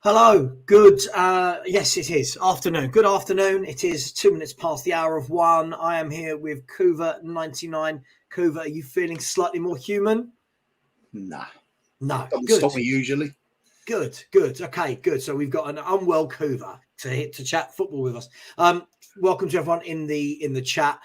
Hello, good, yes it is, afternoon. Good afternoon, it is 2 minutes past the hour of 1. I am here with Kuva99. Kuva, are you feeling slightly more human? Nah. No, Doesn't good. stop me usually. Good. Okay, good. So we've got an unwell Kuva to chat football with us. Welcome to everyone in the chat.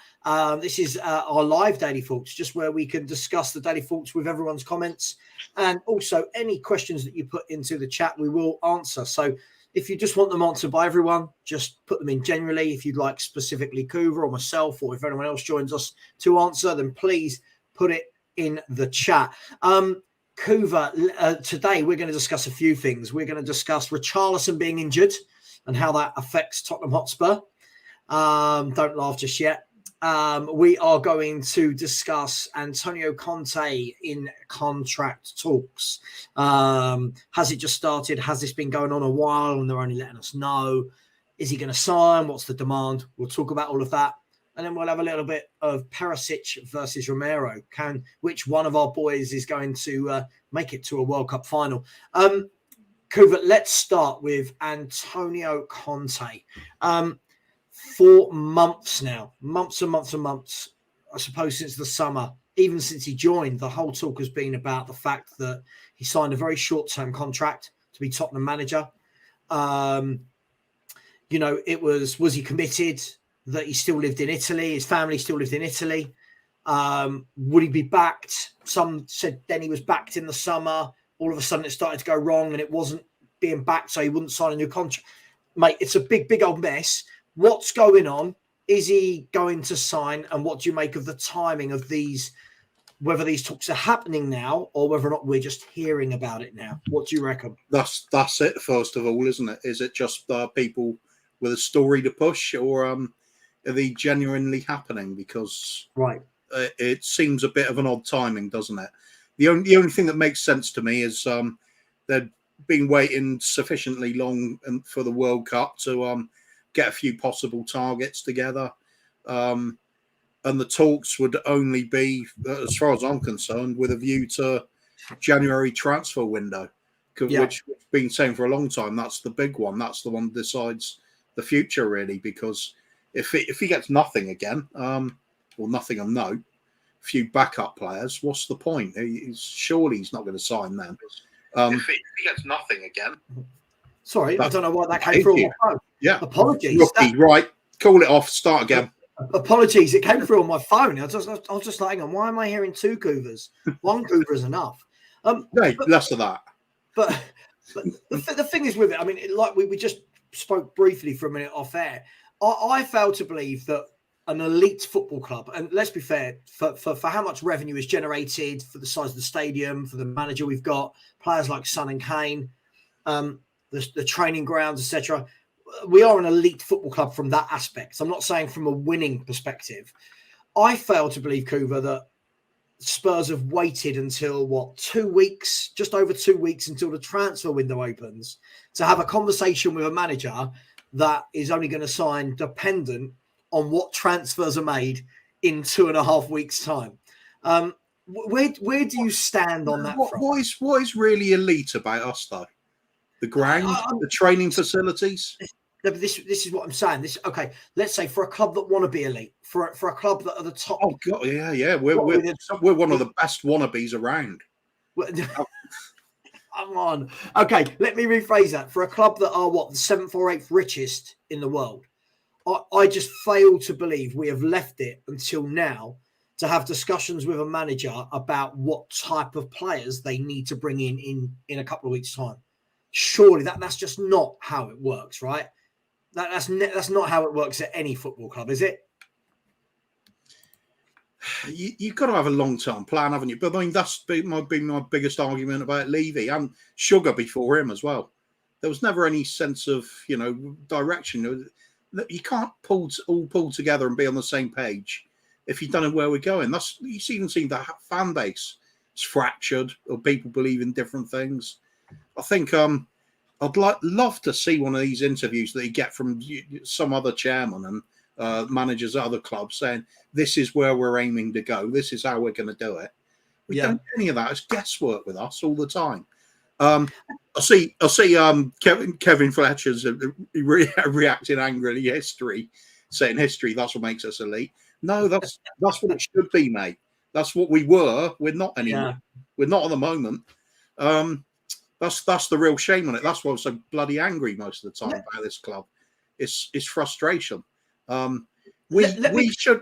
This is our live Daily Thoughts, just where we can discuss the Daily Thoughts with everyone's comments, and also any questions that you put into the chat, we will answer. So if you just want them answered by everyone, just put them in generally. If you'd like specifically Kuva or myself, or if anyone else joins us to answer, then please put it in the chat. Kuva, today we're going to discuss a few things. We're going to discuss Richarlison being injured and how that affects Tottenham Hotspur. Don't laugh just yet. We are going to discuss Antonio Conte in contract talks. Has it just started? Has this been going on a while and they're only letting us know? Is he going to sign? What's the demand? We'll talk about all of that. And then we'll have a little bit of Perisic versus Romero. Which one of our boys is going to make it to a World Cup final? Kuva, let's start with Antonio Conte. For months now, months, I suppose since the summer, even since he joined, the whole talk has been about the fact that he signed a very short-term contract to be Tottenham manager. It was he committed? That he still lived in Italy, his family still lived in Italy. Would he be backed? Some said then he was backed in the summer. All of a sudden it started to go wrong and it wasn't being backed, so he wouldn't sign a new contract. Mate, it's a big old mess. What's going on? Is he going to sign? And what do you make of the timing of these, whether these talks are happening now or whether or not we're just hearing about it now? What do you reckon? That's it, first of all, isn't it? Is it just people with a story to push, or are they genuinely happening? Because it seems a bit of an odd timing, doesn't it? The only thing that makes sense to me is they've been waiting sufficiently long for the World Cup to get a few possible targets together, and the talks would only be, as far as I'm concerned, with a view to January transfer window, which we've been saying for a long time. That's the big one. That's the one that decides the future, really, because if he gets nothing again, or nothing of note, few backup players, what's the point? Surely he's not going to sign them. If he gets nothing again. Sorry, I don't know why that came through on my phone. Yeah. Apologies. Rookie, right. Call it off. Start again. Apologies. It came through on my phone. I was just like, hang on, why am I hearing two Kuvas? One Kuva is enough. Less of that. But the thing is with it, I mean, like we just spoke briefly for a minute off air. I fail to believe that an elite football club, and let's be fair, for how much revenue is generated, for the size of the stadium, for the manager we've got, players like Son and Kane, the training grounds, etc. We are an elite football club from that aspect. I'm not saying from a winning perspective. I fail to believe, Kuva, that Spurs have waited until 2 weeks, just over 2 weeks until the transfer window opens, to have a conversation with a manager that is only going to sign dependent on what transfers are made in 2.5 weeks' time. Where do you stand on that front? What is really elite about us, though? The ground, the training facilities. This is what I'm saying. Okay, let's say for a club that want to be elite, for a club that are the top. Oh God, yeah. We're one of the best wannabes around. Come on. Okay, let me rephrase that. For a club that are the 7th or 8th richest in the world, I just fail to believe we have left it until now to have discussions with a manager about what type of players they need to bring in a couple of weeks' time. Surely that's just not how it works, right? That's not how it works at any football club, is it? You've got to have a long-term plan, haven't you? But I mean, that's been my biggest argument about Levy and Sugar before him as well. There was never any sense of direction. You can't pull together and be on the same page if you don't know where we're going. You even see the fan base is fractured, or people believe in different things. I think I'd love to see one of these interviews that you get from some other chairman and managers at other clubs saying, this is where we're aiming to go. This is how we're going to do it. We don't do any of that. It's guesswork with us all the time. I see. Kevin Fletcher's reacting angrily. History, saying history. That's what makes us elite. No, that's what it should be, mate. That's what we were. We're not anymore. Yeah. We're not at the moment. That's the real shame on it. That's why I'm so bloody angry most of the time about this club. It's frustration. We should,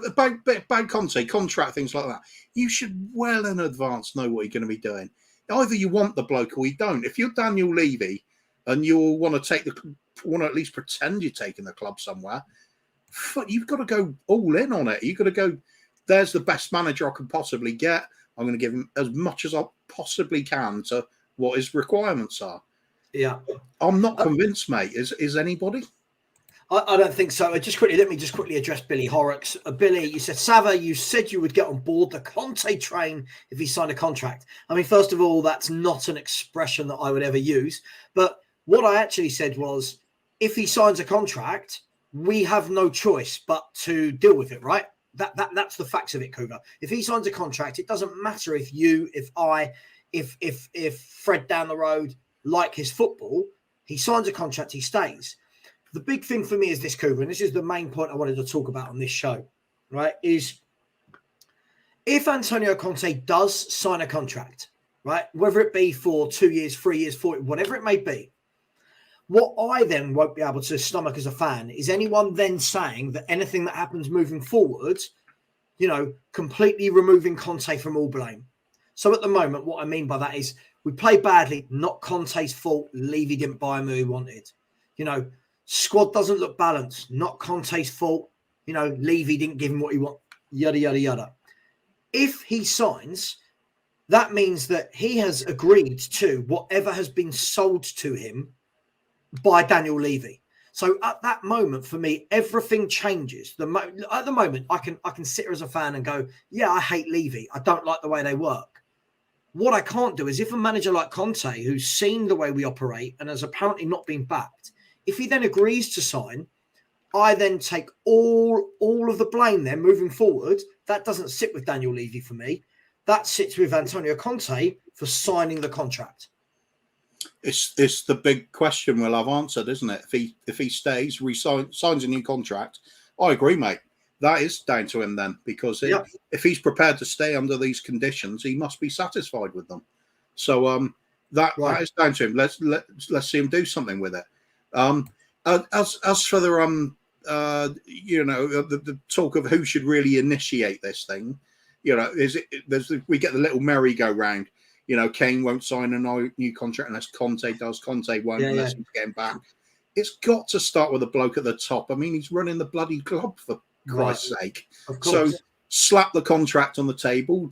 about Conte, contract, things like that. You should well in advance know what you're going to be doing. Either you want the bloke or you don't. If you're Daniel Levy and you want to at least pretend you're taking the club somewhere, you've got to go all in on it. You've got to go, there's the best manager I can possibly get. I'm going to give him as much as I possibly can to what his requirements are. Yeah. I'm not convinced, mate. Is anybody? I don't think so. Let me just quickly address Billy Horrocks. Billy, you said, Sava, you said you would get on board the Conte train if he signed a contract. I mean, first of all, that's not an expression that I would ever use. But what I actually said was, if he signs a contract, we have no choice but to deal with it, right? That's the facts of it, Cougar. If he signs a contract, it doesn't matter if you, if I, if Fred down the road like his football. He signs a contract, he stays. The big thing for me is this, Cougar, and this is the main point I wanted to talk about on this show, right, is if Antonio Conte does sign a contract, right, whether it be for 2 years, 3 years, 4, whatever it may be, what I then won't be able to stomach as a fan is anyone then saying that anything that happens moving forward, completely removing Conte from all blame. So at the moment, what I mean by that is we play badly, not Conte's fault. Levy didn't buy him who he wanted. Squad doesn't look balanced, not Conte's fault. Levy didn't give him what he wanted, yada, yada, yada. If he signs, that means that he has agreed to whatever has been sold to him by Daniel Levy. So at that moment, for me, everything changes. At the moment, I can sit here as a fan and go, yeah, I hate Levy. I don't like the way they work. What I can't do is if a manager like Conte, who's seen the way we operate and has apparently not been backed, if he then agrees to sign, I then take all of the blame then moving forward. That doesn't sit with Daniel Levy for me. That sits with Antonio Conte for signing the contract. It's the big question we'll have answered, isn't it? If he stays, signs a new contract, I agree, mate. That is down to him then, because if he's prepared to stay under these conditions, he must be satisfied with them. So that is down to him. Let's see him do something with it. As for the the talk of who should really initiate this thing, we get the little merry-go-round. Kane won't sign a new contract unless Conte does. Conte won't unless he's getting back. It's got to start with a bloke at the top. I mean, he's running the bloody club for Christ's sake. So slap the contract on the table,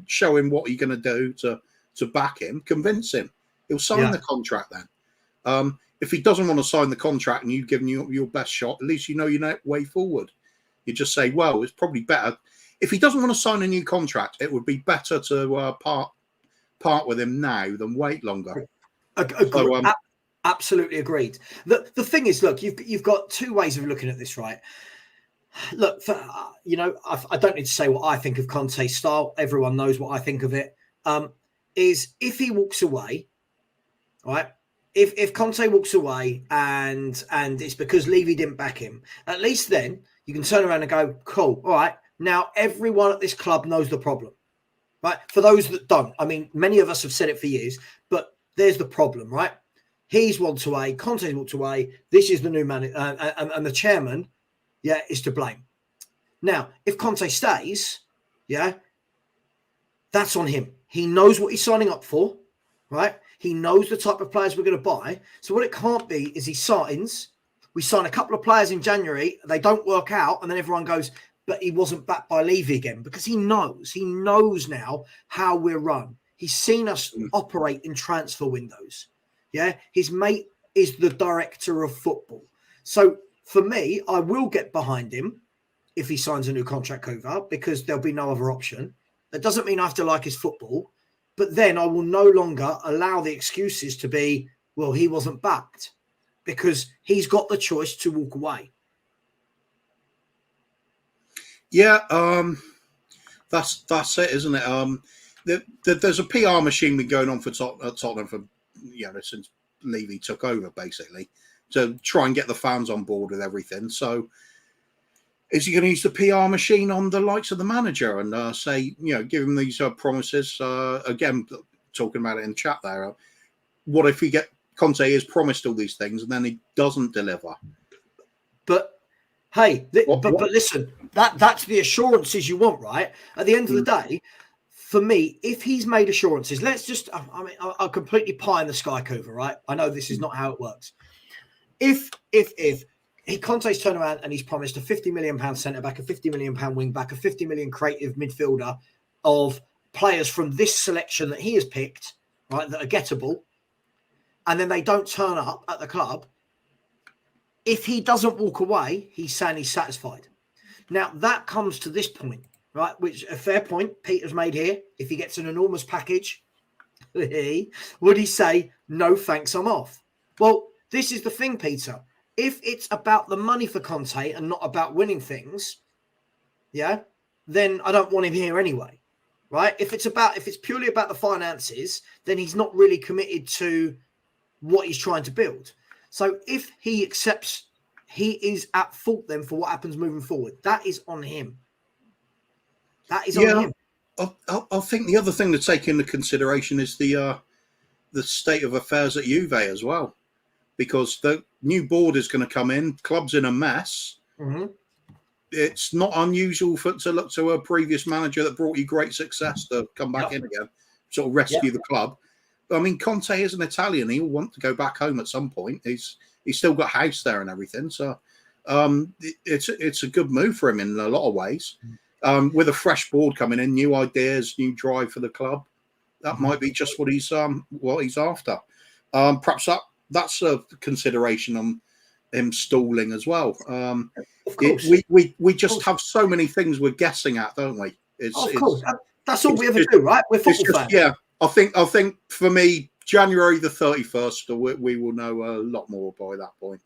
show him what you're going to do to back him, convince him. He'll sign the contract then. If he doesn't want to sign the contract and you've given your best shot, at least you know your way forward. You just say, well, it's probably better. If he doesn't want to sign a new contract, it would be better to part with him now than wait longer. Absolutely agreed. The thing is, look, you've got two ways of looking at this, right? Look, I don't need to say what I think of Conte's style. Everyone knows what I think of it. Is if he walks away, right? If Conte walks away and it's because Levy didn't back him, at least then you can turn around and go, cool, all right, now everyone at this club knows the problem, right? For those that don't, I mean, many of us have said it for years, but there's the problem, right? He's walked away, Conte's walked away, this is the new man, and the chairman, is to blame. Now, if Conte stays, that's on him. He knows what he's signing up for, right? He knows the type of players we're going to buy. So what it can't be is we sign a couple of players in January, they don't work out, and then everyone goes, but he wasn't backed by Levy again, because he knows now how we're run. He's seen us operate in transfer windows. Yeah. His mate is the director of football. So for me, I will get behind him if he signs a new contract over, because there'll be no other option. That doesn't mean I have to like his football. But then I will no longer allow the excuses to be, well, he wasn't backed, because he's got the choice to walk away. Yeah, that's it, isn't it? There's a PR machine been going on for Tottenham for since Levy took over, basically, to try and get the fans on board with everything. So is he going to use the PR machine on the likes of the manager and say, give him these promises? Again, talking about it in chat there. What if Conte is promised all these things and then he doesn't deliver? But hey, but listen, that's the assurances you want, right? At the end of the day, for me, if he's made assurances, let's just, I'll completely pie in the sky, Kuva, right? I know this is not how it works. If Conte's turned around and he's promised a £50 million centre-back, a £50 million wing-back, a 50 million creative midfielder of players from this selection that he has picked, right, that are gettable, and then they don't turn up at the club, if he doesn't walk away, he's saying he's satisfied. Now, that comes to this point, right, which a fair point Peter's made here. If he gets an enormous package, would he say, no, thanks, I'm off? Well, this is the thing, Peter. If it's about the money for Conte and not about winning things, then I don't want him here anyway, right? If it's purely about the finances, then he's not really committed to what he's trying to build. So if he accepts he is at fault then for what happens moving forward, that is on him. That is on him. I think the other thing to take into consideration is the state of affairs at Juve as well, because the new board is going to come in, club's in a mess. Mm-hmm. It's not unusual to look to a previous manager that brought you great success to come back in again, sort of rescue the club. I mean, Conte is an Italian. He'll want to go back home at some point. He's still got a house there and everything. So it's a good move for him in a lot of ways. With a fresh board coming in, new ideas, new drive for the club. That might be just what he's after. Perhaps that's a consideration on him stalling as well. Of course. We just have so many things we're guessing at, don't we? Of course. That's all we ever do, right? We're football fans. Yeah. I think for me, January the 31st, we will know a lot more by that point.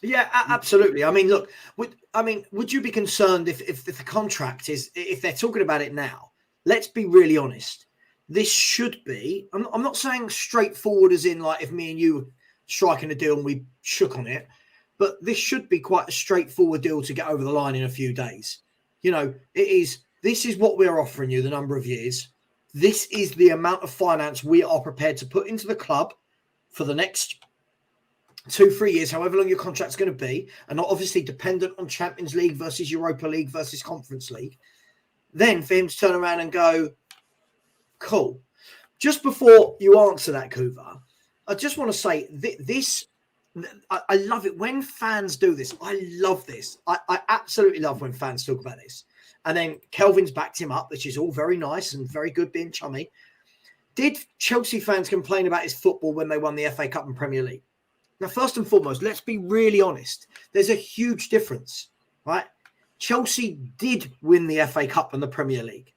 Yeah, absolutely. I mean, look, would you be concerned if the contract if they're talking about it now? Let's be really honest. This should be, I'm not saying straightforward as in like if me and you were striking a deal and we shook on it, but this should be quite a straightforward deal to get over the line in a few days. This is what we're offering you, the number of years. This is the amount of finance we are prepared to put into the club for the next 2-3 years, however long your contract's going to be, and not obviously dependent on Champions League versus Europa League versus Conference League. Then for him to turn around and go, cool. Just before you answer that, Kuva, I just want to say this. I love it when fans do this. I love this. I absolutely love when fans talk about this. And then Kelvin's backed him up, which is all very nice and very good being chummy. Did Chelsea fans complain about his football when they won the FA Cup and Premier League? Now, first and foremost, let's be really honest. There's a huge difference, right? Chelsea did win the FA Cup and the Premier League.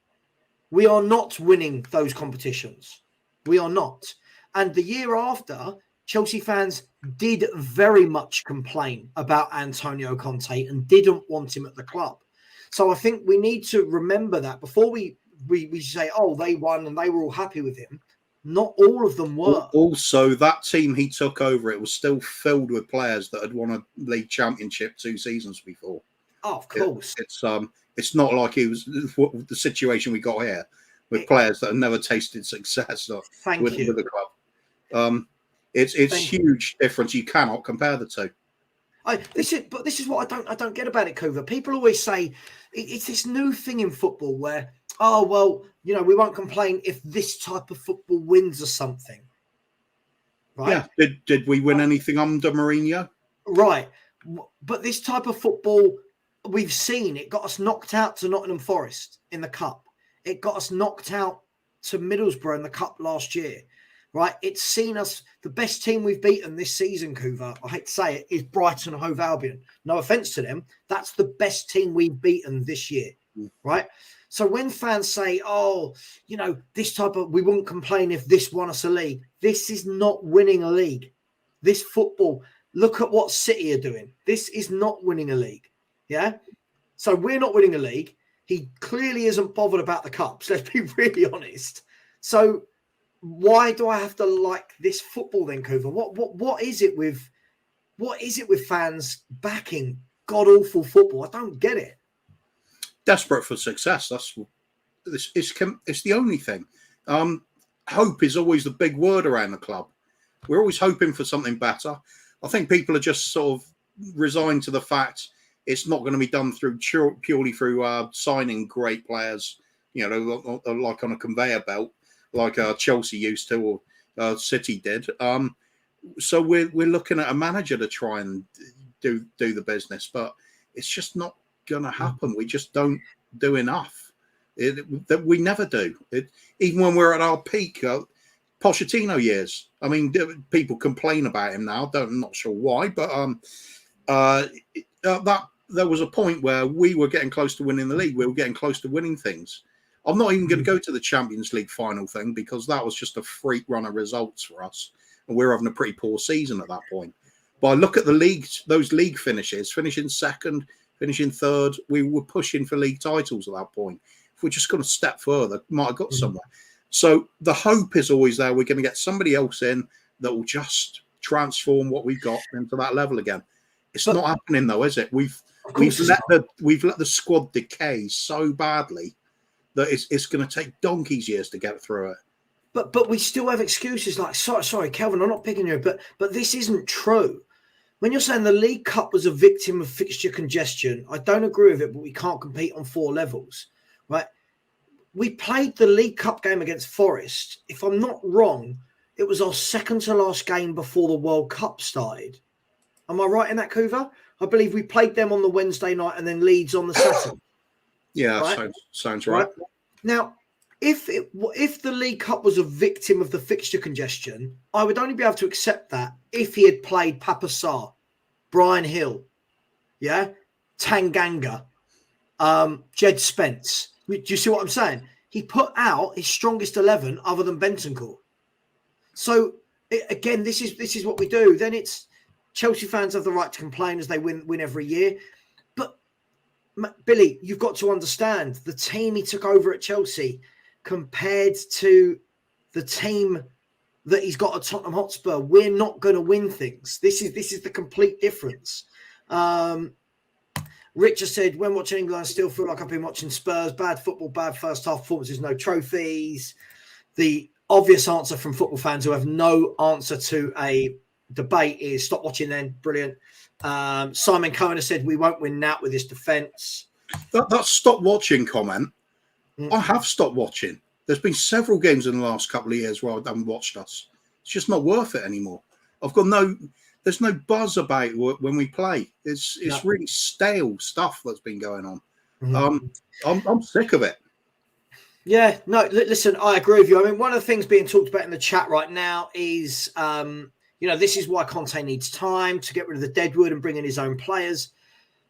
We are not winning those competitions. We are not. And the year after, Chelsea fans did very much complain about Antonio Conte and didn't want him at the club. So I think we need to remember that before we say, oh, they won and they were all happy with him. Not all of them were. Also, that team he took over, it was still filled with players that had won a league championship 2 seasons before. Oh, of course. It's not like it was the situation we got here with players that have never tasted success with the club. It's huge difference. You cannot compare the two. This is what I don't get about it, Kuva. People always say it's this new thing in football where, oh well, we won't complain if this type of football wins or something. Right? Yeah. Did we win anything under Mourinho? Right. But this type of football we've seen, it got us knocked out to Nottingham Forest in the cup. It got us knocked out to Middlesbrough in the cup last year. Right, it's seen us, the best team we've beaten this season, Kuva, I hate to say it, is Brighton Hove Albion. No offence to them. That's the best team we've beaten this year, right? So when fans say, oh, this type of, we wouldn't complain if this won us a league. This is not winning a league. This football, look at what City are doing. This is not winning a league, yeah? So we're not winning a league. He clearly isn't bothered about the cups. Let's be really honest. So why do I have to like this football then, Coover? What is it with fans backing god awful football? I don't get it. Desperate for success. It's the only thing. Hope is always the big word around the club. We're always hoping for something better. I think people are just sort of resigned to the fact it's not going to be done purely through signing great players, like on a conveyor belt, like Chelsea used to or City did. So we're looking at a manager to try and do the business, but it's just not going to happen. We just don't do enough. That we never do. Even when we're at our peak, Pochettino years. I mean, people complain about him now. I'm not sure why, but that there was a point where we were getting close to winning the league. We were getting close to winning things. I'm not even going to go to the Champions League final thing because that was just a freak run of results for us, and we were having a pretty poor season at that point. But I look at the leagues, those league finishes, finishing second, finishing third. We were pushing for league titles at that point. If we're just going to step further, might have got somewhere. So the hope is always there. We're going to get somebody else in that will just transform what we've got into that level again. It's not happening though, is it? We've let the squad decay so badly that it's going to take donkey's years to get through it. But we still have excuses like sorry, Kelvin, I'm not picking you, but this isn't true. When you're saying the League Cup was a victim of fixture congestion, I don't agree with it, but we can't compete on 4 levels, right? We played the League Cup game against Forest. If I'm not wrong, it was our second to last game before the World Cup started. Am I right in that, Coover? I believe we played them on the Wednesday night and then Leeds on the Saturday. Yeah, right? sounds right. Now, if the League Cup was a victim of the fixture congestion, I would only be able to accept that if he had played Papa Sarr, Brian Hill, Tanganga, Jed Spence. Do you see what I'm saying? He put out his strongest 11 other than Bentancur. So again, this is what we do. Then it's Chelsea fans have the right to complain as they win every year. But Billy, you've got to understand the team he took over at Chelsea compared to the team that he's got at Tottenham Hotspur. We're not going to win things. This is the complete difference. Richard said, when watching England, I still feel like I've been watching Spurs. Bad football, bad first half performances, no trophies. The obvious answer from football fans who have no answer to a debate is stop watching then. Brilliant. Simon Cohen has said, we won't win now with this defence. That stop watching comment, I have stopped watching. There's been several games in the last couple of years where I haven't watched us. It's just not worth it anymore. There's no buzz about it when we play. It's really stale stuff that's been going on. I'm sick of it. Yeah, no, listen, I agree with you. I mean, one of the things being talked about in the chat right now is, this is why Conte needs time to get rid of the deadwood and bring in his own players.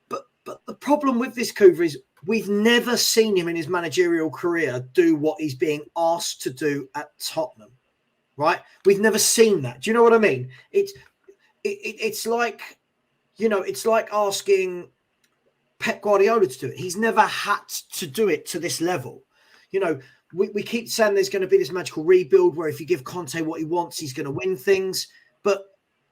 But the problem with this, Coover, is we've never seen him in his managerial career do what he's being asked to do at Tottenham, right? We've never seen that. Do you know what I mean? It's like, it's like asking Pep Guardiola to do it. He's never had to do it to this level. We keep saying there's going to be this magical rebuild where if you give Conte what he wants, he's going to win things. But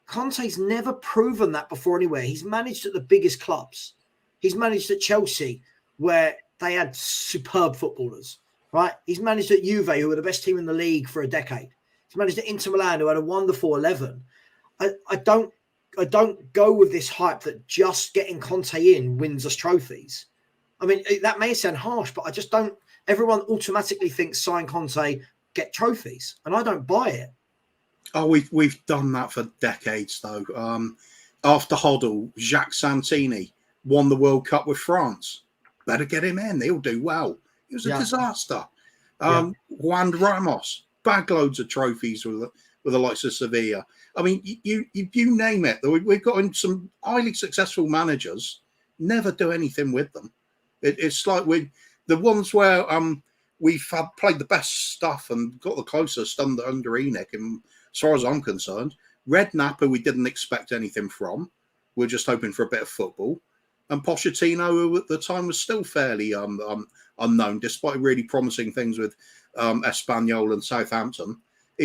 Conte's never proven that before anywhere. He's managed at the biggest clubs. He's managed at Chelsea, where they had superb footballers, right? He's managed at Juve, who were the best team in the league for a decade. He's managed at Inter Milan, who had a wonderful 11. I don't go with this hype that just getting Conte in wins us trophies. I mean, that may sound harsh, but I just don't. Everyone automatically thinks sign Conte, get trophies, and I don't buy it. Oh, we've done that for decades, though. After Hoddle, Jacques Santini won the World Cup with France. Better get him in; he'll do well. It was a disaster. Juan Ramos, bag loads of trophies with the likes of Sevilla. I mean, you name it. We've got in some highly successful managers. Never do anything with them. It's like the ones where we've played the best stuff and got the closest under ENIC. And as far as I'm concerned, Redknapp, who we didn't expect anything from, we're just hoping for a bit of football. And Pochettino, who at the time was still fairly unknown, despite really promising things with Espanyol and Southampton.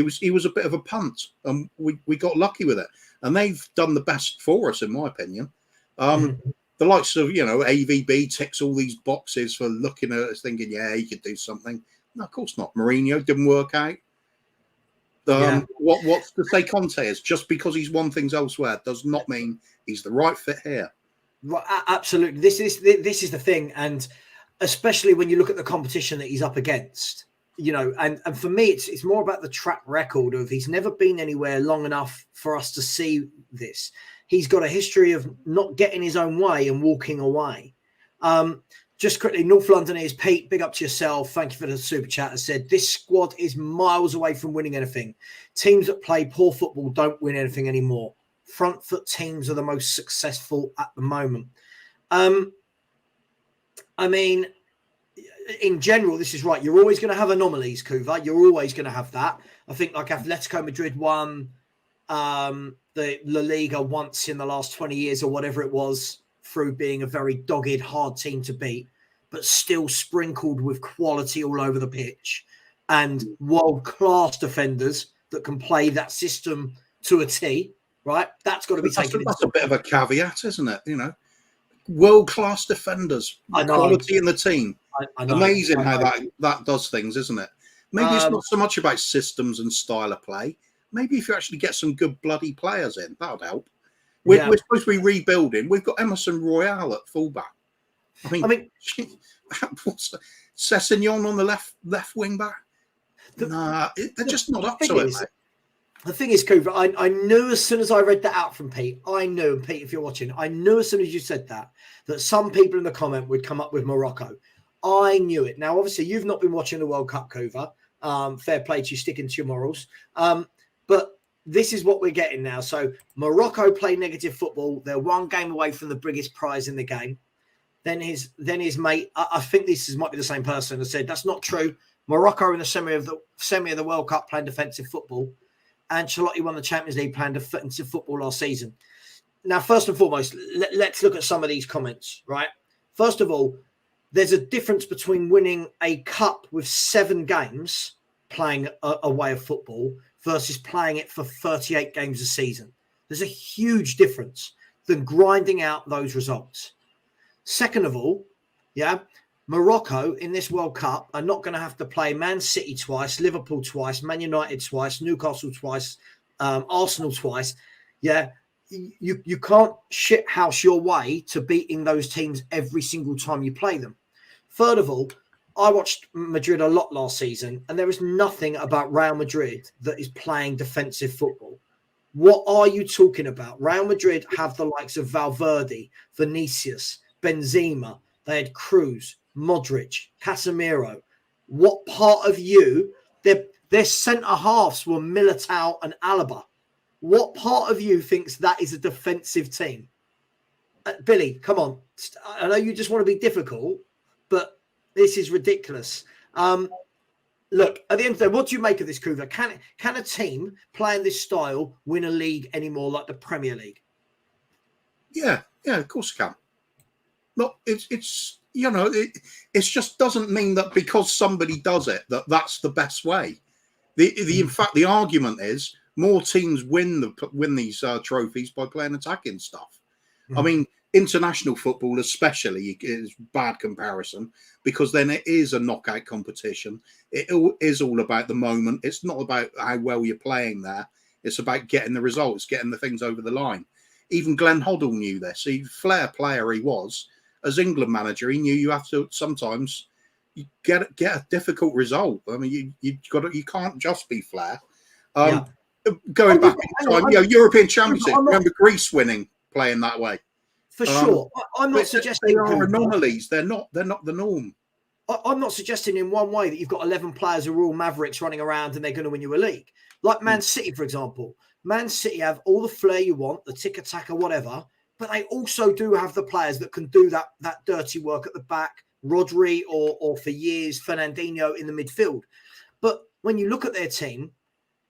He was a bit of a punt, and we got lucky with it. And they've done the best for us, in my opinion. The likes of, AVB ticks all these boxes for looking at us thinking, yeah, he could do something. No, of course not. Mourinho didn't work out. What's to say Conte is? Just because he's won things elsewhere does not mean he's the right fit here. Right, absolutely. This is the thing, and especially when you look at the competition that he's up against, and for me, it's more about the track record of he's never been anywhere long enough for us to see this. He's got a history of not getting his own way and walking away. Just quickly, North Londoners, Pete, big up to yourself. Thank you for the super chat. Has said this squad is miles away from winning anything. Teams that play poor football don't win anything anymore. Front foot teams are the most successful at the moment. I mean, in general, this is right. You're always going to have anomalies, Kuva. You're always going to have that. I think like Atletico Madrid won the La Liga once in the last 20 years or whatever it was through being a very dogged, hard team to beat, but still sprinkled with quality all over the pitch and world-class defenders that can play that system to a T, right? That's got to be taken. That's a bit of a caveat, isn't it? World-class defenders, quality in the team. I know. Amazing how that does things, isn't it? Maybe it's not so much about systems and style of play. Maybe if you actually get some good bloody players in, that would help. We're supposed to be rebuilding. We've got Emerson Royale at fullback. I mean what's Sessegnon on the left wing back? They're just not up to it, mate. The thing is, Cooper, I knew as soon as I read that out from Pete, and Pete, if you're watching, I knew as soon as you said that some people in the comment would come up with Morocco. I knew it. Now, obviously, you've not been watching the World Cup, Cooper. Fair play to you, sticking to your morals. But this is what we're getting now. So Morocco play negative football. They're one game away from the biggest prize in the game. Then his mate, I think might be the same person, has said that's not true. Morocco in the semi of the World Cup playing defensive football. Ancelotti won the Champions League playing defensive football last season. Now, first and foremost, let's look at some of these comments, right? First of all, there's a difference between winning a cup with 7 games playing a way of football versus playing it for 38 games a season. There's a huge difference than grinding out those results. Second of all, Morocco in this World Cup are not going to have to play Man City twice, Liverpool twice, Man United twice, Newcastle twice, Arsenal twice. Yeah, you can't shithouse your way to beating those teams every single time you play them. Third of all, I watched Madrid a lot last season, and there is nothing about Real Madrid that is playing defensive football. What are you talking about? Real Madrid have the likes of Valverde, Vinicius, Benzema. They had Cruz, Modric, Casemiro. What part of you, their centre-halves were Militao and Alaba. What part of you thinks that is a defensive team? Billy, come on. I know you just want to be difficult, but this is ridiculous. Look, at the end of the day, what do you make of this, Kuva? Can a team playing this style win a league anymore like the Premier League? Yeah, of course it can. Look, it's it just doesn't mean that because somebody does it that's the best way. In fact, the argument is more teams win these trophies by playing attacking stuff. I mean, international football especially is bad comparison because then it is a knockout competition. It is all about the moment. It's not about how well you're playing there. It's about getting the results, getting the things over the line. Even Glenn Hoddle knew this. Flair player he was. As England manager, he knew you have to sometimes get a difficult result. I mean, you can't just be Flair. Going back in time, European Championship. Remember Greece winning playing that way. For sure, I'm not suggesting they are anomalies. They're not the norm. I'm not suggesting in one way that you've got 11 players who are all mavericks running around and they're going to win you a league. Like Man City, for example. Man City have all the flair you want, the tick-attack or whatever, but they also do have the players that can do that dirty work at the back. Rodri or for years, Fernandinho in the midfield. But when you look at their team,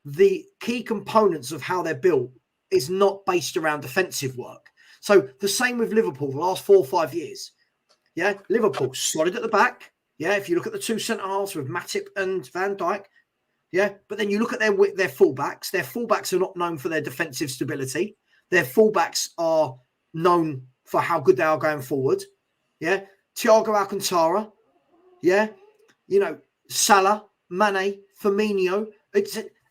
the key components of how they're built is not based around defensive work. So the same with Liverpool the last 4 or 5 years. Yeah, Liverpool solid at the back. Yeah, if you look at the 2 centre-halves with Matip and Van Dijk, Yeah, but then you look at their fullbacks. Their fullbacks are not known for their defensive stability. Their fullbacks are known for how good they are going forward. Yeah, Thiago Alcantara. Yeah, Salah, Mane, Firmino.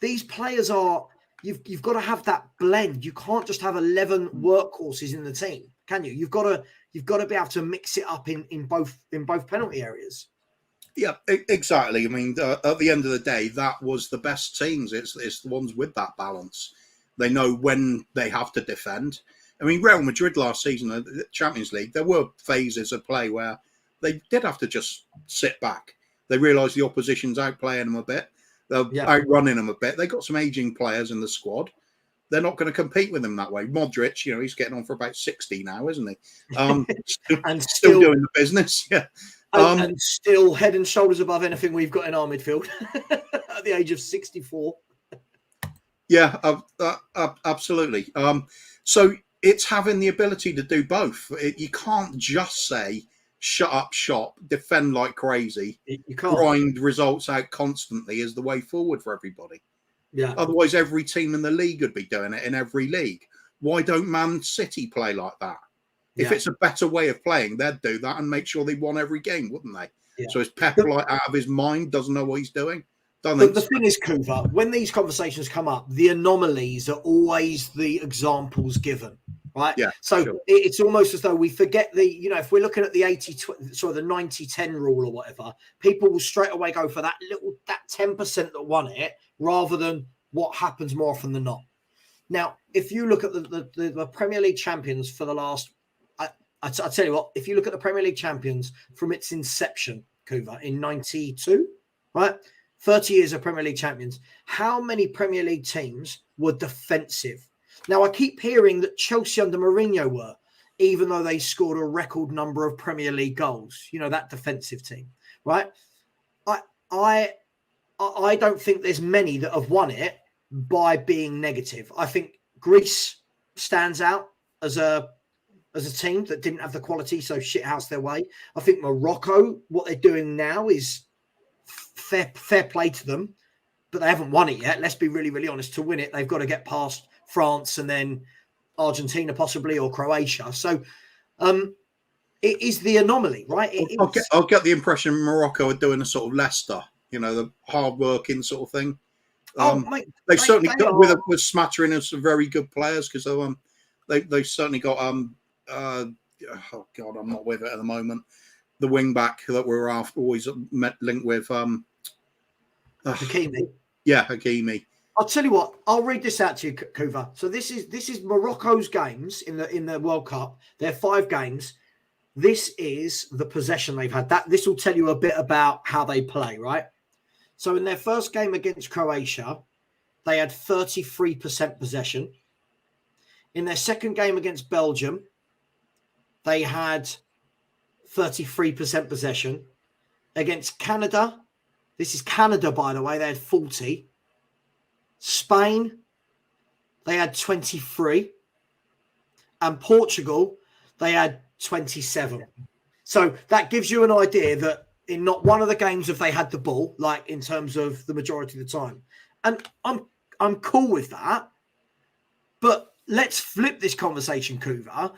These players are. You've got to have that blend. You can't just have 11 workhorses in the team, can you? You've got to be able to mix it up in both penalty areas. Yeah, exactly. I mean, at the end of the day, that was the best teams. It's the ones with that balance. They know when they have to defend. I mean, Real Madrid last season, the Champions League, there were phases of play where they did have to just sit back. They realised the opposition's outplaying them a bit. They're outrunning them a bit. They got some aging players in the squad. They're not going to compete with them that way. Modric, he's getting on for about 60 now, isn't he? Still doing the business. Yeah. And still head and shoulders above anything we've got in our midfield at the age of 64. Yeah, absolutely. So it's having the ability to do both. You can't just say, shut up shop, defend like crazy, you can't. Grind results out constantly is the way forward for everybody. Yeah. Otherwise, every team in the league would be doing it in every league. Why don't Man City play like that? If it's a better way of playing, they'd do that and make sure they won every game, wouldn't they? Yeah. So is Pep like out of his mind, doesn't know what he's doing? The thing is, Kuva, when these conversations come up, the anomalies are always the examples given, right? Yeah. So it's almost as though we forget if we're looking at the 90-10 rule or whatever, people will straight away go for that 10% that won it rather than what happens more often than not. Now, if you look at the Premier League champions for the last, I tell you what, if you look at the Premier League champions from its inception, Kuva, in 92, right? 30 years of Premier League champions. How many Premier League teams were defensive? Now, I keep hearing that Chelsea under Mourinho were, even though they scored a record number of Premier League goals. That defensive team, right? I don't think there's many that have won it by being negative. I think Greece stands out as a team that didn't have the quality, so shithouse their way. I think Morocco, what they're doing now is fair play to them, but they haven't won it yet. Let's be really, really honest. To win it, they've got to get past France and then Argentina possibly, or Croatia. So it is the anomaly, right? I'll get the impression Morocco are doing a sort of Leicester, the hard-working sort of thing. They've certainly got with smattering of some very good players because they've certainly got oh God, I'm not with it at the moment. The wing back that we're after always linked with Hakimi. Yeah, Hakimi. I'll tell you what. I'll read this out to you, Kuva. So this is Morocco's games in the World Cup. They're 5 games. This is the possession they've had. This will tell you a bit about how they play, right? So in their first game against Croatia, they had 33% possession. In their second game against Belgium, they had 33% possession. Against Canada, this is Canada, by the way, they had 40. Spain, they had 23. And Portugal, they had 27. So that gives you an idea that in not one of the games have they had the ball, like in terms of the majority of the time. And I'm cool with that. But let's flip this conversation, Kuva.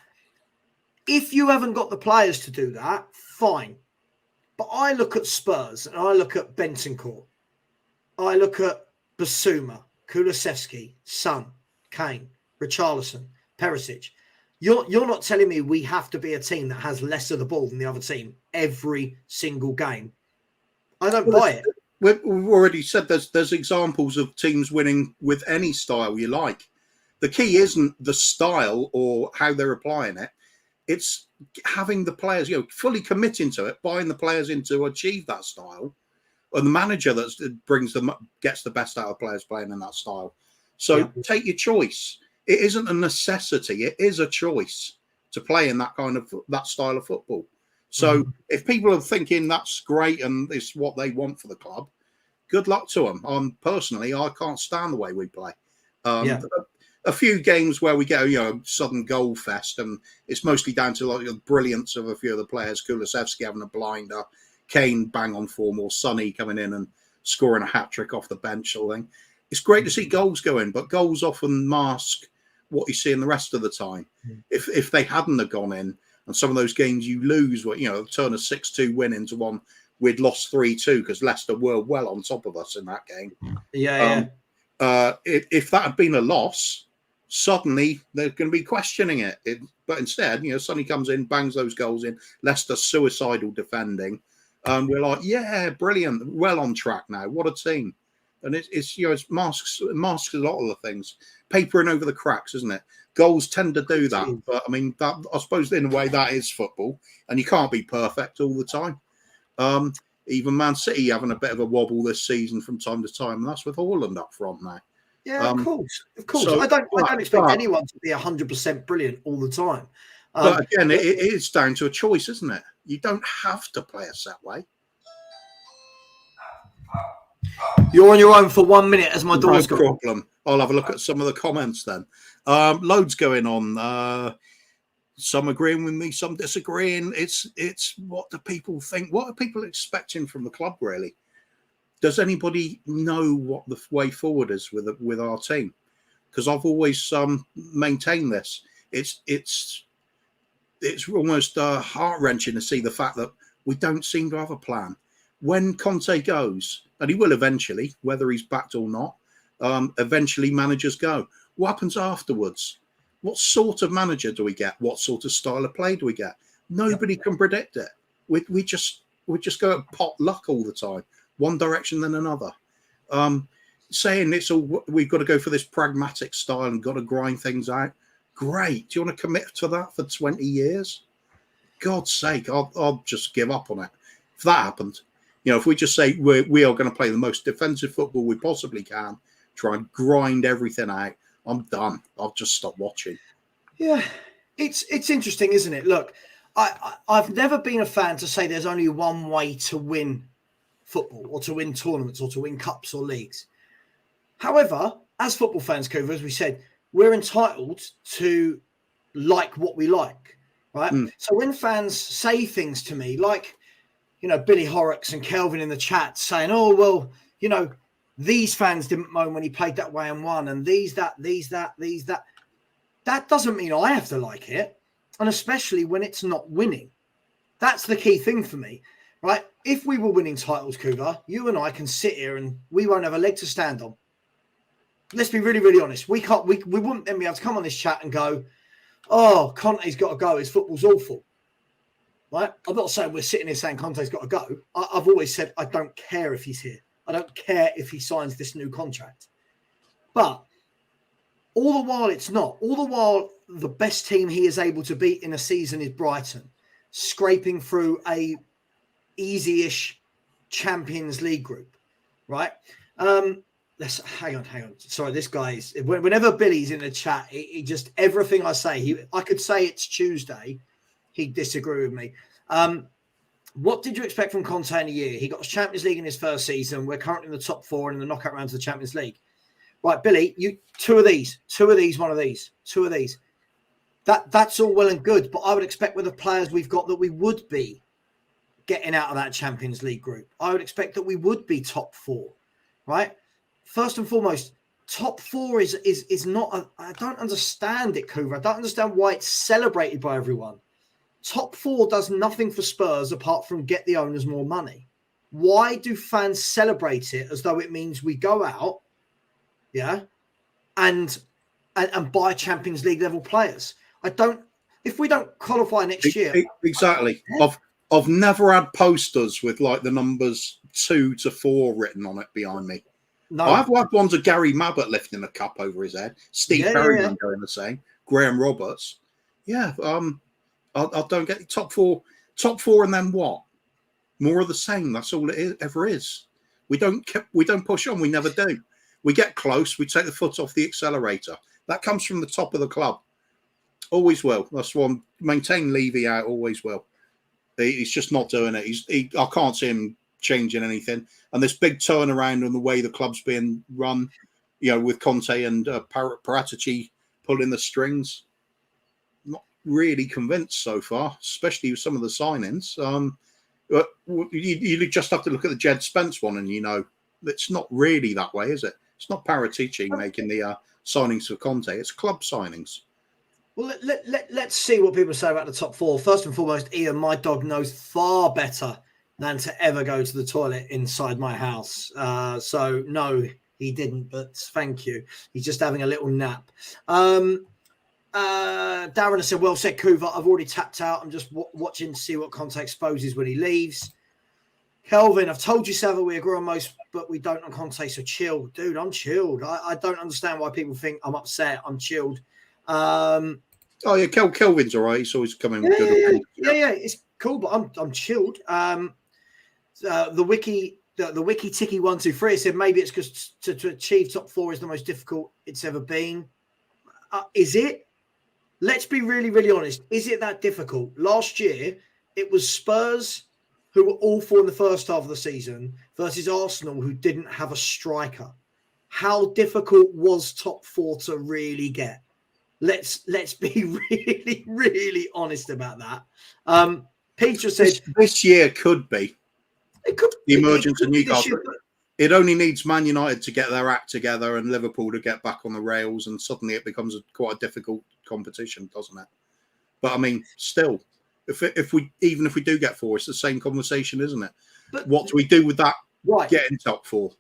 If you haven't got the players to do that, fine. But I look at Spurs and I look at Bentancur. I look at Basuma, Kulusevski, Son, Kane, Richarlison, Perisic. You're not telling me we have to be a team that has less of the ball than the other team every single game. I don't buy it. We've already said there's examples of teams winning with any style you like. The key isn't the style or how they're applying it. It's having the players, fully committing to it, buying the players in to achieve that style, and the manager that gets the best out of players playing in that style. So take your choice. It isn't a necessity. It is a choice to play in that style of football. So if people are thinking that's great and it's what they want for the club, good luck to them. Personally, I can't stand the way we play. A few games where we get sudden goal fest, and it's mostly down to the brilliance of a few of the players. Kulusevski having a blinder, Kane bang on form, or Sonny coming in and scoring a hat-trick off the bench or thing. It's great to see goals go in, but goals often mask what you see in the rest of the time. If they hadn't have gone in, and some of those games you lose, turn a 6-2 win into one we'd lost 3-2 because Leicester were well on top of us in that game. If that had been a loss, suddenly they're going to be questioning it. But instead, Sonny comes in, bangs those goals in. Leicester suicidal defending, and we're like, yeah, brilliant, well on track now. What a team! And it masks a lot of the things, papering over the cracks, isn't it? Goals tend to do that, but I mean, that I suppose in a way that is football, and you can't be perfect all the time. Even Man City having a bit of a wobble this season from time to time, and that's with Haaland up front now. Yeah, of course. So, I don't expect anyone to be 100% brilliant all the time. But again, it is down to a choice, isn't it? You don't have to play a set way. You're on your own for 1 minute as my door's got. No problem. I'll have a look at some of the comments then. Loads going on. Some agreeing with me, some disagreeing. It's what do people think? What are people expecting from the club, really? Does anybody know what the way forward is with our team? Because I've always maintained this. It's almost heart-wrenching to see the fact that we don't seem to have a plan. When Conte goes, and he will eventually, whether he's backed or not, eventually managers go. What happens afterwards? What sort of manager do we get? What sort of style of play do we get? Nobody can predict it. We just go at pot luck all the time, one direction then another. Saying it's all we've got to go for this pragmatic style and got to grind things out. Great. Do you want to commit to that for 20 years? God's sake, I'll just give up on it. If that happened, if we just say we are going to play the most defensive football we possibly can, try and grind everything out, I'm done. I'll just stop watching. Yeah, it's interesting, isn't it? Look, I've never been a fan to say there's only one way to win football or to win tournaments or to win cups or leagues. However, as football fans, Coover, as we said, we're entitled to like what we like, right? So when fans say things to me like, Billy Horrocks and Kelvin in the chat saying, oh, well, these fans didn't moan when he played that way and won, and these, that. That doesn't mean I have to like it, and especially when it's not winning. That's the key thing for me, right? If we were winning titles, Cougar, you and I can sit here and we won't have a leg to stand on. Let's be really, really honest. We wouldn't then be able to come on this chat and go, oh, Conte's got to go. His football's awful. Right? I'm not saying we're sitting here saying Conte's got to go. I've always said I don't care if he's here. I don't care if he signs this new contract. But all the while it's not. All the while the best team he is able to beat in a season is Brighton, scraping through a easy-ish Champions League group, right? Let's hang on. Sorry, this guy is. Whenever Billy's in the chat, he just everything I say. I could say it's Tuesday. He'd disagree with me. What did you expect from Conte in a year? He got the Champions League in his first season. We're currently in the top 4 in the knockout rounds of the Champions League. Right, Billy, two of these, one of these. That's all well and good, but I would expect with the players we've got that we would be getting out of that Champions League group. I would expect that we would be top 4, right? First and foremost, top 4 is not. I don't understand it, Coover. I don't understand why it's celebrated by everyone. Top 4 does nothing for Spurs apart from get the owners more money. Why do fans celebrate it as though it means we go out, and buy Champions League level players? I don't. If we don't qualify next year, exactly. I've never had posters with like the numbers 2 to 4 written on it behind me. No, I've had ones of Gary Mabbott lifting a cup over his head, Steve Perryman doing the same, Graham Roberts. Yeah, I don't get top 4, and then what? More of the same. That's all it ever is. We don't push on. We never do. We get close. We take the foot off the accelerator. That comes from the top of the club. Always will. That's one. Maintain Levy out. Always will. He's just not doing it. I can't see him changing anything. And this big turnaround on the way the club's being run, with Conte and Paratici pulling the strings. Not really convinced so far, especially with some of the signings. You just have to look at the Jed Spence one, and it's not really that way, is it? It's not Perisic making the signings for Conte. It's club signings. Well, let's see what people say about the top four. First and foremost, Ian, my dog knows far better than to ever go to the toilet inside my house. So, no, he didn't, but thank you. He's just having a little nap. Darren has said, well said, Kuva. I've already tapped out. I'm just watching to see what Conte exposes when he leaves. Kelvin, I've told you, Sava, we agree on most, but we don't on Conte, so chill. Dude, I'm chilled. I don't understand why people think I'm upset. I'm chilled. Oh yeah, Kelvin's all right. He's always coming. Yeah, it's cool, but I'm chilled. The wiki ticky 123 said maybe it's because to achieve top four is the most difficult it's ever been. Is it? Let's be really, really honest. Is it that difficult? Last year, it was Spurs who were awful in the first half of the season versus Arsenal who didn't have a striker. How difficult was top four to really get? Let's be really, really honest about that. Peter said this year could be. It could the emergence of Newcastle. It only needs Man United to get their act together and Liverpool to get back on the rails, and suddenly it becomes quite a difficult competition, doesn't it? But I mean, still, if we do get four, it's the same conversation, isn't it? But what do we do with that? Right, getting top four,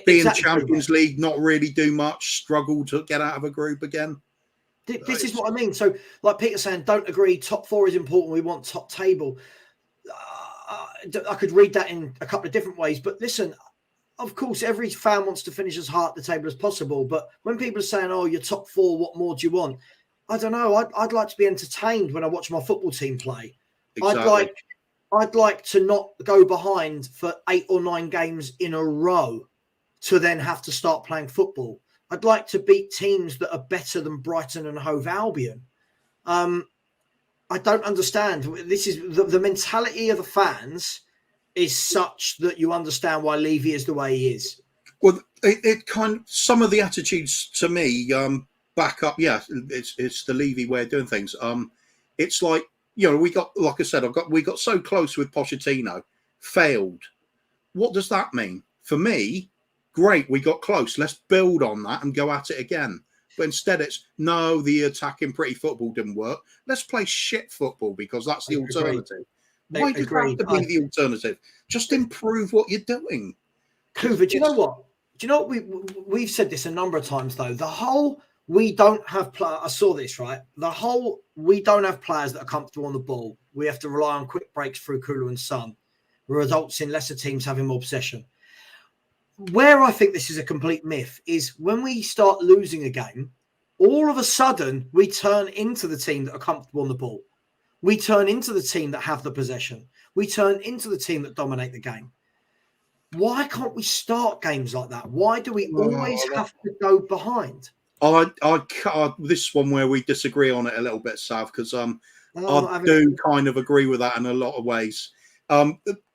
being Champions League, not really do much, struggle to get out of a group again. This is what I mean. So, like Peter's saying, don't agree. Top four is important. We want top table. I could read that in a couple of different ways. But listen, of course, every fan wants to finish as high at the table as possible. But when people are saying, oh, you're top four, what more do you want? I don't know. I'd like to be entertained when I watch my football team play. Exactly. I'd like to not go behind for 8 or 9 games in a row to then have to start playing football. I'd like to beat teams that are better than Brighton and Hove Albion. I don't understand. This is the mentality of the fans is such that you understand why Levy is the way he is. Well, it kind of, some of the attitudes to me back up. Yeah, it's the Levy way of doing things. It's like, you know, we got, like I said, we got so close with Pochettino, failed. What does that mean? For me, great, we got close. Let's build on that and go at it again. But instead it's, no, the attacking pretty football didn't work. Let's play shit football because that's the alternative. Why does that have to be the alternative? Just improve what you're doing. Kuva, do you know what? Do you know what? We've said this a number of times, though. The whole we don't have I saw this, right? The whole we don't have players that are comfortable on the ball. We have to rely on quick breaks through Kulu and Son, results in lesser teams having more possession. Where I think this is a complete myth is when we start losing a game, all of a sudden we turn into the team that are comfortable on the ball. We turn into the team that have the possession. We turn into the team that dominate the game. Why can't we start games like that? Why do we always have to go behind? This one where we disagree on it a little bit, Sav, because I do kind of agree with that in a lot of ways.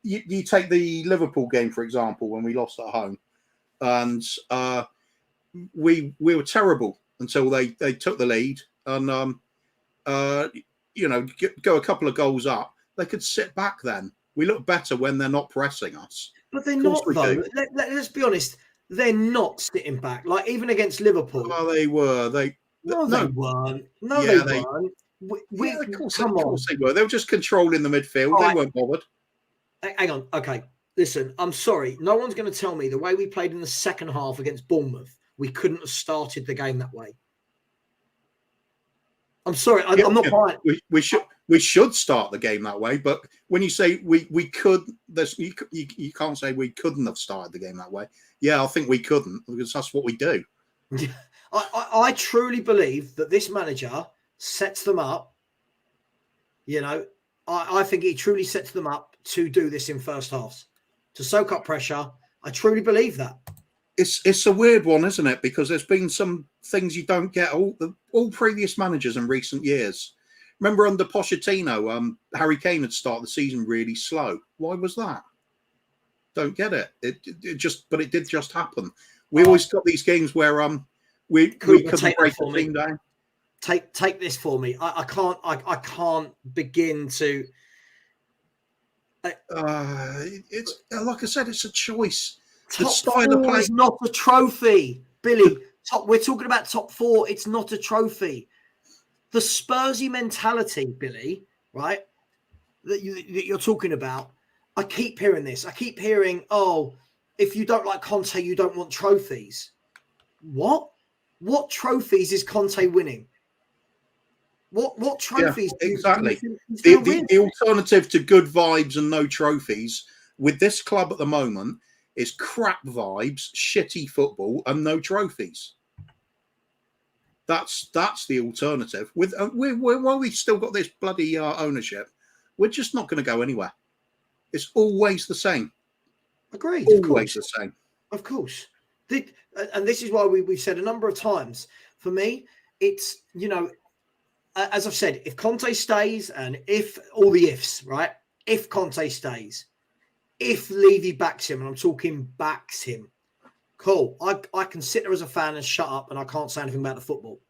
You take the Liverpool game, for example, when we lost at home, and we were terrible until they took the lead and go a couple of goals up. They could sit back then. We look better when they're not pressing us. But they're not, though. Let's be honest. They're not sitting back. Like, even against Liverpool. Oh, they were. They weren't. No, they weren't. Of course they were. They were just controlling the midfield. They weren't bothered. Hang on. Okay. Listen, I'm sorry. No one's going to tell me the way we played in the second half against Bournemouth, we couldn't have started the game that way. I'm sorry. I'm not buying. We should start the game that way. But when you say we could, you can't say we couldn't have started the game that way. Yeah, I think we couldn't because that's what we do. I truly believe that this manager sets them up. You know, I think he truly sets them up to do this in first halves, to soak up pressure. I truly believe that. It's a weird one, isn't it? Because there's been some things you don't get all previous managers in recent years. Remember under Pochettino, Harry Kane had started the season really slow. Why was that? Don't get it. But it did just happen. We always got these games where we couldn't break the team down. Take this for me. I can't begin to. It's like I said, it's a choice. Top four is not a trophy, Billy. We're talking about top four. It's not a trophy. The Spursy mentality, Billy, right, that you're talking about, I keep hearing this. I keep hearing, oh, if you don't like Conte, you don't want trophies. What? What trophies is Conte winning? What trophies? Yeah, exactly. The alternative to good vibes and no trophies with this club at the moment is crap vibes, shitty football, and no trophies. That's the alternative. While we still got this bloody ownership, we're just not going to go anywhere. It's always the same. Agreed. Always the same. Of course. And this is why we've said a number of times. For me, it's, as I've said, if Conte stays and if all the ifs, right? If Conte stays, if Levy backs him, and I'm talking backs him, cool. I can sit there as a fan and shut up and I can't say anything about the football.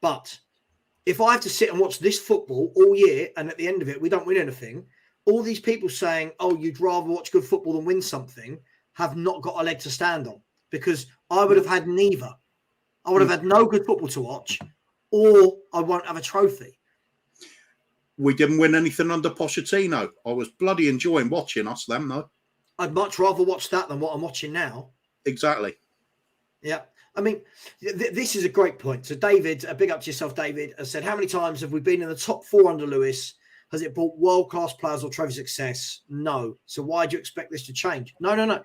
But if I have to sit and watch this football all year and at the end of it, we don't win anything, all these people saying, oh, you'd rather watch good football than win something, have not got a leg to stand on, because I would have had neither. I would have had no good football to watch, or I won't have a trophy. We didn't win anything under Pochettino. I was bloody enjoying watching us then, though. I'd much rather watch that than what I'm watching now. Exactly. Yeah. I mean, this is a great point. So David, big up to yourself, David, has said, how many times have we been in the top four under Lewis? Has it brought world-class players or trophy success? No. So why do you expect this to change? No.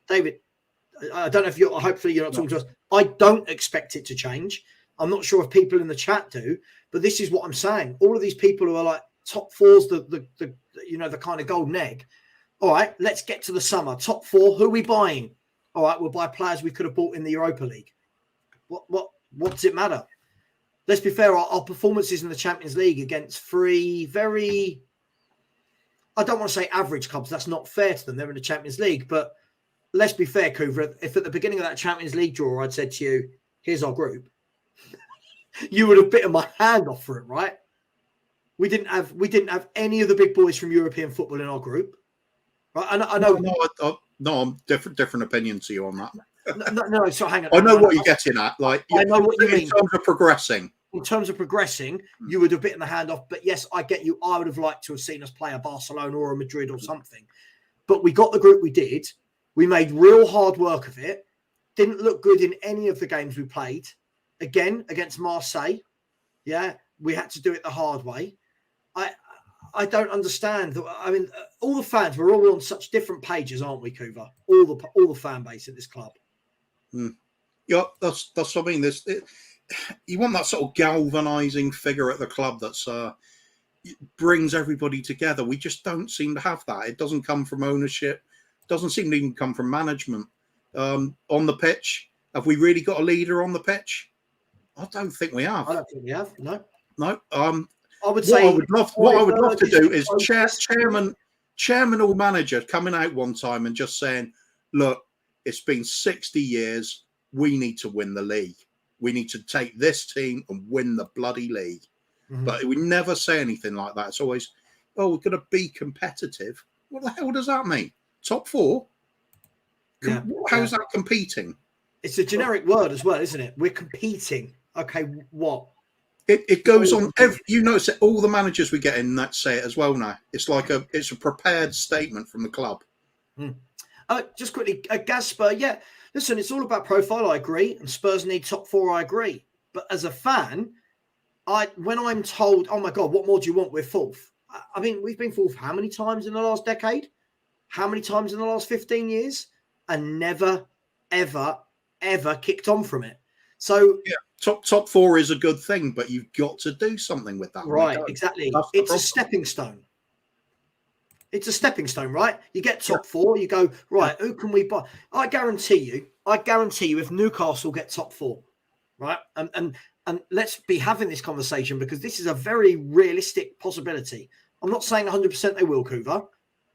David, I don't know if hopefully you're not talking to us. I don't expect it to change. I'm not sure if people in the chat do, but this is what I'm saying. All of these people who are like top fours, the kind of golden egg. All right, let's get to the summer. Top four, who are we buying? All right, we'll buy players we could have bought in the Europa League. What does it matter? Let's be fair, our performances in the Champions League against three very, I don't want to say average clubs. That's not fair to them. They're in the Champions League. But let's be fair, Coover. If at the beginning of that Champions League draw, I'd said to you, here's our group, you would have bitten my hand off for it, right? We didn't have any of the big boys from European football in our group. Right? I know. No, I'm different opinion to you on that. No. So hang on. I know what you're getting at. Like, I know what you mean. In terms of progressing. In terms of progressing, you would have bitten the hand off. But yes, I get you. I would have liked to have seen us play a Barcelona or a Madrid or something. But we got the group we did. We made real hard work of it. Didn't look good in any of the games we played. Again, against Marseille. Yeah, we had to do it the hard way. I don't understand. I mean, all the fans, we're all on such different pages, aren't we, Coover? All the fan base at this club. Yeah, that's what I mean. You want that sort of galvanising figure at the club that's brings everybody together. We just don't seem to have that. It doesn't come from ownership. Doesn't seem to even come from management. On the pitch, have we really got a leader on the pitch? I don't think we have. I don't think we have. No. I would say what I would love to do is chairman or manager coming out one time and just saying, look, it's been 60 years. We need to win the league. We need to take this team and win the bloody league. Mm-hmm. But we never say anything like that. It's always, we're going to be competitive. What the hell does that mean? Top four? How is that competing? It's a generic word as well, isn't it? We're competing. Okay, what? It goes on. You notice that all the managers we get in that say it as well now. It's like it's a prepared statement from the club. Just quickly, Gasper, yeah. Listen, it's all about profile. I agree, and Spurs need top four. I agree, but as a fan, when I'm told, oh my God, what more do you want? We're fourth. I mean, we've been fourth how many times in the last decade? How many times in the last 15 years? And never, ever, ever kicked on from it. So yeah. Top four is a good thing, but you've got to do something with that. Right, exactly. It's a stepping stone. It's a stepping stone, right? You get top four, you go, right, who can we buy? I guarantee you, if Newcastle get top four, right? And let's be having this conversation because this is a very realistic possibility. I'm not saying 100% they will, Coover,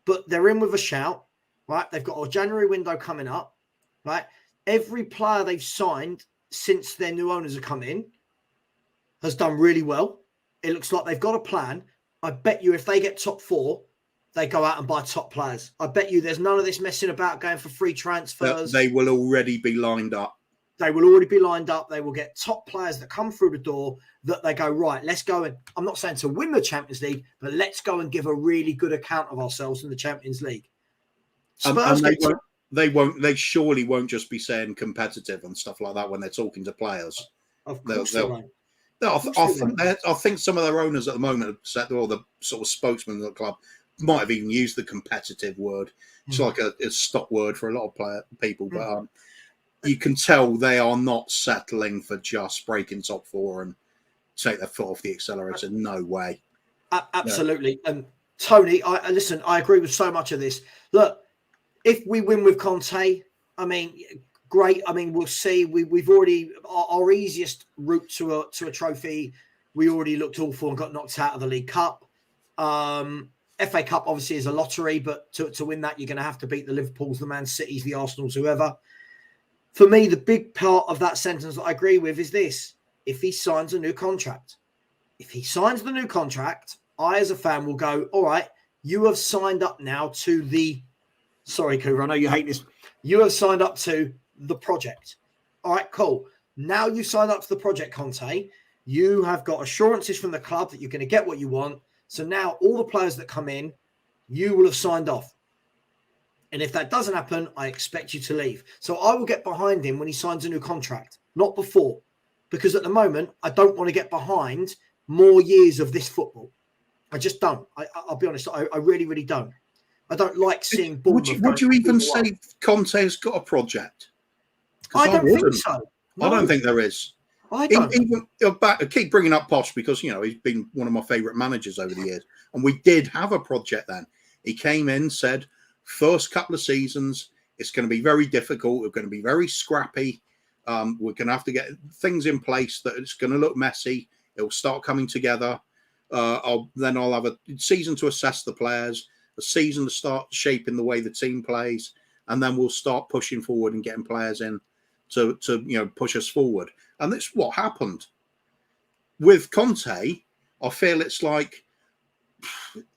but they're in with a shout, right? They've got a January window coming up, right? Every player they've signed since their new owners have come in has done really well. It looks like they've got a plan. I bet you if they get top four, they go out and buy top players. I bet you there's none of this messing about going for free transfers. They will already be lined up. They will already be lined up. They will get top players that come through the door that they go, right, let's go. And I'm not saying to win the Champions League, but let's go and give a really good account of ourselves in the Champions League. Spurs they surely won't just be saying competitive and stuff like that when they're talking to players. Of course they won't. I think some of their owners at the moment, or the sort of spokesman of the club, might have even used the competitive word. It's like a stock word for a lot of people, but you can tell they are not settling for just breaking top four and take their foot off the accelerator. No way. Absolutely. No. And Tony, I agree with so much of this. Look, if we win with Conte, I mean, great. I mean, we'll see. We've already our easiest route to a trophy. We already looked awful and got knocked out of the League Cup. FA Cup obviously is a lottery, but to win that, you're going to have to beat the Liverpools, the Man Cities, the Arsenals, whoever. For me, the big part of that sentence that I agree with is this: if he signs a new contract, if he signs the new contract, I as a fan will go, all right, you have signed up now to the. Sorry, Cooper, I know you hate this. You have signed up to the project. All right, cool. Now you've signed up to the project, Conte. You have got assurances from the club that you're going to get what you want. So now all the players that come in, you will have signed off. And if that doesn't happen, I expect you to leave. So I will get behind him when he signs a new contract, not before. Because at the moment, I don't want to get behind more years of this football. I just don't. I'll be honest. I really, really don't. I don't like seeing Bournemouth. Would you even say Conte has got a project? I don't think so. No. I don't think there is. I don't. I keep bringing up Posh because, he's been one of my favourite managers over the years. And we did have a project then. He came in, said, first couple of seasons, it's going to be very difficult. We're going to be very scrappy. We're going to have to get things in place that it's going to look messy. It'll start coming together. I'll have a season to assess the players, a season to start shaping the way the team plays, and then we'll start pushing forward and getting players in to push us forward. And that's what happened. With Conte, I feel it's like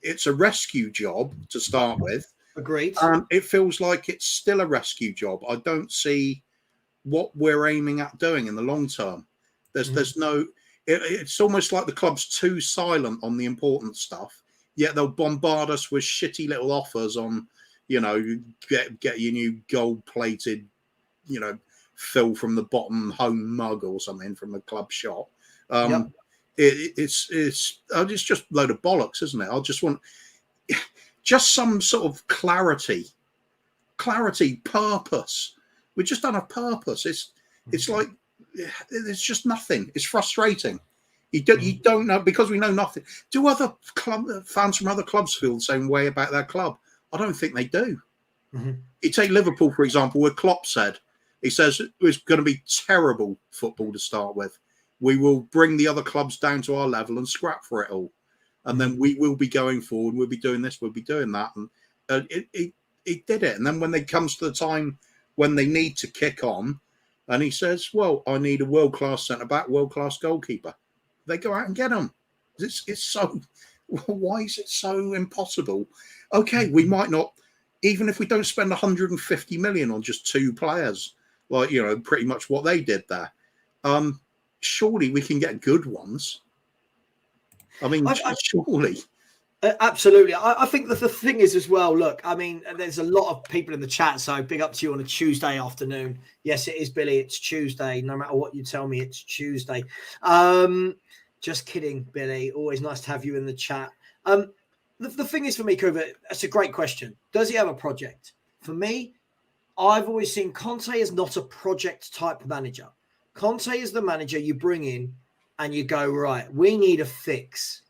it's a rescue job to start with. Agreed. It feels like it's still a rescue job. I don't see what we're aiming at doing in the long term. There's no. It's almost like the club's too silent on the important stuff. Yet they'll bombard us with shitty little offers on, get your new gold-plated, fill from the bottom home mug or something from the club shop. It's just a load of bollocks, isn't it? I just want just some sort of clarity, purpose. We just don't have purpose. It's like there's just nothing. It's frustrating. You don't know, because we know nothing. Do other fans from other clubs feel the same way about their club? I don't think they do. Mm-hmm. You take Liverpool, for example, where Klopp said, he says it's going to be terrible football to start with. We will bring the other clubs down to our level and scrap for it all. And then we will be going forward. We'll be doing this. We'll be doing that. And he did it. And then when it comes to the time when they need to kick on, and he says, well, I need a world-class centre-back, world-class goalkeeper. They go out and get them. It's so. Why is it so impossible? Okay, we might not, even if we don't spend 150 million on just two players, like pretty much what they did there. Surely we can get good ones. I mean, surely. Absolutely. I think that the thing is as well, look, I mean, there's a lot of people in the chat, so big up to you on a Tuesday afternoon. Yes, it is, Billy. It's Tuesday. No matter what you tell me, it's Tuesday. Just kidding, Billy. Always nice to have you in the chat. The thing is for me, Cooper, that's a great question. Does he have a project? For me, I've always seen Conte as not a project type manager. Conte is the manager you bring in and you go, right, we need a fix.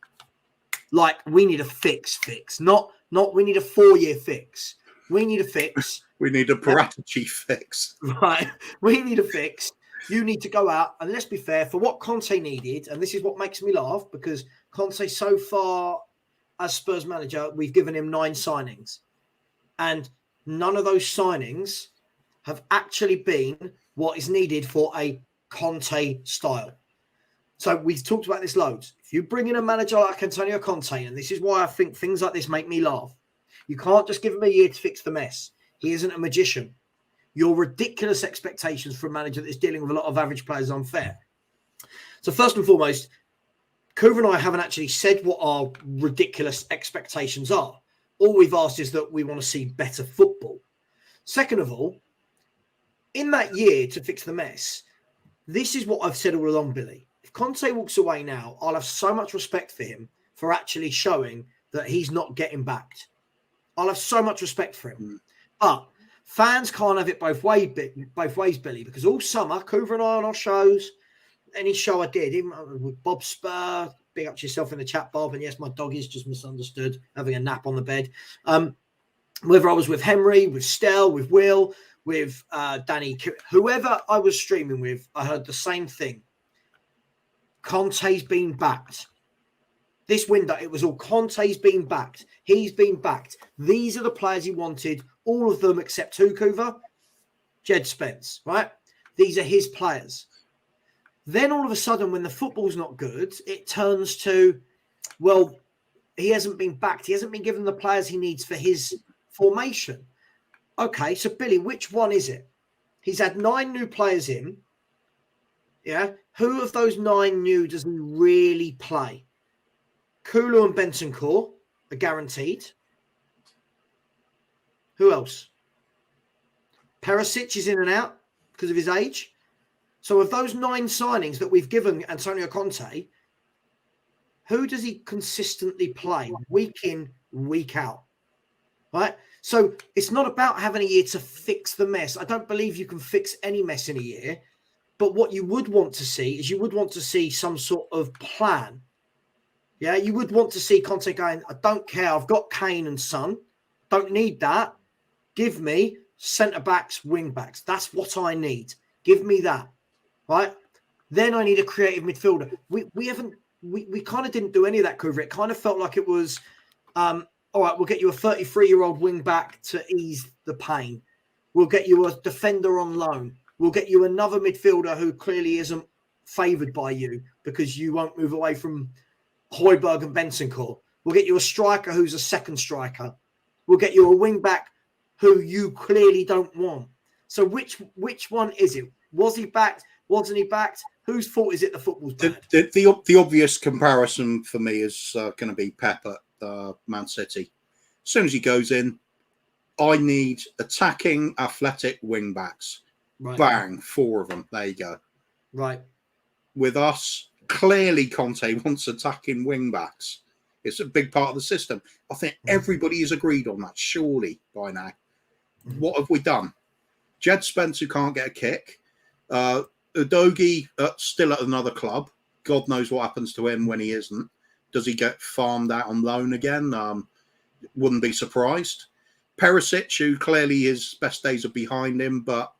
Like we need a fix. Not we need a 4-year fix. We need a fix. We need a Perisic fix. Right. We need a fix. You need to go out, and let's be fair, for what Conte needed, and this is what makes me laugh, because Conte so far as Spurs manager, we've given him 9 signings. And none of those signings have actually been what is needed for a Conte style. So we've talked about this loads. If you bring in a manager like Antonio Conte, and this is why I think things like this make me laugh. You can't just give him a year to fix the mess. He isn't a magician. Your ridiculous expectations for a manager that is dealing with a lot of average players is unfair. So first and foremost, Coover and I haven't actually said what our ridiculous expectations are. All we've asked is that we want to see better football. Second of all, in that year to fix the mess, this is what I've said all along, Billy. If Conte walks away now, I'll have so much respect for him for actually showing that he's not getting backed. I'll have so much respect for him. But fans can't have it both ways, Billy, because all summer, Coover and I on our shows, any show I did, even with Bob Spur, big up to yourself in the chat, Bob, and yes, my dog is just misunderstood, having a nap on the bed. Whether I was with Henry, with Stell, with Will, with Danny, whoever I was streaming with, I heard the same thing. Conte's been backed. This window, it was all Conte's been backed. He's been backed. These are the players he wanted, all of them except who, Coover? Jed Spence, right? These are his players. Then all of a sudden, when the football's not good, it turns to, well, he hasn't been backed. He hasn't been given the players he needs for his formation. Okay, so Billy, which one is it? He's had 9 new players in. Yeah. Who of those 9 new does he really play? Kulu and Bentancur are guaranteed. Who else? Perisic is in and out because of his age. So of those 9 signings that we've given Antonio Conte, who does he consistently play week in, week out? Right? So it's not about having a year to fix the mess. I don't believe you can fix any mess in a year. But what you would want to see is you would want to see some sort of plan. Yeah, you would want to see Conte going, I don't care. I've got Kane and Son. Don't need that. Give me centre-backs, wing-backs. That's what I need. Give me that. Right? Then I need a creative midfielder. We kind of didn't do any of that, Coover. It kind of felt like it was, all right, we'll get you a 33-year-old wing-back to ease the pain. We'll get you a defender on loan. We'll get you another midfielder who clearly isn't favoured by you because you won't move away from Højbjerg and Bentancur. We'll get you a striker who's a second striker. We'll get you a wing-back who you clearly don't want. So which one is it? Was he backed? Wasn't he backed? Whose fault is it the football's bad? The obvious comparison for me is going to be Pep at Man City. As soon as he goes in, I need attacking, athletic wing-backs. Right. Bang, 4 of them. There you go. Right. With us, clearly Conte wants attacking wing-backs. It's a big part of the system. I think everybody is agreed on that, surely, by now. What have we done? Jed Spence, who can't get a kick. Udogie, still at another club. God knows what happens to him when he isn't. Does he get farmed out on loan again? Wouldn't be surprised. Perisic, who clearly his best days are behind him, but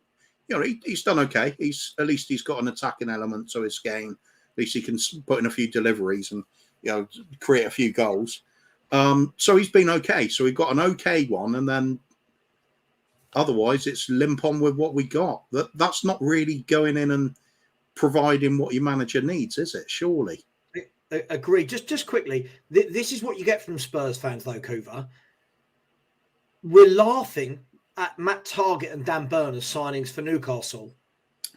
you know, he's done okay. At least he's got an attacking element to his game. At least he can put in a few deliveries and, you know, create a few goals. So he's been okay. So we've got an okay one, and then otherwise it's limp on with what we got. That's not really going in and providing what your manager needs, is it? Surely. Agreed. Just quickly, this is what you get from Spurs fans, though, Coover. We're laughing at Matt Targett and Dan Burner's signings for Newcastle.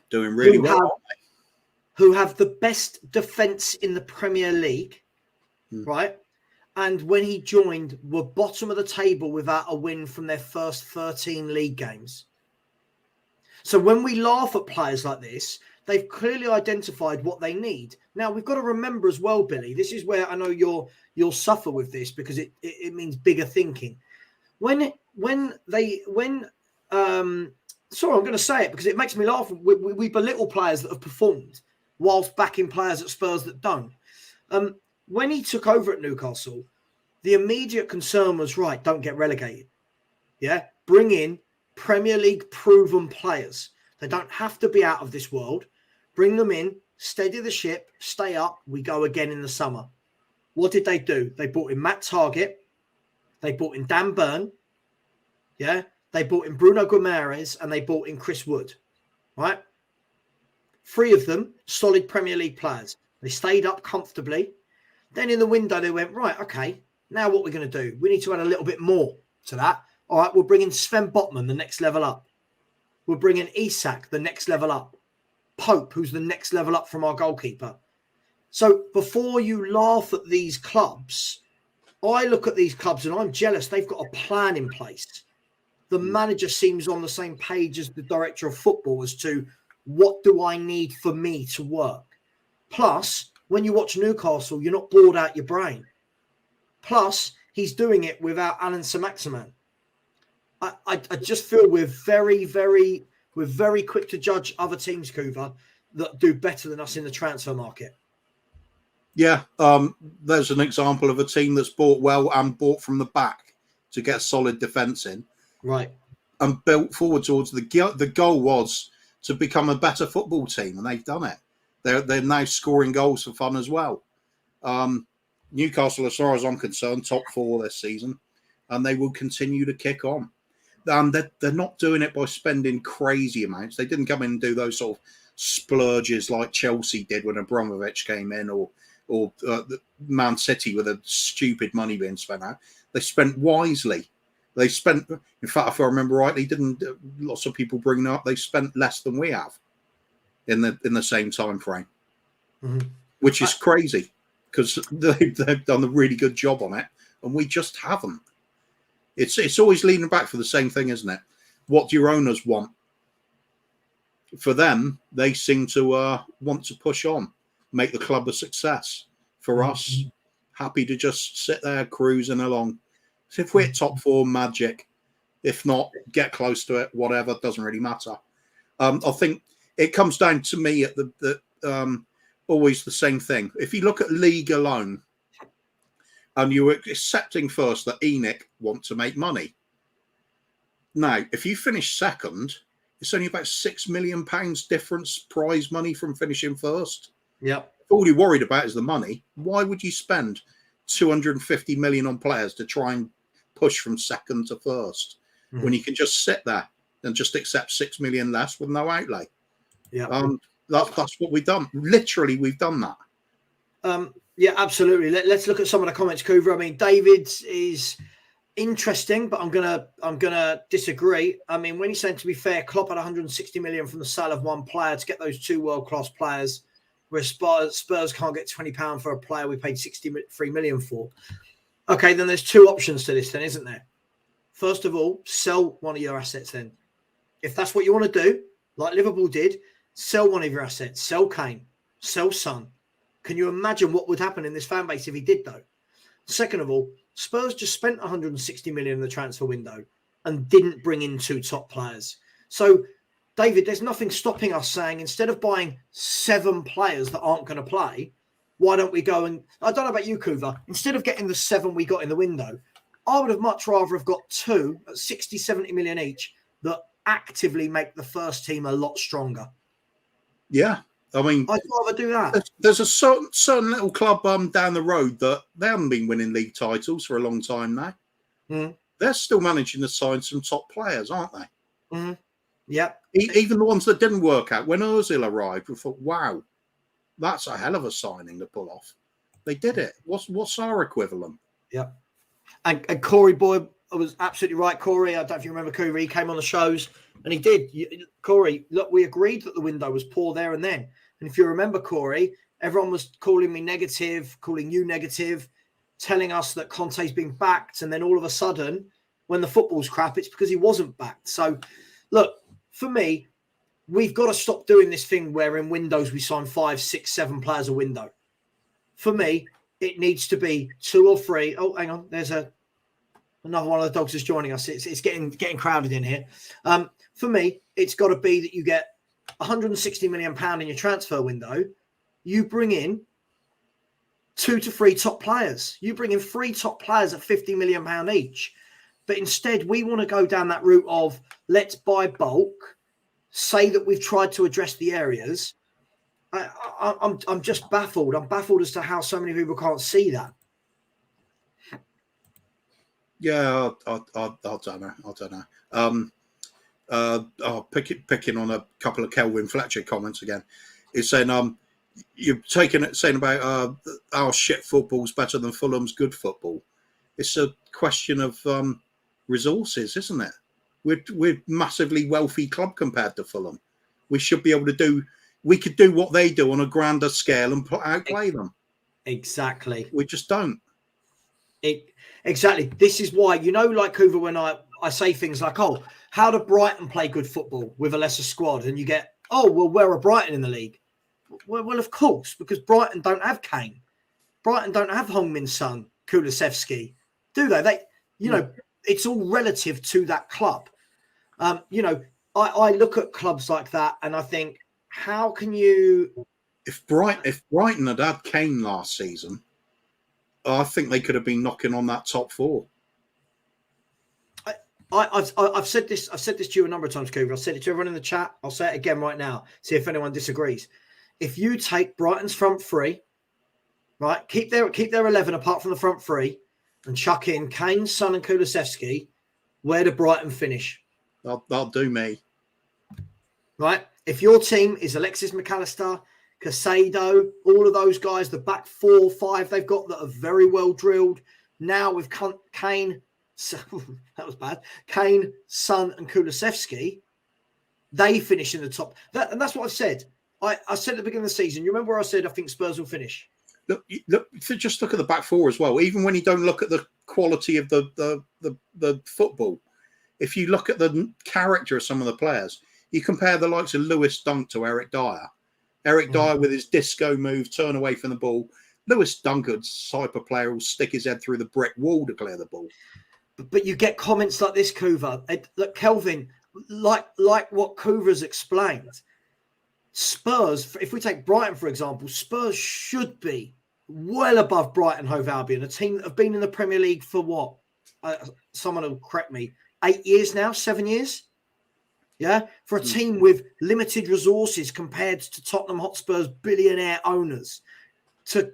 Doing really well. Who have the best defence in the Premier League, right? And when he joined, were bottom of the table without a win from their first 13 league games. So when we laugh at players like this, they've clearly identified what they need. Now, we've got to remember as well, Billy, this is where I know you'll suffer with this because it means bigger thinking. Sorry, I'm going to say it because it makes me laugh. We belittle players that have performed whilst backing players at Spurs that don't. When he took over at Newcastle, the immediate concern was, right, don't get relegated. Yeah, bring in Premier League proven players. They don't have to be out of this world. Bring them in, steady the ship, stay up. We go again in the summer. What did they do? They brought in Matt Targett. They brought in Dan Burn. Yeah. They brought in Bruno Guimaraes and they brought in Chris Wood. Right. 3 of them, solid Premier League players. They stayed up comfortably. Then in the window, they went, right, okay, now what we're going to do? We need to add a little bit more. to that. All right, we'll bring in Sven Botman, the next level up. We'll bring in Isak, the next level up. Pope, who's the next level up from our goalkeeper. So before you laugh at these clubs, I look at these clubs and I'm jealous. They've got a plan in place. The manager seems on the same page as the director of football as to what do I need for me to work. Plus, when you watch Newcastle, you're not bored out your brain. Plus, he's doing it without Alan Saint-Maximin. I just feel we're very quick to judge other teams, Kuva, that do better than us in the transfer market. Yeah, there's an example of a team that's bought well and bought from the back to get solid defence in. Right. And built forward towards the goal was to become a better football team, and they've done it. They're now scoring goals for fun as well. Newcastle, as far as I'm concerned, top 4 this season, and they will continue to kick on. They're not doing it by spending crazy amounts. They didn't come in and do those sort of splurges like Chelsea did when Abramovich came in, or Man City with a stupid money being spent out. They spent wisely. They spent, in fact, if I remember rightly, lots of people bring up, they spent less than we have in the same time frame, which is crazy because they've done a really good job on it, and we just haven't. It's always leaning back for the same thing, isn't it? What do your owners want? For them, they seem to want to push on, make the club a success. For us, happy to just sit there cruising along. So if we're top 4, magic. If not, get close to it. Whatever, doesn't really matter. I think it comes down to me at the always the same thing. If you look at league alone, and you're accepting first that ENIC want to make money. Now, if you finish second, it's only about £6 million difference prize money from finishing first. Yep. If all you're worried about is the money, why would you spend 250 million on players to try and push from second to first when you can just sit there and just accept 6 million less with no outlay? Yeah. That's what we've done. Literally, we've done that. Yeah, absolutely. Let's look at some of the comments, Kuva. I mean, David is interesting, but I'm gonna disagree. I mean, when he's saying, to be fair, Klopp had 160 million from the sale of one player to get those 2 world-class players, where Spurs can't get £20 for a player we paid 63 million for. Okay, then there's 2 options to this then, isn't there? First of all, sell one of your assets then. If that's what you want to do, like Liverpool did, sell one of your assets. Sell Kane. Sell Son. Can you imagine what would happen in this fan base if he did, though? Second of all, Spurs just spent 160 million in the transfer window and didn't bring in 2 top players. So, David, there's nothing stopping us saying, instead of buying 7 players that aren't going to play, why don't we go and... I don't know about you, Kuva. Instead of getting the 7 we got in the window, I would have much rather have got 2 at 60, 70 million each that actively make the first team a lot stronger. Yeah. I mean, I'd rather do that. There's a certain little club down the road that they haven't been winning league titles for a long time now. They're still managing to sign some top players, aren't they? Yeah. Even the ones that didn't work out. When Ozil arrived, we thought, wow, that's a hell of a signing to pull off. They did it. What's our equivalent? Yeah. And Corey Boyd was absolutely right. Corey, I don't know if you remember Corey, he came on the shows and he did. Corey, look, we agreed that the window was poor there and then. And if you remember, Corey, everyone was calling me negative, calling you negative, telling us that Conte's been backed. And then all of a sudden, when the football's crap, it's because he wasn't backed. So, look, for me, we've got to stop doing this thing where in windows we sign 5, 6, 7 players a window. For me, it needs to be 2 or 3. Oh, hang on. There's another one of the dogs is joining us. It's getting crowded in here. For me, it's got to be that you get £160 million in your transfer window. You bring in 2 to 3 top players. You bring in 3 top players at £50 million each. But instead, we want to go down that route of let's buy bulk, say that we've tried to address the areas. I'm just baffled. I'm baffled as to how so many people can't see that. Yeah, I don't know. Picking on a couple of Kelvin Fletcher comments again. It's saying you're saying about our shit football's better than Fulham's good football. It's a question of resources, isn't it? We're massively wealthy club compared to Fulham. We should be able to do. We could do what they do on a grander scale and outplay them. Exactly. We just don't. Exactly. This is why, like Hoover, when I say things like, oh, how do Brighton play good football with a lesser squad? And you get, oh, well, where are Brighton in the league? Well, of course, because Brighton don't have Kane. Brighton don't have Heung-min Son, Kulusevski, do they? It's all relative to that club. I look at clubs like that and I think, how can you... If Brighton had Kane last season, I think they could have been knocking on that top four. I've said this. I've said this to you a number of times, Cooper. I've said it to everyone in the chat. I'll say it again right now. See if anyone disagrees. If you take Brighton's front three, right, keep their 11 apart from the front three, and chuck in Kane, Son, and Kulusevski, where do Brighton finish? That'll do me. Right. If your team is Alexis McAllister, Caicedo, all of those guys, the back 4 or 5 they've got that are very well drilled. Now with Kane, that was bad. Kane, Son, and Kulusevski, they finish in the top. And that's what I've said. I said at the beginning of the season. You remember where I said I think Spurs will finish? Just look at the back 4 as well. Even when you don't look at the quality of the football, if you look at the character of some of the players, you compare the likes of Lewis Dunk to Eric Dyer. Eric Dyer with his disco move, turn away from the ball. Lewis Dunker's type of player will stick his head through the brick wall to clear the ball. But you get comments like this, Kuva. Look, Kelvin, like what Kuva's explained, Spurs, if we take Brighton, for example, Spurs should be well above Brighton Hove Albion, a team that have been in the Premier League for what? Someone will correct me. 8 years now? 7 years? Yeah, for a team with limited resources compared to Tottenham Hotspur's billionaire owners,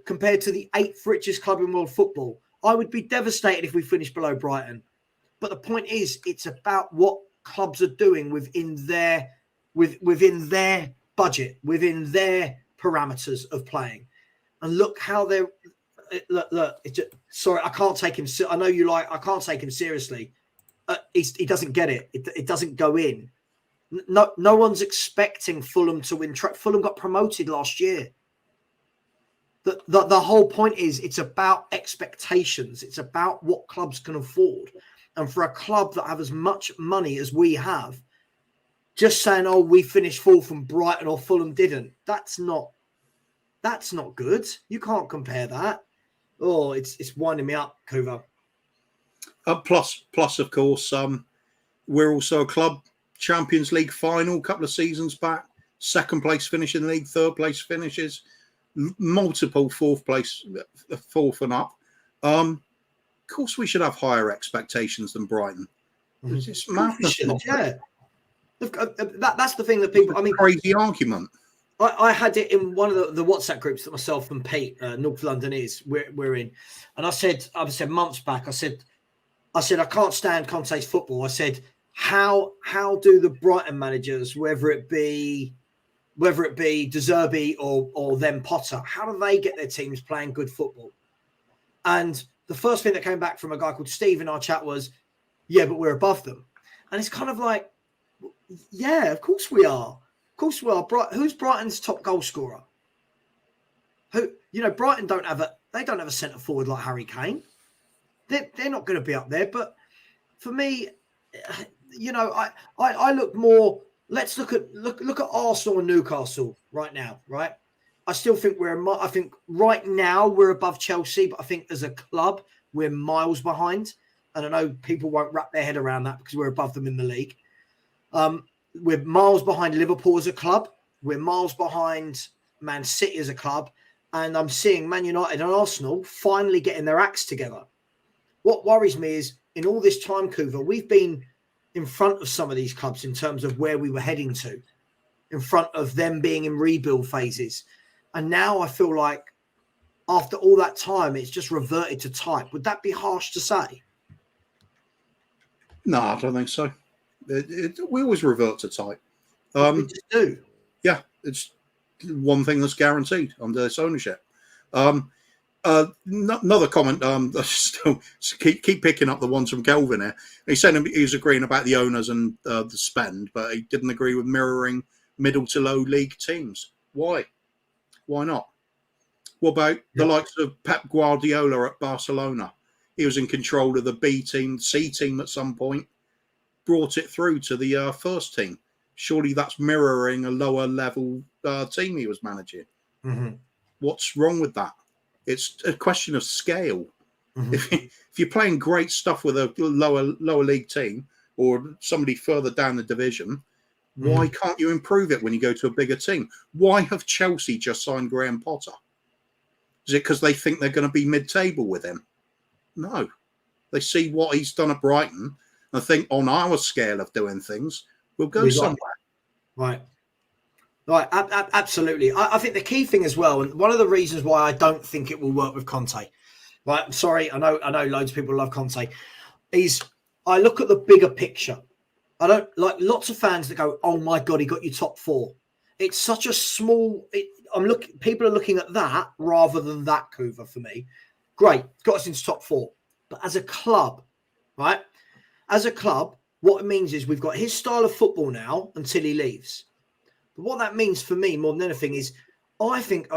compared to the 8th richest club in world football. I would be devastated if we finished below Brighton. But the point is, it's about what clubs are doing within their budget, within their parameters of playing. And look how they're... Look, sorry, I can't take him... I know you like... I can't take him seriously. He doesn't get it. It doesn't go in. No one's expecting Fulham to win. Fulham got promoted last year. The whole point is it's about expectations. It's about what clubs can afford. And for a club that have as much money as we have, just saying, oh, we finished 4th and Brighton or Fulham didn't, that's not good. You can't compare that. Oh, it's winding me up, Kuva. Plus, of course, we're also a club Champions League final a couple of seasons back. 2nd place finish in the league, 3rd place finishes, multiple 4th place, 4th and up. Of course, we should have higher expectations than Brighton. It's madness. Yeah, that's the thing that people. I mean, crazy argument. I had it in one of the WhatsApp groups that myself and Pete, North London we're in, and I said months back. I said I can't stand Conte's football. I said, how do the Brighton managers, whether it be De Zerbi or then Potter, how do they get their teams playing good football? And the first thing that came back from a guy called Steve in our chat was, yeah, but we're above them. And it's kind of like, yeah, of course we are. Of course we are. Who's Brighton's top goal scorer? Brighton don't have a centre forward like Harry Kane. They're not going to be up there. But for me, I look more. Let's look at Arsenal and Newcastle right now. Right, I still think I think right now we're above Chelsea, but I think as a club we're miles behind. And I know people won't wrap their head around that because we're above them in the league. We're miles behind Liverpool as a club. We're miles behind Man City as a club. And I'm seeing Man United and Arsenal finally getting their acts together. What worries me is in all this time, Kuva, we've been in front of some of these clubs in terms of where we were heading to, in front of them being in rebuild phases. And now I feel like after all that time, it's just reverted to type. Would that be harsh to say? No, I don't think so. We always revert to type. We just do. Yeah, it's one thing that's guaranteed under this ownership. Another comment. Still keep picking up the ones from Kelvin here. He said he was agreeing about the owners and the spend, but he didn't agree with mirroring middle to low league teams. Why? Why not? What about the likes of Pep Guardiola at Barcelona? He was in control of the B team, C team at some point, brought it through to the first team. Surely that's mirroring a lower level team he was managing. Mm-hmm. What's wrong with that? It's a question of scale. Mm-hmm. If you're playing great stuff with a lower league team or somebody further down the division, why can't you improve it when you go to a bigger team? Why have Chelsea just signed Graham Potter? Is it because they think they're going to be mid-table with him? No. They see what he's done at Brighton and think on our scale of doing things, we'll go somewhere. Right. Right, absolutely. I think the key thing as well, and one of the reasons why I don't think it will work with Conte, right? I'm sorry, I know loads of people love Conte, is I look at the bigger picture. I don't like lots of fans that go, "Oh my God, he got you top 4." It's such a small. People are looking at that rather than that. Kuva for me, great, got us into top 4. But as a club, right? As a club, what it means is we've got his style of football now until he leaves. But what that means for me more than anything is I think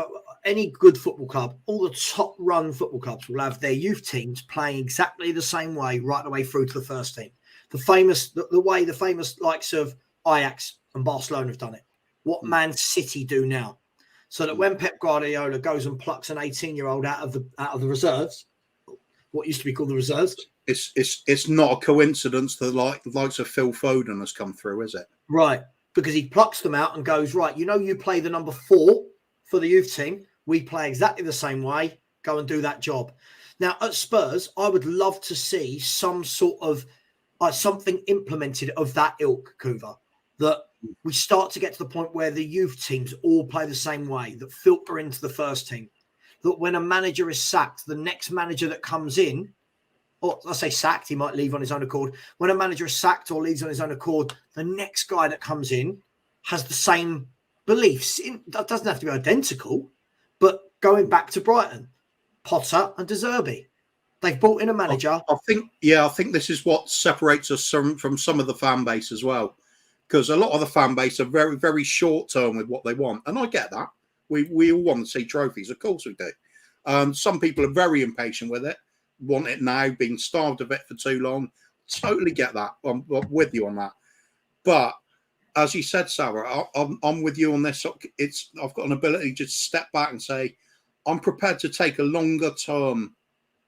any good football club, all the top run football clubs will have their youth teams playing exactly the same way right the way through to the first team. The way the famous likes of Ajax and Barcelona have done it. What Man City do now. So that when Pep Guardiola goes and plucks an 18-year-old out of the reserves, what used to be called the reserves. It's not a coincidence that the likes of Phil Foden has come through, is it? Right. Because he plucks them out and goes, right, you play the number 4 for the youth team. We play exactly the same way. Go and do that job. Now, at Spurs, I would love to see some sort of something implemented of that ilk, Kuva, that we start to get to the point where the youth teams all play the same way, that filter into the first team, that when a manager is sacked, the next manager that comes in, or I say sacked, he might leave on his own accord. When a manager is sacked or leaves on his own accord, the next guy that comes in has the same beliefs. That doesn't have to be identical, but going back to Brighton, Potter and De Zerbi, they've brought in a manager. I think this is what separates us from some of the fan base as well, because a lot of the fan base are very, very short term with what they want, and I get that. We all want to see trophies, of course we do. Some people are very impatient with it. Want it now, been starved of it for too long. Totally get that. I'm with you on that. But as you said, Sarah, I'm with you on this. I've got an ability to just step back and say, I'm prepared to take a longer term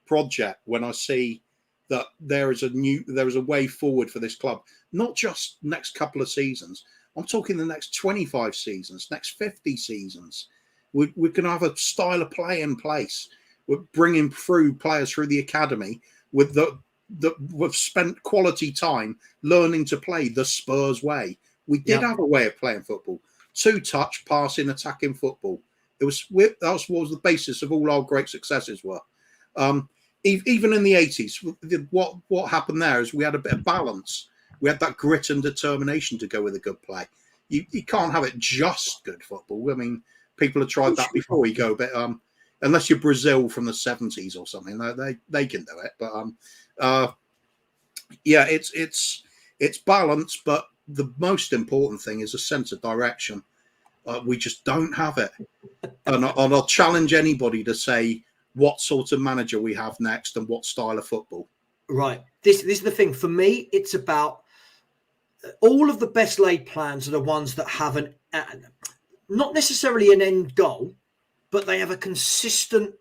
project when I see that there is a way forward for this club. Not just next couple of seasons. I'm talking the next 25 seasons, next 50 seasons. We're going to have a style of play in place. We're bringing through players through the academy with we've spent quality time learning to play the Spurs way. We did have a way of playing football: 2-touch, passing, attacking football. That was the basis of all our great successes were. Even in the 80s, what happened there is we had a bit of balance. We had that grit and determination to go with a good play. You can't have it just good football. I mean, people have tried that before. You go a bit. Unless you're Brazil from the 70s or something, they can do it. But it's balance. But the most important thing is a sense of direction. We just don't have it, and I'll challenge anybody to say what sort of manager we have next and what style of football. Right. This is the thing for me. It's about all of the best laid plans are the ones that have not necessarily an end goal, but they have a consistent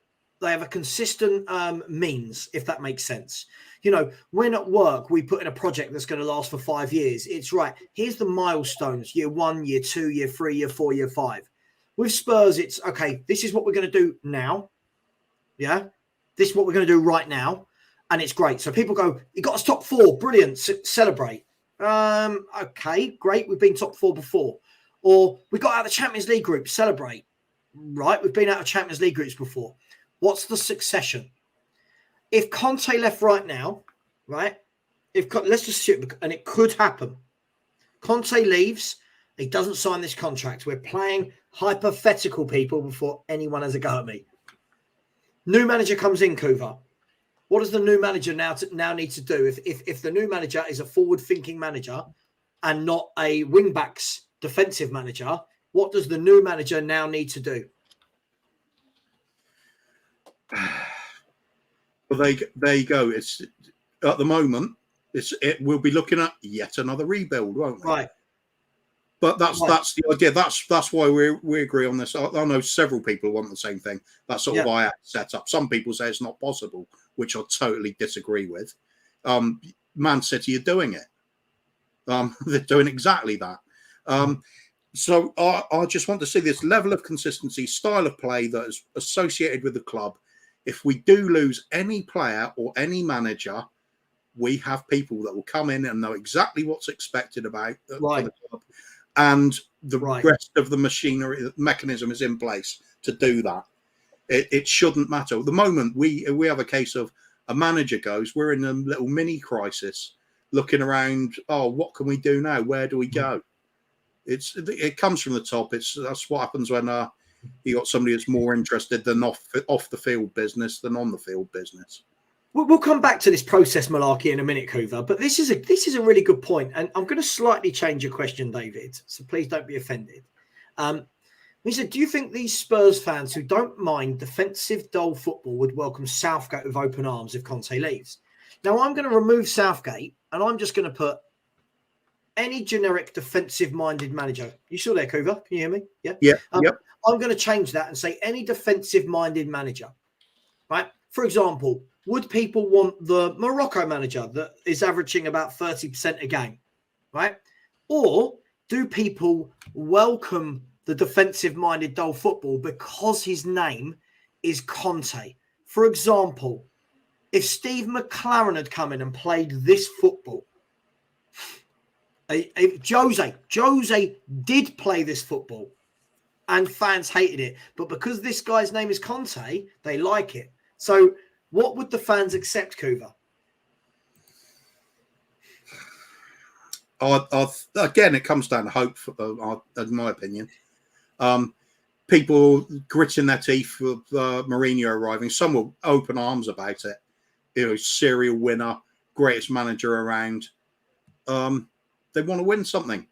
means, if that makes sense. When at work we put in a project that's going to last for 5 years, it's right. Here's the milestones: year 1, year 2, year 3, year 4, year 5. With Spurs, it's okay. This is what we're going to do now. Yeah, this is what we're going to do right now, and it's great. So people go, "You got us top 4, brilliant, celebrate." Okay, great. We've been top 4 before, or we got out of the Champions League group, celebrate. Right, we've been out of Champions League groups before. What's the succession? If Conte left right now, right? Let's just shoot, and it could happen. Conte leaves, he doesn't sign this contract. We're playing hypothetical, people, before anyone has a go at me. New manager comes in, Kuva. What does the new manager now need to do? If the new manager is a forward-thinking manager and not a wing-backs defensive manager, what does the new manager now need to do? Well, there you go. It's at the moment. We'll be looking at yet another rebuild, won't we? Right. But that's the idea. That's why we agree on this. I know several people want the same thing. That's sort of Ajax set up. Some people say it's not possible, which I totally disagree with. Man City are doing it. They're doing exactly that. So I just want to see this level of consistency, style of play that is associated with the club. If we do lose any player or any manager, we have people that will come in and know exactly what's expected about for the club. And the rest of the machinery, the mechanism is in place to do that. It shouldn't matter. At the moment, we have a case of a manager goes, we're in a little mini crisis, looking around. Oh, what can we do now? Where do we go? It comes from the top. That's what happens when you got somebody that's more interested than off the field business than on the field business. We'll come back to this process malarkey in a minute, Kuva, but this is a really good point, and I'm going to slightly change your question, David, so please don't be offended. He said, do you think these Spurs fans who don't mind defensive, dull football would welcome Southgate with open arms if Conte leaves? Now, I'm going to remove Southgate, and I'm just going to put any generic defensive-minded manager. You still there, Kuva? Can you hear me? Yeah? Yeah. Yep. I'm going to change that and say any defensive-minded manager, right? For example, would people want the Morocco manager that is averaging about 30% a game, right? Or do people welcome the defensive-minded dull football because his name is Conte? For example, if Steve McLaren had come in and played this football, if Jose did play this football and fans hated it, but because this guy's name is Conte, they like it. So what would the fans accept, Kuva? Again, it comes down to hope, in my opinion. People gritting their teeth with Mourinho arriving. Some will open arms about it. Serial winner, greatest manager around. They want to win something.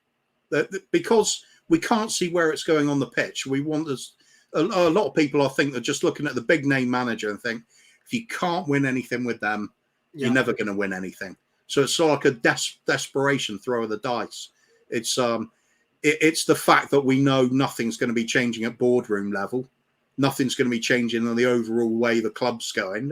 Because we can't see where it's going on the pitch. We want this. A lot of people, I think, are just looking at the big name manager and think, if you can't win anything with them, you're never going to win anything. So it's like a desperation throw of the dice. It's the fact that we know nothing's going to be changing at boardroom level. Nothing's going to be changing in the overall way the club's going.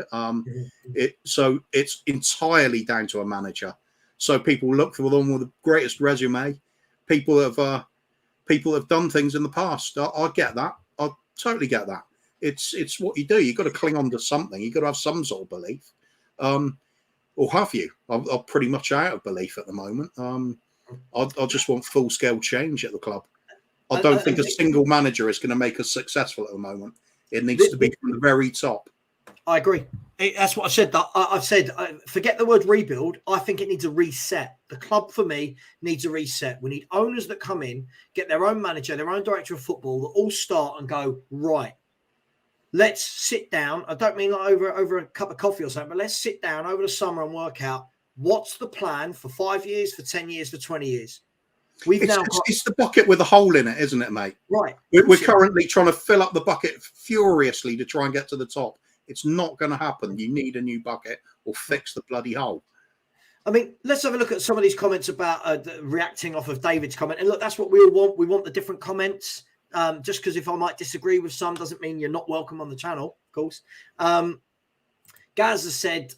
So it's entirely down to a manager. So people look for the one with the greatest resume. People have done things in the past. I get that. I totally get that. It's what you do. You've got to cling on to something. You've got to have some sort of belief. Or have you? I'm pretty much out of belief at the moment. I just want full-scale change at the club. I don't think a single manager is going to make us successful at the moment. It needs to be from the very top. I agree. That's what I said. I've said, forget the word rebuild. I think it needs a reset. The club, for me, needs a reset. We need owners that come in, get their own manager, their own director of football, that all start and go, right, let's sit down. I don't mean like over a cup of coffee or something, but let's sit down over the summer and work out what's the plan for 5 years, for 10 years, for 20 years. It's the bucket with a hole in it, isn't it, mate? Right. We're currently trying to fill up the bucket furiously to try and get to the top. It's not going to happen. You need a new bucket or fix the bloody hole. I mean, let's have a look at some of these comments about reacting off of David's comment. And look, that's what we all want. We want the different comments. Just because if I might disagree with some doesn't mean you're not welcome on the channel, of course. Gaz has said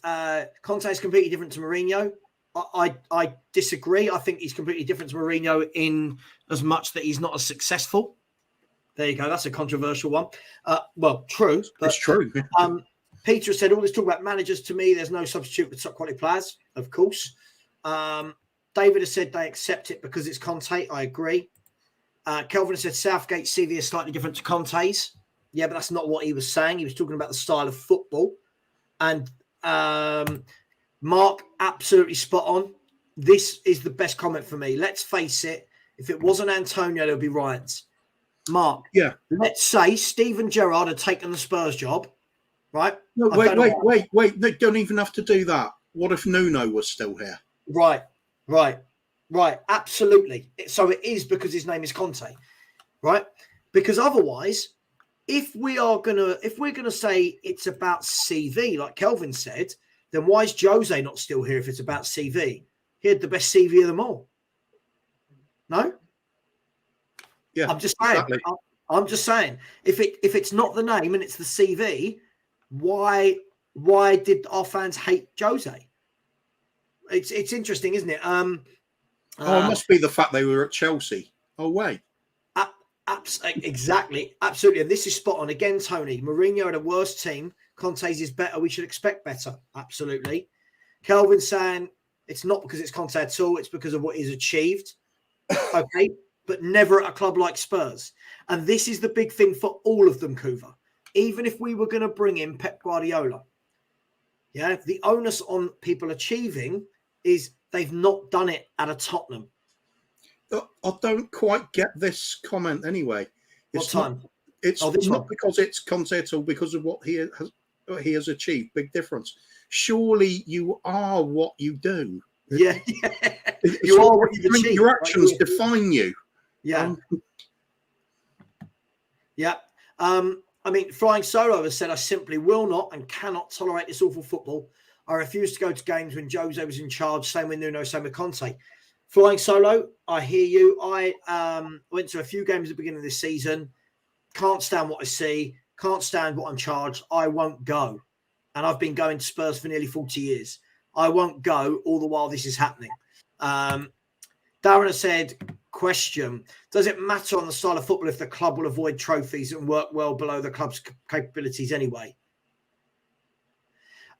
Conte is completely different to Mourinho. I disagree. I think he's completely different to Mourinho in as much that he's not as successful. There you go. That's a controversial one. Well, true. But, it's true. Peter said, all this talk about managers, to me, there's no substitute for top quality players, of course. David has said they accept it because it's Conte. I agree. Kelvin has said Southgate CV is slightly different to Conte's. Yeah, but that's not what he was saying. He was talking about the style of football. And Mark, absolutely spot on. This is the best comment for me. Let's face it. If it wasn't Antonio, there'd be riots. Mark, let's say Steven Gerrard had taken the Spurs job right? No, wait. They don't even have to do that. What if Nuno was still here? Right. Absolutely. So it is because his name is Conte, right? Because otherwise, if we're gonna say it's about CV, like Kelvin said, then why is Jose not still here if it's about CV? He had the best CV of them all. No? Yeah. I'm just saying. Exactly. I'm just saying. If it's not the name and it's the CV, why did our fans hate Jose? It's interesting, isn't it? It must be the fact they were at Chelsea. Oh wait. Exactly, absolutely, and this is spot on again, Tony. Mourinho had a worse team. Conte's is better. We should expect better. Absolutely. Kelvin saying it's not because it's Conte at all. It's because of what he's achieved. Okay, but never at a club like Spurs. And this is the big thing for all of them, Kuva. Even if we were going to bring in Pep Guardiola, yeah, the onus on people achieving is they've not done it at a Tottenham. I don't quite get this comment anyway. It's not because it's Conte at all, because of what he has achieved. Big difference. Surely you are what you do. Yeah. You are what you've achieved. Your actions define you. Yeah. Yeah. I mean, Flying Solo has said, I simply will not and cannot tolerate this awful football. I refuse to go to games when Jose was in charge. Same with Nuno, same with Conte. Flying Solo, I hear you. I went to a few games at the beginning of this season. Can't stand what I see. Can't stand what I'm charged. I won't go. And I've been going to Spurs for nearly 40 years. I won't go all the while this is happening. Darren has said, question, does it matter on the style of football if the club will avoid trophies and work well below the club's capabilities anyway?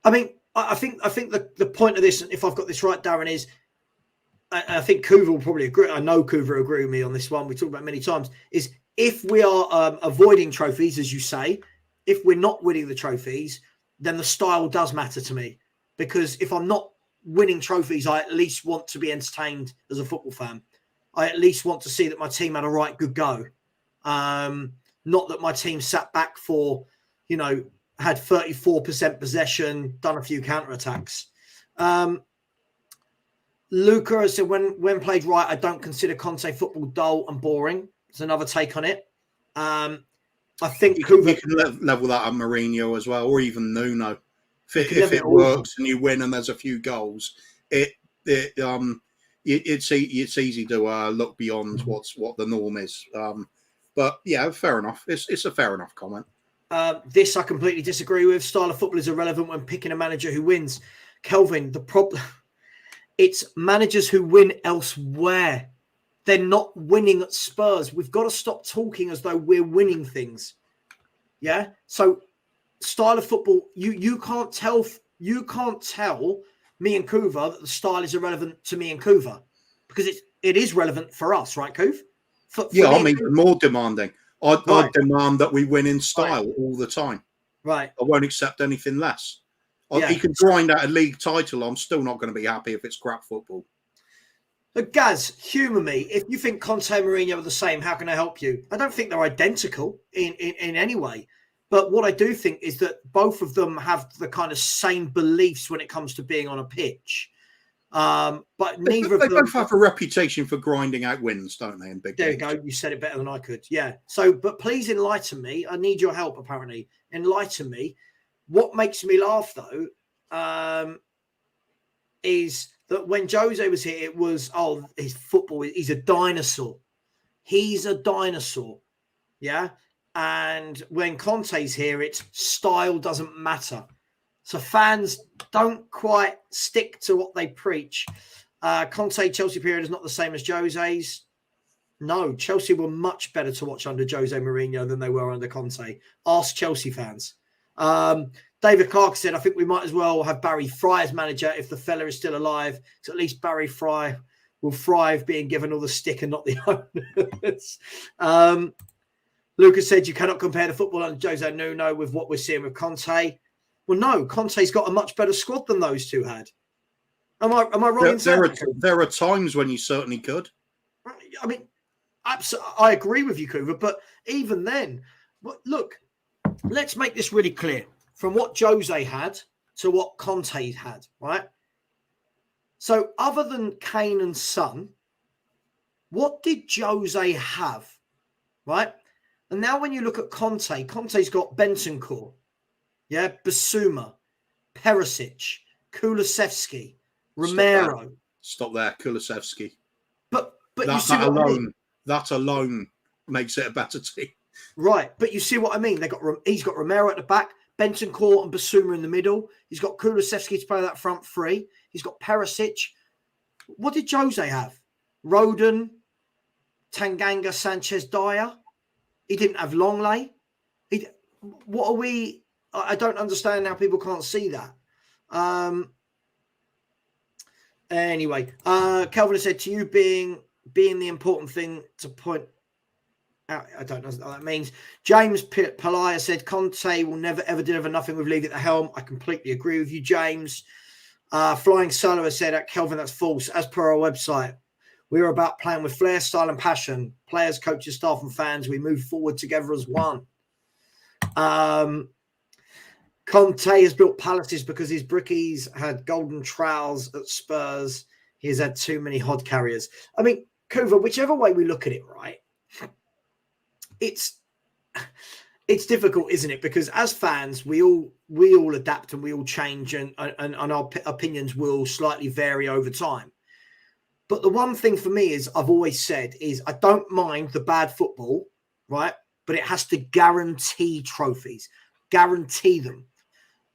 I mean, I think the point of this, if I've got this right, Darren, is I think Kuva will probably agree. I know Kuva will agree with me on this one. We talked about it many times. Is if we are avoiding trophies, as you say, if we're not winning the trophies, then the style does matter to me. Because if I'm not winning trophies, I at least want to be entertained as a football fan. I at least want to see that my team had a right good go. Not that my team sat back for, had 34% possession, done a few counterattacks. Luca said, when played right, I don't consider Conte football dull and boring. It's another take on it. I think you can level that at Mourinho as well, or even Nuno. If it works and you win and there's a few goals, it's easy to look beyond what the norm is. But yeah, fair enough. It's a fair enough comment. This I completely disagree with. Style of football is irrelevant when picking a manager who wins. Kelvin, the problem. It's managers who win elsewhere. They're not winning at Spurs. We've got to stop talking as though we're winning things. Yeah. So, style of football. You can't tell me and Kuva that the style is irrelevant to me and Kuva, because it is relevant for us, right, Kuv? I'm even more demanding. I demand that we win in style all the time. Right. I won't accept anything less. He can grind out a league title. I'm still not going to be happy if it's crap football. But Gaz, humour me. If you think Conte and Mourinho are the same, how can I help you? I don't think they're identical in any way. But what I do think is that both of them have the kind of same beliefs when it comes to being on a pitch. But neither of them... They both have a reputation for grinding out wins, don't they? In big there games. you go. You said it better than I could. Yeah. So, but please enlighten me. I need your help, apparently. Enlighten me. What makes me laugh, though, is that when Jose was here, it was, his football, he's a dinosaur. He's a dinosaur. Yeah. And when Conte's here, it's style doesn't matter. So fans don't quite stick to what they preach. Conte Chelsea period is not the same as Jose's. No, Chelsea were much better to watch under Jose Mourinho than they were under Conte. Ask Chelsea fans. David Clark said, I think we might as well have Barry Fry as manager if the fella is still alive. So at least Barry Fry will thrive being given all the stick and not the owners. Lucas said, you cannot compare the football under Jose Nuno with what we're seeing with Conte. Well, no, Conte's got a much better squad than those two had. Am I wrong in saying that? There are times when you certainly could. I mean, I agree with you, Kuva, but even then, look, let's make this really clear. from what Jose had to what Conte had, right? So other than Kane and Son, what did Jose have, right? And now when you look at Conte, Conte's got Bentancur, Basuma, Perisic, Kulusevski, Romero. Stop there, Kulusevski. But you see what I mean? That alone makes it a better team. Right, but you see what I mean? He's got Romero at the back, Bentancur and Basuma in the middle. He's got Kulusevski to play that front three. He's got Perisic. What did Jose have? Rodon, Tanganga, Sanchez, Dyer. He didn't have Longley. What are we? I don't understand how people can't see that. Anyway, Kelvin has said to you being the important thing to point out. I don't know what that means. James Palaya said Conte will never ever deliver nothing with League at the helm. I completely agree with you, James. Flying Solo has said, Kelvin, that's false. As per our website, we are about playing with flair, style, and passion. Players, coaches, staff, and fans. We move forward together as one. Conte has built palaces because his brickies had golden trowels at Spurs. He has had too many hod carriers. I mean, Kuva, whichever way we look at it, right? It's difficult, isn't it? Because as fans, we all adapt and we all change, and our opinions will slightly vary over time. But the one thing for me is I've always said is I don't mind the bad football, right? But it has to guarantee trophies, guarantee them.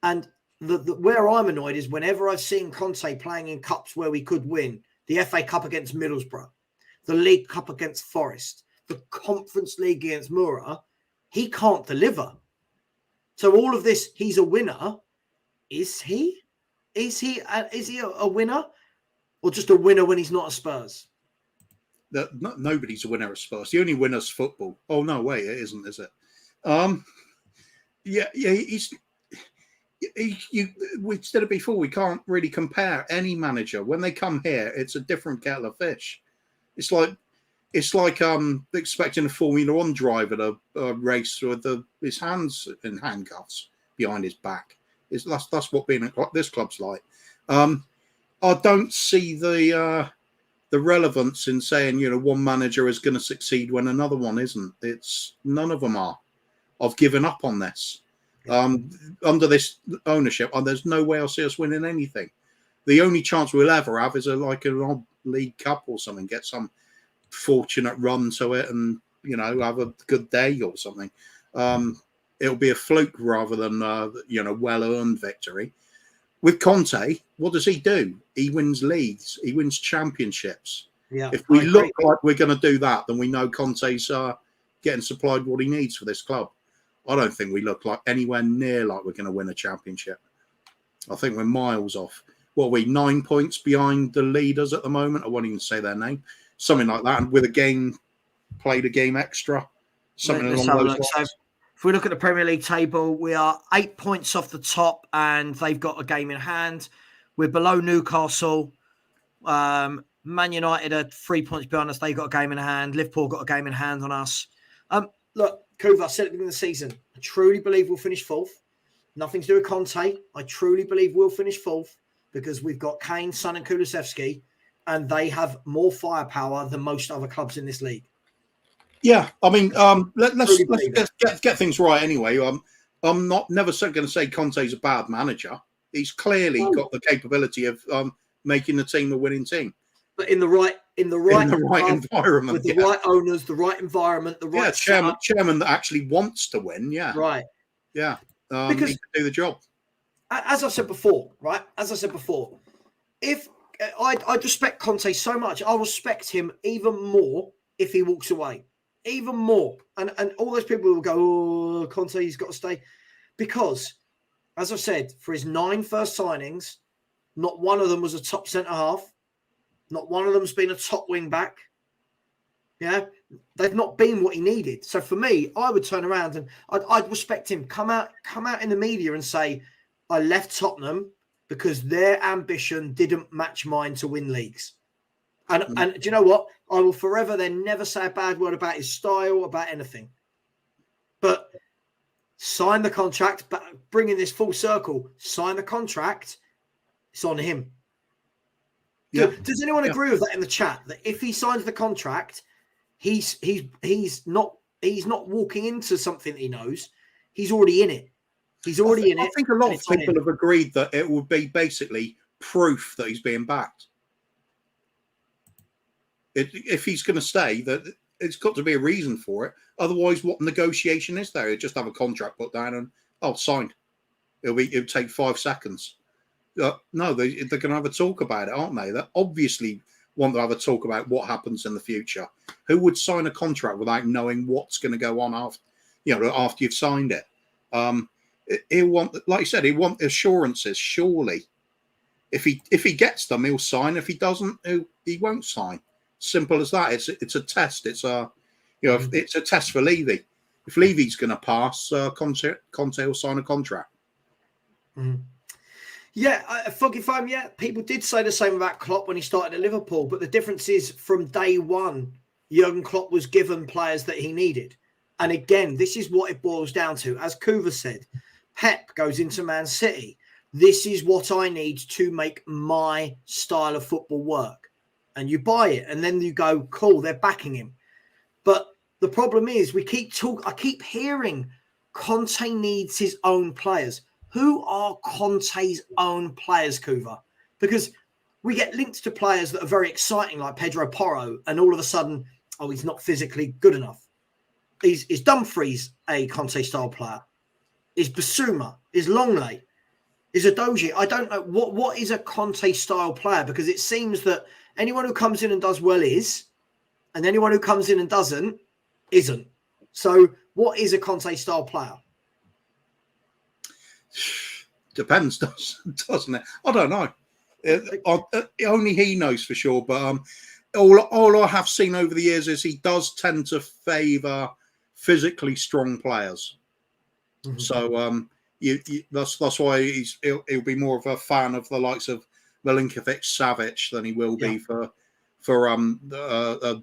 And where I'm annoyed is whenever I've seen Conte playing in cups where we could win, the FA Cup against Middlesbrough, the League Cup against Forest, the Conference League against Mura, he can't deliver. So all of this, he's a winner. Is he? Is he a winner? Or just a winner when he's not a Spurs? Nobody's a winner at Spurs. The only winner's football. Oh, no, wait, it isn't, is it? We said it before, we can't really compare any manager. When they come here, it's a different kettle of fish. It's like expecting a Formula One driver to race with his hands in handcuffs behind his back. That's what being at this club's like. I don't see the relevance in saying, one manager is going to succeed when another one isn't. It's none of them are. I've given up on this. Under this ownership, there's no way I'll see us winning anything. The only chance we'll ever have is an odd League Cup or something. Get some fortunate run to it, and have a good day or something. It'll be a fluke rather than well-earned victory. With Conte, what does he do? He wins leagues. He wins championships. Yeah. If we look like we're going to do that, then we know Conte's getting supplied what he needs for this club. I don't think we look like anywhere near like we're going to win a championship. I think we're miles off. What are we, 9 points behind the leaders at the moment? I won't even say their name. Something like that. And with a game, played a game extra. Something along those lines. So if we look at the Premier League table, we are 8 points off the top and they've got a game in hand. We're below Newcastle. Man United are 3 points behind us. They've got a game in hand. Liverpool got a game in hand on us. Look, Kuva, I said at the beginning of the season, I truly believe we'll finish fourth. Nothing to do with Conte. I truly believe we'll finish fourth because we've got Kane, Son and Kulusevski, and they have more firepower than most other clubs in this league. Yeah, I mean, let's get things right anyway. I'm never going to say Conte's a bad manager. He's clearly got the capability of making the team a winning team. But in the right environment, with the right owners, the right environment, the right chairman that actually wants to win. Yeah, right. Yeah, because he can do the job. As I said before, right? As I said before, if I respect Conte so much, I'll respect him even more if he walks away, even more. And all those people will go, "Oh, Conte's got to stay," because, as I said, for his 9 first signings, not one of them was a top centre half. Not one of them's been a top wing back. Yeah, they've not been what he needed. So for me, I would turn around and I'd respect him. Come out in the media and say, I left Tottenham because their ambition didn't match mine to win leagues. And do you know what? I will forever then never say a bad word about his style, about anything. But sign the contract, but bringing this full circle, sign the contract, it's on him. Yeah. Does anyone agree with that in the chat? That if he signs the contract, he's not walking into something he knows. He's already in it. He's already in it. I think a lot of people have agreed that it would be basically proof that he's being backed. If he's going to stay, that it's got to be a reason for it. Otherwise, what negotiation is there? You just have a contract put down and signed. It'll take 5 seconds. No, they're going to have a talk about it, aren't they? They obviously want to have a talk about what happens in the future. Who would sign a contract without knowing what's going to go on after you've signed it? He'll want, like you said, he'll want assurances. Surely, if he gets them, he'll sign. If he doesn't, he won't sign. Simple as that. It's a test. It's it's a test for Levy. If Levy's going to pass, Conte will sign a contract. Mm. Yeah, people did say the same about Klopp when he started at Liverpool, but the difference is from day one, Jurgen Klopp was given players that he needed. And again, this is what it boils down to. As Kuva said, Pep goes into Man City. This is what I need to make my style of football work. And you buy it, and then you go, cool, they're backing him. But the problem is, I keep hearing Conte needs his own players. Who are Conte's own players, Kuva? Because we get linked to players that are very exciting, like Pedro Porro, and all of a sudden, he's not physically good enough. Is Dumfries a Conte-style player? Is Basuma? Is Longley? Is Adoji? I don't know. What is a Conte-style player? Because it seems that anyone who comes in and does well is, and anyone who comes in and doesn't, isn't. So what is a Conte-style player? Depends, doesn't it? I don't know. Only he knows for sure. But all I have seen over the years is he does tend to favour physically strong players. Mm-hmm. So that's why he'll be more of a fan of the likes of Milinkovic-Savic than he will be for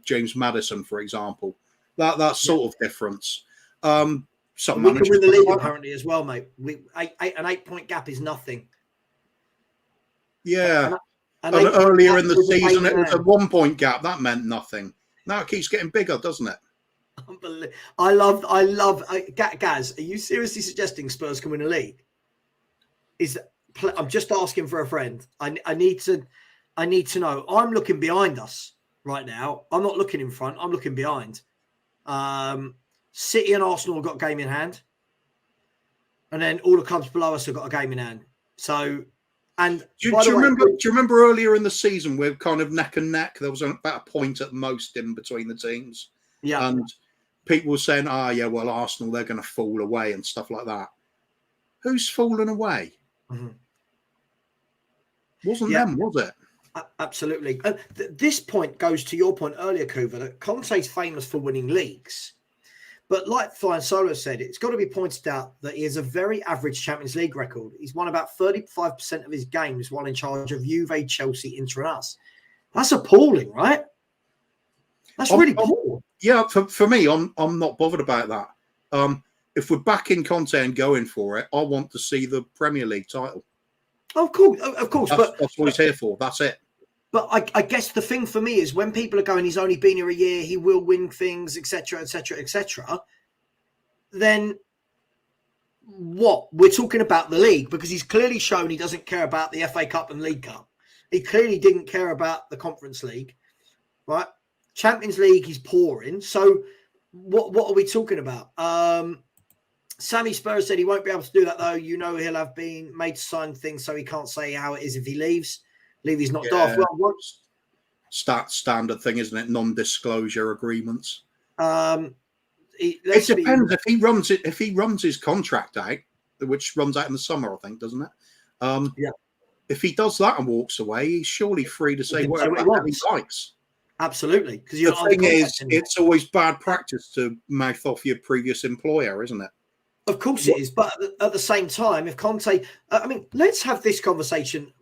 James Maddison, for example. That sort of difference. We can win the league apparently as well, mate. An 8-point gap is nothing. Yeah. And earlier in the season, it was a 1-point gap. That meant nothing. Now it keeps getting bigger, doesn't it? Unbelievable. I love Gaz. Are you seriously suggesting Spurs can win a league? I'm just asking for a friend. I need to know. I'm looking behind us right now. I'm not looking in front. I'm looking behind. City and Arsenal have got a game in hand. And then all the clubs below us have got a game in hand. So, and do you remember earlier in the season we're kind of neck and neck? There was about a point at most in between the teams. Yeah. And people were saying, Arsenal, they're going to fall away and stuff like that. Who's fallen away? Mm-hmm. Wasn't them, was it? Absolutely. This point goes to your point earlier, Kuva, that Conte's famous for winning leagues. But like Flying Solo said, it's got to be pointed out that he has a very average Champions League record. He's won about 35% of his games while in charge of Juve, Chelsea, Inter and us. That's appalling, right? That's really poor. Yeah, for me, I'm not bothered about that. If we're backing Conte and going for it, I want to see the Premier League title. Of course. That's what he's here for. That's it. But I guess the thing for me is when people are going, he's only been here a year, he will win things, etc., etc., etc. Then what? We're talking about the league because he's clearly shown he doesn't care about the FA Cup and League Cup. He clearly didn't care about the Conference League, right? Champions League, he's poor in. So what are we talking about? Sammy Spurs said he won't be able to do that though. He'll have been made to sign things, so he can't say how it is if he leaves. Levy's not daft. Well, standard thing, isn't it? Non-disclosure agreements. It depends if he runs his contract out, which runs out in the summer, I think, doesn't it? Yeah. If he does that and walks away, he's surely free to say whatever he likes. Absolutely. Because the thing is, it's always bad practice to mouth off your previous employer, isn't it? Of course it is. But at the same time, if Conte, let's have this conversation.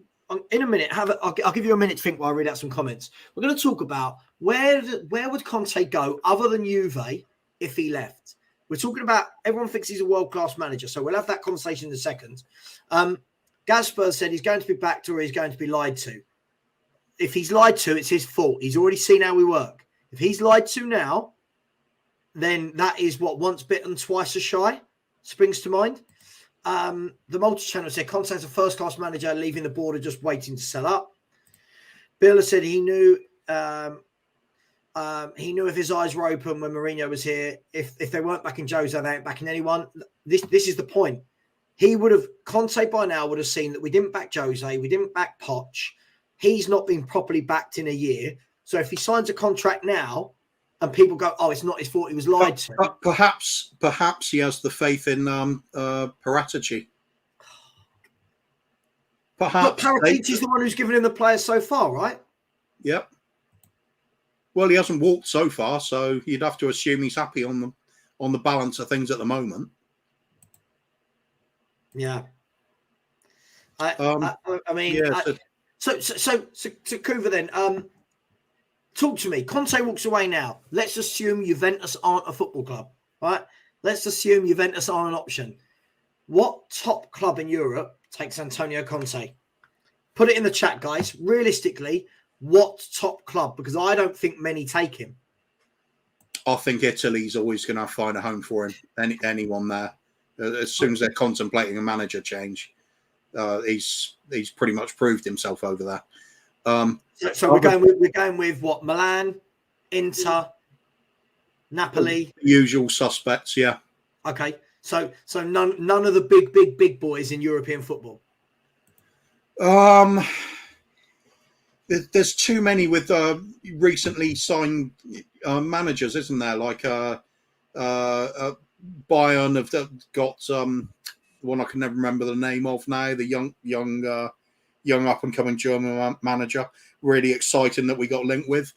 In a minute, I'll give you a minute to think while I read out some comments. We're going to talk about where would Conte go other than Juve if he left? We're talking about everyone thinks he's a world-class manager, so we'll have that conversation in a second. Gaspar said he's going to be backed or he's going to be lied to. If he's lied to, it's his fault. He's already seen how we work. If he's lied to now, then that is what once bitten, twice as shy springs to mind. The multi-channel said Conte's a first-class manager leaving the border just waiting to sell up. Bill said he knew if his eyes were open when Mourinho was here. If they weren't backing Jose, they ain't backing anyone. This is the point. Conte by now would have seen that we didn't back Jose, we didn't back Poch. He's not been properly backed in a year. So if he signs a contract now and people go, oh, it's not his fault, he was lied to. Perhaps he has the faith in Perisic. But Perisic is the one who's given him the players so far, right? Yep. Well, he hasn't walked so far, so you'd have to assume he's happy on the balance of things at the moment. Yeah. So Kuva then, talk to me. Conte walks away now. Let's assume Juventus aren't a football club, right? Let's assume Juventus aren't an option. What top club in Europe takes Antonio Conte? Put it in the chat, guys. Realistically, what top club? Because I don't think many take him. I think Italy's always going to find a home for him. Anyone there. As soon as they're contemplating a manager change, he's pretty much proved himself over there. So we're going with what? Milan, Inter, Napoli. Usual suspects, yeah. Okay. So none of the big boys in European football. There's too many with recently signed managers, isn't there? Like Bayern have got one I can never remember the name of now. The young up and coming German manager. Really exciting that we got linked with.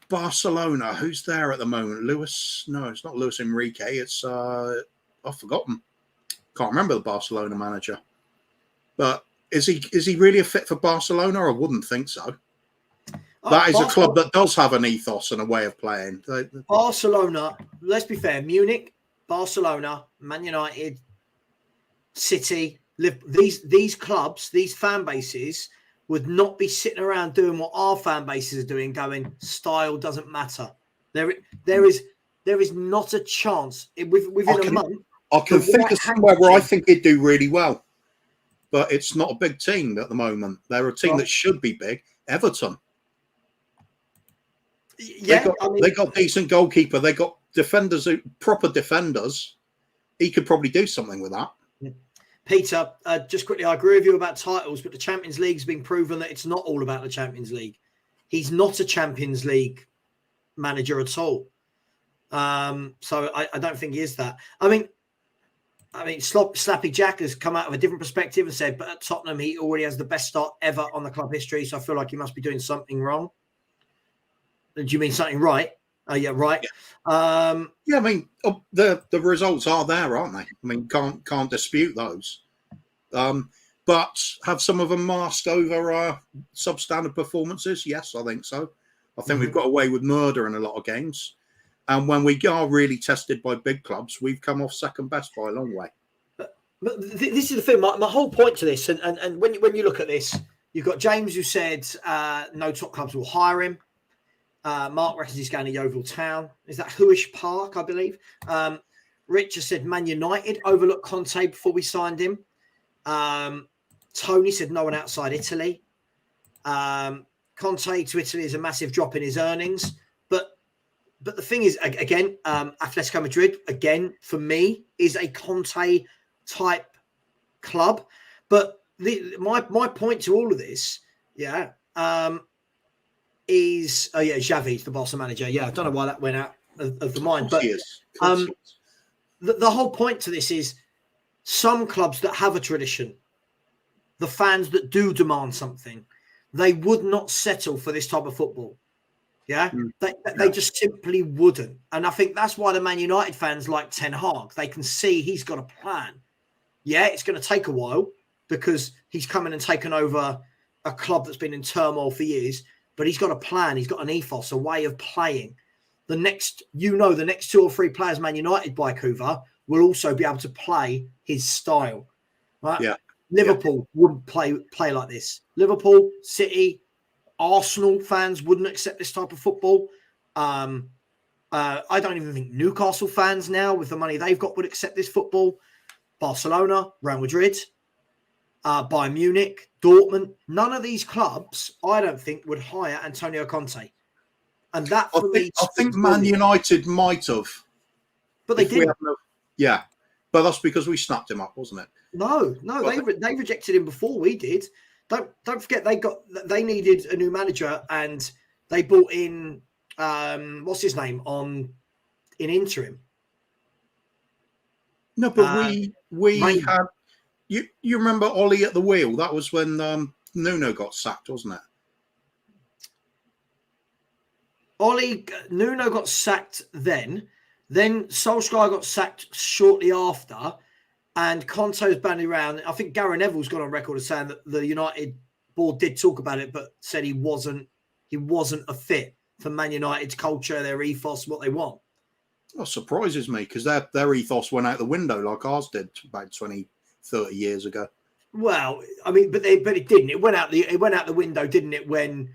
Barcelona, who's there at the moment? Luis? No, it's not Luis Enrique. It's I've forgotten. Can't remember the Barcelona manager. But is he really a fit for Barcelona? I wouldn't think so. That is a club that does have an ethos and a way of playing. Barcelona, let's be fair, Munich, Barcelona, Man United, City, these clubs, these fan bases would not be sitting around doing what our fan bases are doing, going, style doesn't matter. There is not a chance within a month. I can think of somewhere where I think it'd do really well. But it's not a big team at the moment. They're a team that should be big. Everton. Yeah, they got decent goalkeeper. They got defenders, proper defenders. He could probably do something with that. Peter, just quickly, I agree with you about titles, but the Champions League's been proven that it's not all about the Champions League. He's not a Champions League manager at all. So I don't think he is that. I mean, Slappy Jack has come out of a different perspective and said, but at Tottenham, he already has the best start ever on the club history. So I feel like he must be doing something wrong. Do you mean something right? Oh, yeah, right. Yeah, I mean, the results are there, aren't they? I mean, can't dispute those. But have some of them masked over substandard performances? Yes, I think so. I think we've got away with murder in a lot of games. And when we are really tested by big clubs, we've come off second best by a long way. But this is the thing. My whole point to this, and when you look at this, you've got James who said no top clubs will hire him. Mark reckons he's going to Yeovil Town. Is that Huish Park, I believe? Richard said Man United overlooked Conte before we signed him. Tony said no one outside Italy. Conte to Italy is a massive drop in his earnings. But the thing is, again, Atletico Madrid, again, for me, is a Conte type club. But my point to all of this, is Xavi's the Barca manager. Yeah, I don't know why that went out of the mind. But the whole point to this is some clubs that have a tradition, the fans that do demand something, they would not settle for this type of football. Yeah, they just simply wouldn't. And I think that's why the Man United fans like Ten Hag. They can see he's got a plan. Yeah, it's going to take a while because he's coming and taken over a club that's been in turmoil for years, but he's got a plan. He's got an ethos, a way of playing. the next 2 or 3 players Man United buy Kuva will also be able to play his style, right? Yeah. Liverpool wouldn't play like this. Liverpool, City, Arsenal fans wouldn't accept this type of football. I don't even think Newcastle fans now, with the money they've got, would accept this football. Barcelona, Real Madrid, Bayern Munich, Dortmund, none of these clubs, I don't think, would hire Antonio Conte. And that, for me, I think Man United might have. But they didn't. Yeah. But that's because we snapped him up, wasn't it? No, they rejected him before we did. Don't forget they needed a new manager, and they brought in what's his name in interim. No, but we had you remember Ollie at the wheel? That was when Nuno got sacked, wasn't it? Nuno got sacked then Solskjaer got sacked shortly after. And Conte's bandied around. I think Gary Neville's got on record as saying that the United board did talk about it, but said he wasn't a fit for Man United's culture, their ethos, what they want. That surprises me, because their ethos went out the window like ours did about 20, 30 years ago. Well, I mean, but it didn't. It went out the window, didn't it? When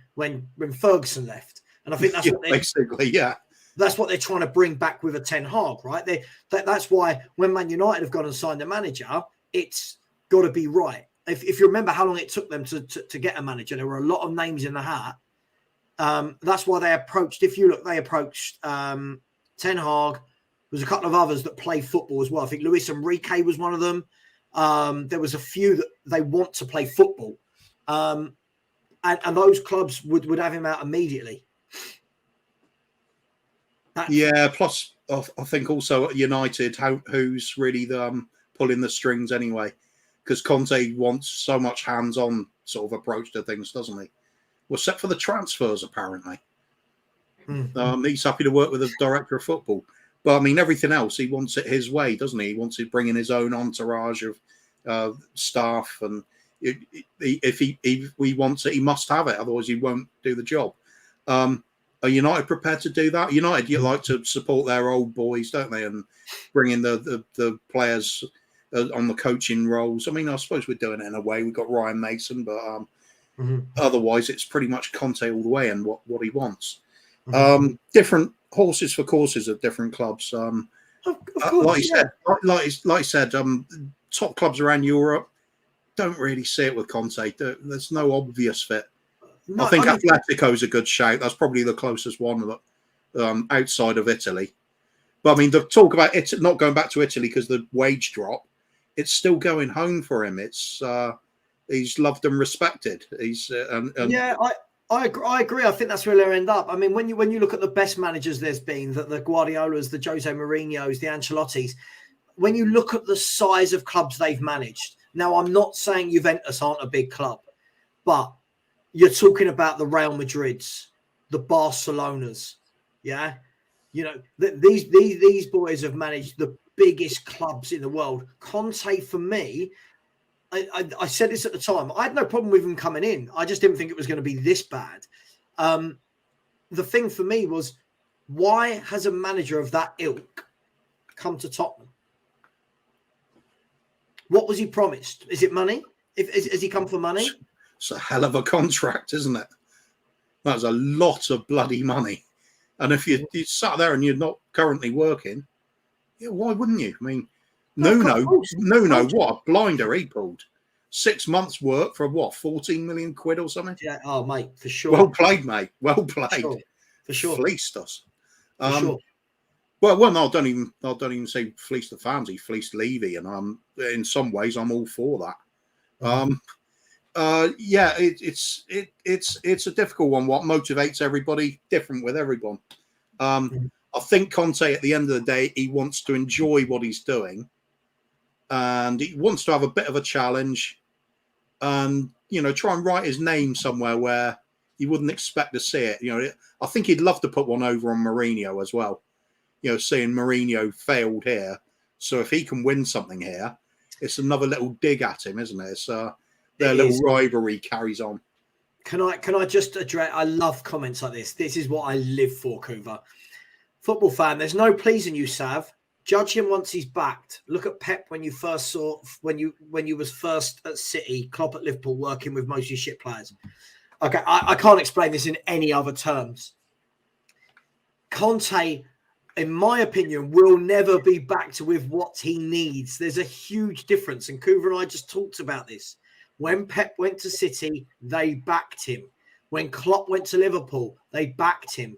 Ferguson left, and I think that's That's what they're trying to bring back with a Ten Hag, right? That's why when Man United have gone and signed a manager, it's got to be right. If you remember how long it took them to get a manager, there were a lot of names in the hat. That's why they approached. If you look, they approached Ten Hag. There's a couple of others that play football as well. I think Luis Enrique was one of them. There was a few that they want to play football, and those clubs would have him out immediately. Plus I think also at United, who's really pulling the strings anyway, because Conte wants so much hands-on sort of approach to things, doesn't he? Well, except for the transfers, apparently. Mm-hmm. He's happy to work with the director of football, but I mean everything else, he wants it his way, doesn't he? He wants to bring in his own entourage of staff, and if he wants it, he must have it, otherwise he won't do the job. Are United prepared to do that? United, you like to support their old boys, don't they? And bring in the players on the coaching roles. I mean, I suppose we're doing it in a way. We've got Ryan Mason, but otherwise it's pretty much Conte all the way and what he wants. Different horses for courses at different clubs. Of course, like you said, top clubs around Europe don't really see it with Conte. There's no obvious fit. No, I think Atletico's a good shout. That's probably the closest one outside of Italy. But I mean, the talk about it not going back to Italy because the wage drop, it's still going home for him. It's he's loved and respected. He's I agree. I think that's where they'll end up. I mean, when you look at the best managers there's been, the Guardiolas, the Jose Mourinhos, the Ancelottis, when you look at the size of clubs they've managed. Now, I'm not saying Juventus aren't a big club, but you're talking about the Real Madrids, the Barcelonas, yeah. You know, these boys have managed the biggest clubs in the world. Conte, for me, I said this at the time. I had no problem with him coming in. I just didn't think it was going to be this bad. The thing for me was, why has a manager of that ilk come to Tottenham? What was he promised? Is it money? Has he come for money? It's a hell of a contract, isn't it? That's a lot of bloody money. And if you sat there and you're not currently working, why wouldn't you? I mean, Nuno, what a blinder he pulled. 6 months work for what, 14 million quid or something? Yeah, oh mate, for sure. Well played, mate. Well played. For sure. Fleeced us. For sure. Well, no, I don't even say fleeced the fans. He fleeced Levy, and in some ways I'm all for that. It's a difficult one. What motivates everybody different with everyone. I think Conte, at the end of the day, he wants to enjoy what he's doing, and he wants to have a bit of a challenge, and try and write his name somewhere where you wouldn't expect to see it. I think he'd love to put one over on Mourinho as well. Seeing Mourinho failed here, so if he can win something here, it's another little dig at him, isn't it? It's their little rivalry carries on. Can I just address? I love comments like this. This is what I live for, Kuva. Football fan, there's no pleasing you, Sav. Judge him once he's backed. Look at Pep when you was first at City, Klopp at Liverpool, working with mostly shit players. Okay, I can't explain this in any other terms. Conte, in my opinion, will never be back to with what he needs. There's a huge difference, and Kuva and I just talked about this. When Pep went to City, they backed him. When Klopp went to Liverpool, they backed him.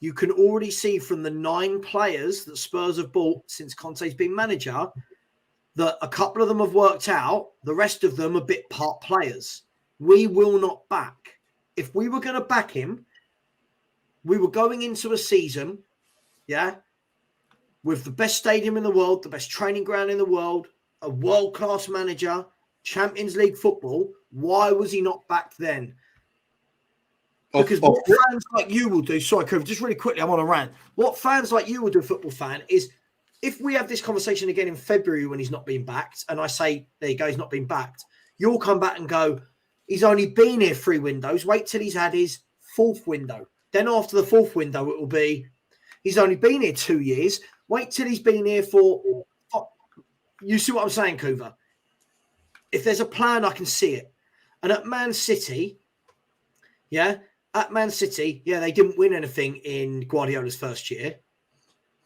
You can already see from the 9 players that Spurs have bought since Conte's been manager that a couple of them have worked out. The rest of them are bit part players. We will not back. If we were going to back him, we were going into a season, with the best stadium in the world, the best training ground in the world, a world-class manager, Champions League football. Why was he not backed then? Because what fans like you will do, sorry, Cove, just really quickly, I want to rant. What fans like you will do, football fan, is if we have this conversation again in February when he's not being backed, and I say, there you go, he's not being backed, you'll come back and go, he's only been here 3 windows. Wait till he's had his 4th window. Then after the 4th window, it will be, he's only been here 2 years. Wait till he's been here for, you see what I'm saying, Kuva? If there's a plan, I can see it. And at Man City, they didn't win anything in Guardiola's first year,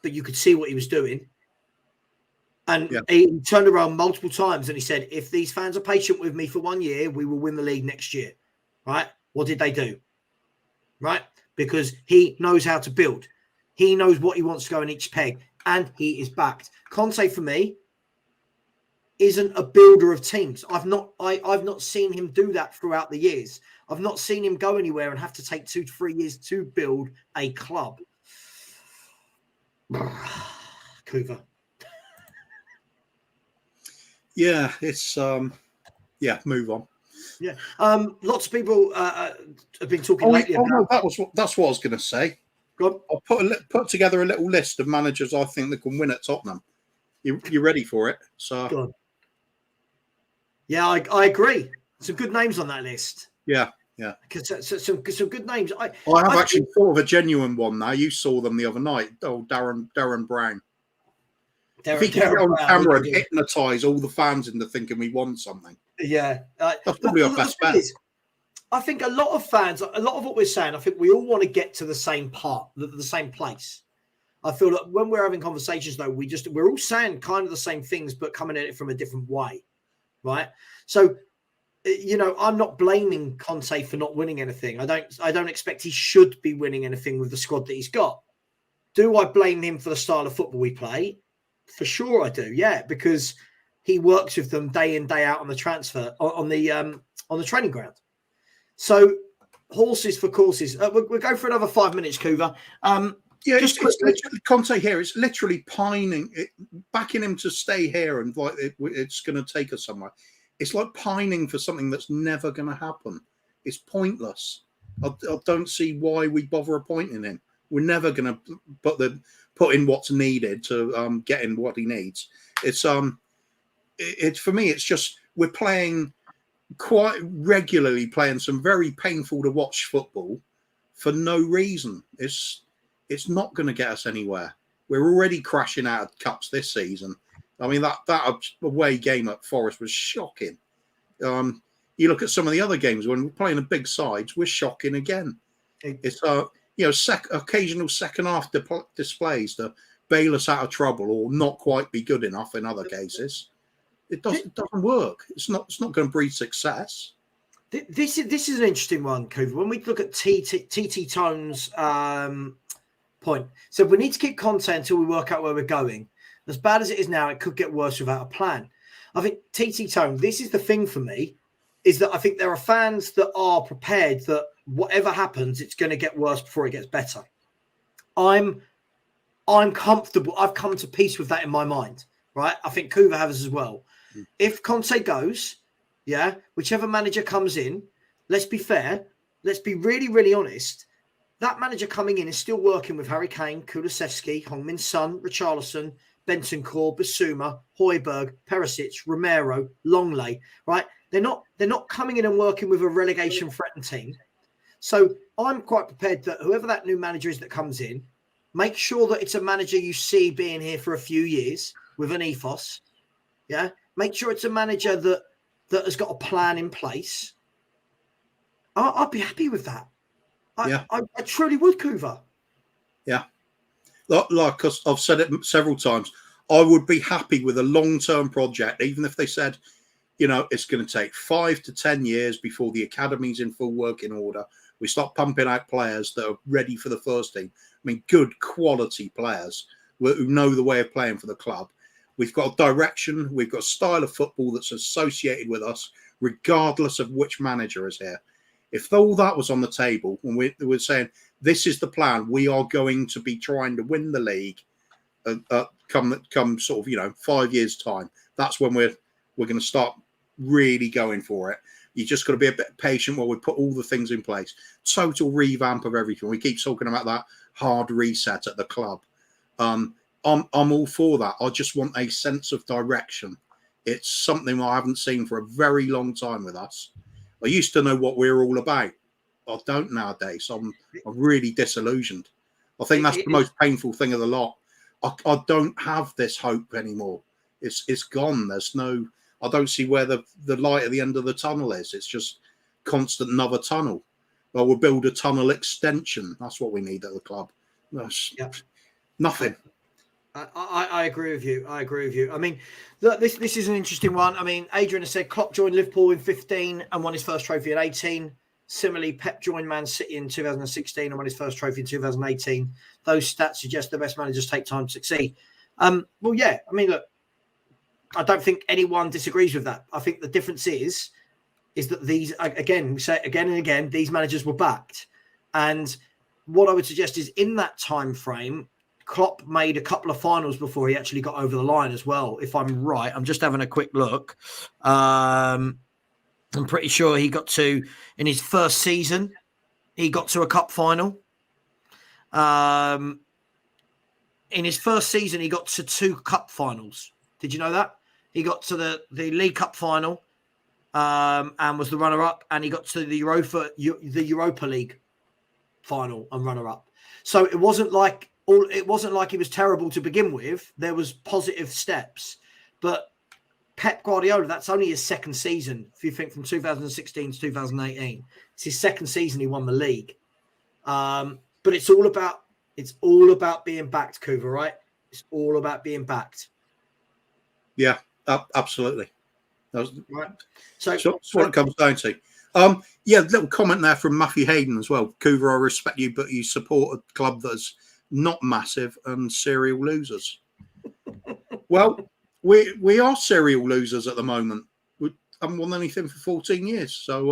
but you could see what he was doing. And he turned around multiple times and he said, if these fans are patient with me for 1 year, we will win the league next year. Right? What did they do? Right? Because he knows how to build. He knows what he wants to go in each peg, and he is backed. Conte, for me, isn't a builder of teams. I've not seen him do that throughout the years. I've not seen him go anywhere and have to take 2 to 3 years to build a club. Kuva. Yeah, it's move on. Yeah. Lots of people have been talking lately about... No, that's what I was going to say. Go on. I'll put together a little list of managers I think that can win at Tottenham. You ready for it? So. Go on. Yeah, I agree. Some good names on that list. Yeah. Some good names. I have actually thought of a genuine one now. You saw them the other night. Oh, Darren Brown. If he can get on camera and hypnotise all the fans into thinking we won something. Yeah. That's probably our best bet. I think a lot of fans, a lot of what we're saying, I think we all want to get to the same part, the same place. I feel that when we're having conversations, though, we're all saying kind of the same things, but coming at it from a different way, right? So, I'm not blaming Conte for not winning anything. I don't expect he should be winning anything with the squad that he's got. Do I blame him for the style of football we play? For sure, I do. Yeah, because he works with them day in, day out on the transfer on the training ground. So, horses for courses. We'll go for another 5 minutes, Kuva. It's literally Conte here. It's literally pining, backing him to stay here, and like it's going to take us somewhere. It's like pining for something that's never going to happen. It's pointless. I don't see why we bother appointing him. We're never going to put in what's needed to get in what he needs. It's for me. It's just we're playing quite regularly, playing some very painful to watch football for no reason. It's not going to get us anywhere. We're already crashing out of cups this season. I mean, that away game at Forest was shocking. You look at some of the other games when we're playing the big sides, we're shocking again. It's occasional second half displays to bail us out of trouble or not quite be good enough in other cases. It doesn't work. It's not going to breed success. This is an interesting one, Coover. When we look at TT Tone's point, so we need to keep Conte until we work out where we're going. As bad as it is now, it could get worse without a plan. I think TT Tone, this is the thing for me, is that I think there are fans that are prepared that whatever happens, it's going to get worse before it gets better. I'm comfortable. I've come to peace with that in my mind, right? I think Kuva has as well. If Conte goes, whichever manager comes in, let's be fair. Let's be really, really honest. That manager coming in is still working with Harry Kane, Kulusevski, Heung-min Son, Richarlison, Bentancur, Basuma, Højbjerg, Perisic, Romero, Longley, right? They're not coming in and working with a relegation threatened team. So I'm quite prepared that whoever that new manager is that comes in Make sure that it's a manager you see being here for a few years with an ethos. Yeah. Make sure it's a manager that has got a plan in place. I'd be happy with that. I truly would, Kuva. Yeah. Like I've said it several times, I would be happy with a long-term project, even if they said, it's going to take 5 to 10 years before the academy's in full working order. We start pumping out players that are ready for the first team. I mean, good quality players who know the way of playing for the club. We've got a direction. We've got a style of football that's associated with us, regardless of which manager is here. If all that was on the table, when we're saying this is the plan, we are going to be trying to win the league, come sort of 5 years time. That's when we're going to start really going for it. You just got to be a bit patient while we put all the things in place. Total revamp of everything. We keep talking about that hard reset at the club. I'm all for that. I just want a sense of direction. It's something I haven't seen for a very long time with us. I used to know what we were all about. I don't nowadays. I'm really disillusioned. I think that's the most painful thing of the lot. I don't have this hope anymore. It's gone. There's no. I don't see where the light at the end of the tunnel is. It's just constant another tunnel. Well, we'll build a tunnel extension. That's what we need at the club. Nothing. I agree with you. I mean, look, this is an interesting one. I mean, Adrian has said Klopp joined Liverpool in 15 and won his first trophy at 18. Similarly, Pep joined Man City in 2016 and won his first trophy in 2018. Those stats suggest the best managers take time to succeed. Well, yeah. I mean, look, I don't think anyone disagrees with that. I think the difference is that these, again, we say it again and again, these managers were backed. And what I would suggest is in that time frame, Klopp made a couple of finals before he actually got over the line as well, if I'm right. I'm just having a quick look. I'm pretty sure he got to, in his first season, he got to a cup final. In his first season, he got to 2 cup finals. Did you know that? He got to the League Cup final and was the runner-up, and he got to the Europa League final and runner-up. So it wasn't like he was terrible to begin with. There was positive steps, but Pep Guardiola, that's only his second season. If you think from 2016 to 2018, it's his second season he won the league. But it's all about being backed, Kuva, right? It's all about being backed. Yeah, absolutely. Right. So that's what it comes down to. Little comment there from Matthew Hayden as well. Kuva, I respect you, but you support a club that's not massive and serial losers. Well, we are serial losers at the moment. We haven't won anything for 14 years, so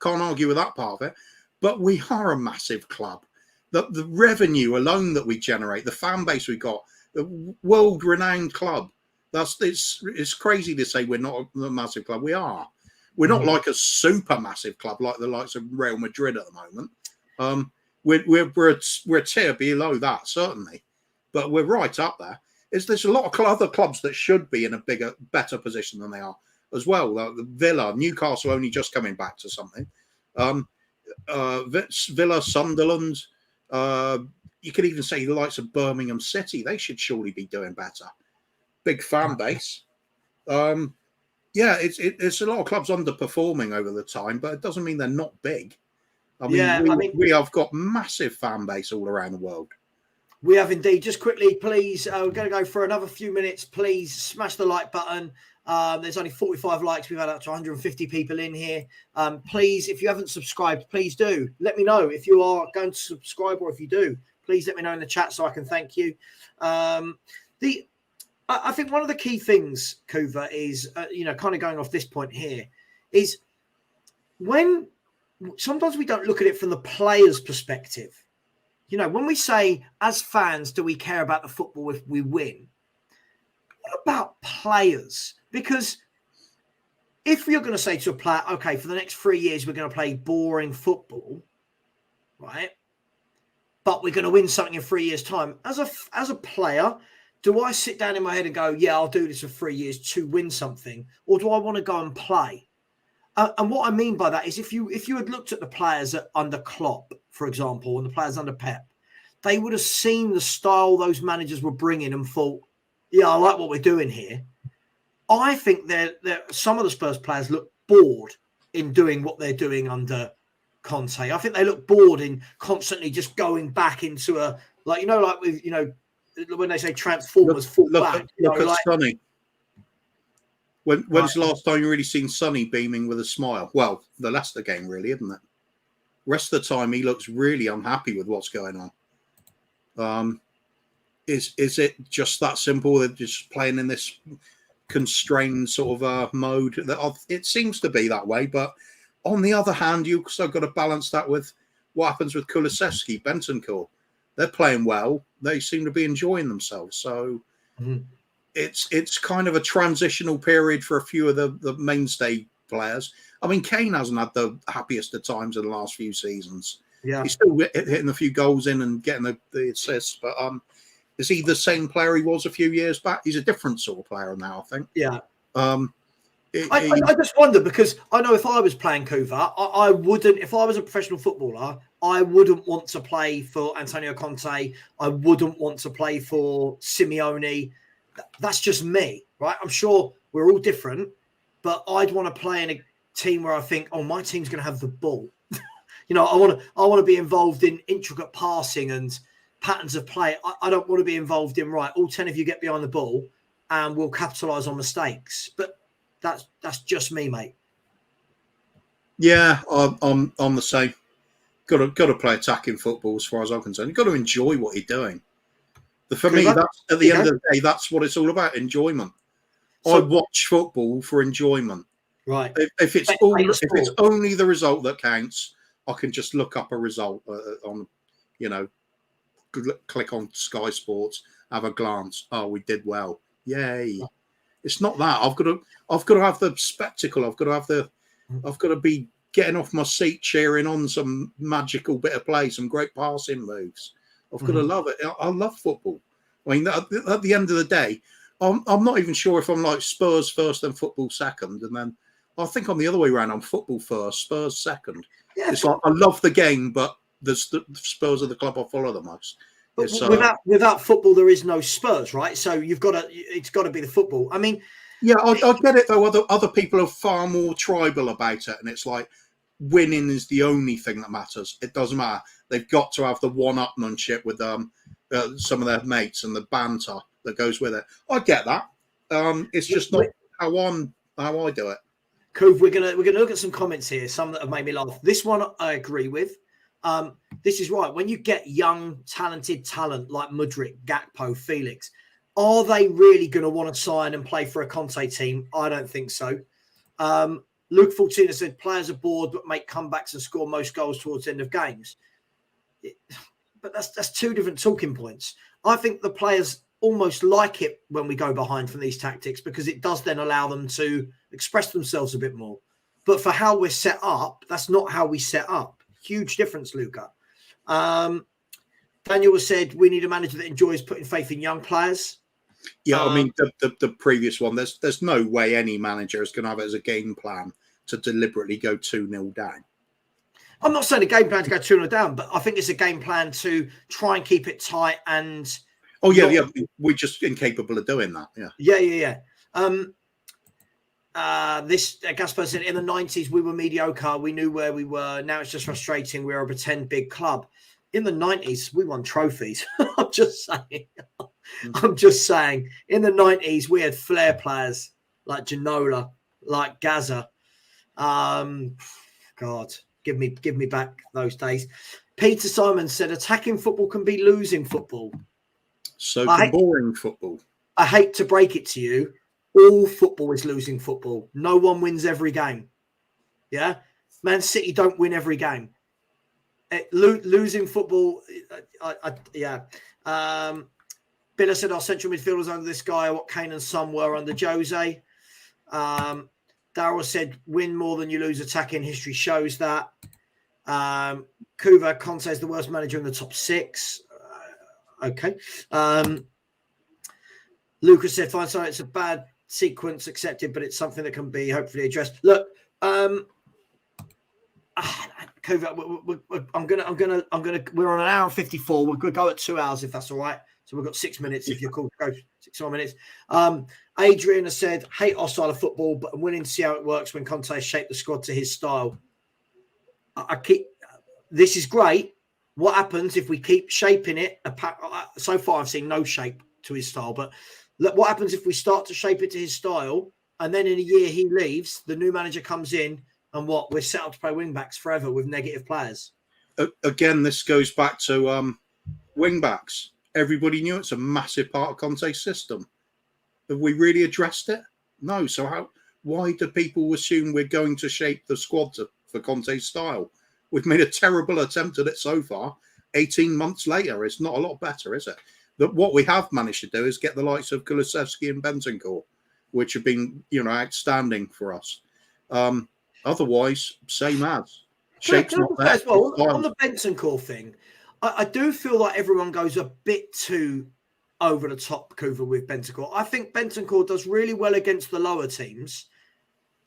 can't argue with that part of it. But we are a massive club. The revenue alone that we generate, the fan base we got, the world-renowned club. It's crazy to say we're not a massive club. We are. We're not like a super massive club like the likes of Real Madrid at the moment. We're a tier below that, certainly, but we're right up there. There's a lot of other clubs that should be in a better position than they are as well. Like the Villa, Newcastle only just coming back to something. Villa, Sunderland. You could even say the likes of Birmingham City. They should surely be doing better. Big fan base. It's a lot of clubs underperforming over the time, but it doesn't mean they're not big. We have got massive fan base all around the world. We have indeed. Just quickly, please, we're going to go for another few minutes. Please smash the like button. There's only 45 likes. We've had up to 150 people in here. Please, if you haven't subscribed, please do. Let me know if you are going to subscribe, or if you do, please let me know in the chat so I can thank you. I think one of the key things, Kuva, is, kind of going off this point here, is when sometimes we don't look at it from the player's perspective. When we say, as fans, do we care about the football if we win? What about players? Because if you're going to say to a player, okay, for the next 3 years, we're going to play boring football, right? But we're going to win something in 3 years' time. As a player, do I sit down in my head and go, yeah, I'll do this for 3 years to win something? Or do I want to go and play? And what I mean by that is if you had looked at the players under Klopp, for example, and the players under Pep, they would have seen the style those managers were bringing and thought, yeah, I like what we're doing here. I think some of the Spurs players look bored in doing what they're doing under Conte. I think they look bored in constantly just going back into a, like, like with, when they say Transformers fall back. Look at Sonny. When's the last time you really seen Sonny beaming with a smile? Well, the Leicester game, really, isn't it? Rest of the time, he looks really unhappy with what's going on. Is it just that simple? They're just playing in this constrained sort of mode. It seems to be that way, but on the other hand, you also got to balance that with what happens with Kulusevski, Bentancur. They're playing well. They seem to be enjoying themselves. So it's kind of a transitional period for a few of the mainstay players. I mean, Kane hasn't had the happiest of times in the last few seasons. Yeah, he's still hitting a few goals in and getting the assists, but is he the same player he was a few years back? He's a different sort of player now, I think. Yeah. I just wonder, because I know if I was playing Kuva, I wouldn't, if I was a professional footballer, I wouldn't want to play for Antonio Conte. I wouldn't want to play for Simeone. That's just me, right? I'm sure we're all different, but I'd want to play in a team where I think, oh, my team's going to have the ball. I want to be involved in intricate passing and patterns of play. I don't want to be involved in, right, all 10 of you get behind the ball and we'll capitalise on mistakes. But that's just me, mate. Yeah, I'm the same. Got to play attacking football as far as I'm concerned. You've got to enjoy what you're doing. For me, that's at the end of the day, that's what it's all about, enjoyment. So, I watch football for enjoyment. Right. If it's only the result that counts, I can just look up a result on, click on Sky Sports, have a glance. Oh, we did well. Yay. It's not that. I've got to have the spectacle. I've got to be getting off my seat, cheering on some magical bit of play, some great passing moves. I've got to love it. I love football. I mean, at the end of the day, I'm not even sure if I'm like Spurs first and football second, and then I think I'm the other way around. I'm football first, Spurs second. Yeah, it's like I love the game, but the Spurs are the club I follow the most. But without football, there is no Spurs, right? So it's got to be the football. I mean, yeah, I get it though. Other people are far more tribal about it, and it's like winning is the only thing that matters. It doesn't matter. They've got to have the one-upmanship with some of their mates and the banter that goes with it. I get that. It's just not how I do it. Cove, we're gonna look at some comments here. Some that have made me laugh. This one I agree with. This is right. When you get young, talented talent like Mudryk, Gakpo, Felix, are they really going to want to sign and play for a Conte team? I don't think so. Luke Fortuna said players are bored but make comebacks and score most goals towards the end of games. But that's two different talking points. I think the players almost like it when we go behind from these tactics because it does then allow them to express themselves a bit more. But for how we're set up, that's not how we set up. Huge difference, Luca. Daniel has said we need a manager that enjoys putting faith in young players. Yeah, I mean, the previous one, there's no way any manager is going to have it as a game plan to deliberately go 2-0 down. I'm not saying a game plan to go 2-0 down, but I think it's a game plan to try and keep it tight and... Oh, yeah, we're just incapable of doing that, yeah. Yeah. This Gaspar said, in the 90s, we were mediocre. We knew where we were. Now it's just frustrating. We're a pretend big club. In the 90s, we won trophies. I'm just saying. In the 90s, we had flair players like Ginola, like Gaza. God, give me back those days. Peter Simon said, attacking football can be losing football. So boring football. I hate to break it to you. All football is losing football. No one wins every game. Yeah? Man City don't win every game. Losing football, yeah. Billa said our central midfielders under this guy are what Kane and Son were under Jose. Darryl said win more than you lose attacking. History shows that. Kuva, Conte is the worst manager in the top 6. Okay. Lucas said, fine, sorry, it's a bad sequence accepted, but it's something that can be hopefully addressed. Look, I'm gonna. We're on an hour and 54. We're gonna go at 2 hours if that's all right. So we've got 6 minutes if you're cool to go 6 more minutes. Adrian has said, hate our style of football, but I'm willing to see how it works when Conte shaped the squad to his style. This is great. What happens if we keep shaping it? So far, I've seen no shape to his style, but look, what happens if we start to shape it to his style and then in a year he leaves, the new manager comes in and we're set up to play wing backs forever with negative players? Again, this goes back to wing backs. Everybody knew it's a massive part of Conte's system. Have we really addressed it? No. So why do people assume we're going to shape the squad for Conte's style? We've made a terrible attempt at it so far. 18 months later, it's not a lot better, is it? What we have managed to do is get the likes of Kulusevski and Bentancur, which have been, outstanding for us. Otherwise, same as. Shape's not there. As well, on the Bentancur thing, I do feel like everyone goes a bit too over the top, Kuva, with Bentancur. I think Bentancur does really well against the lower teams.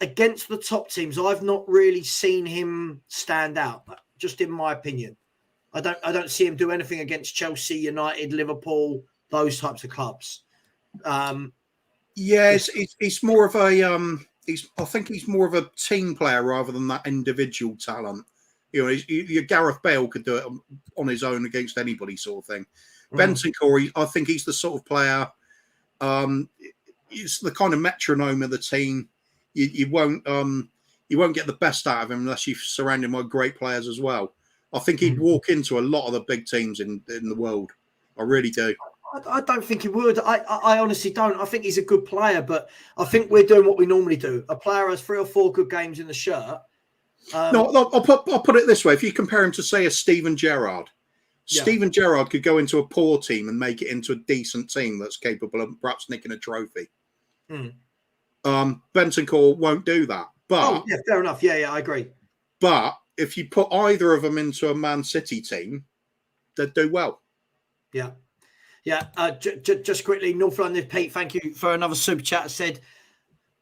Against the top teams, I've not really seen him stand out, just in my opinion. I don't see him do anything against Chelsea, United, Liverpool, those types of clubs. He's more of a I think he's more of a team player rather than that individual talent. Gareth Bale could do it on his own against anybody, sort of thing. Bentancur, I think he's the sort of player. He's the kind of metronome of the team. You won't get the best out of him unless you surround him with great players as well. I think he'd walk into a lot of the big teams in the world. I really do. I don't think he would. I honestly don't. I think he's a good player, but I think we're doing what we normally do. A player has 3 or 4 good games in the shirt. I'll put it this way. If you compare him to, say, a Steven Gerrard, Steven Gerrard could go into a poor team and make it into a decent team that's capable of perhaps nicking a trophy. Bentancur won't do that. But fair enough. Yeah, I agree. But if you put either of them into a Man City team, they'd do well. Yeah. Just quickly, North London Pete, thank you for another super chat. Said,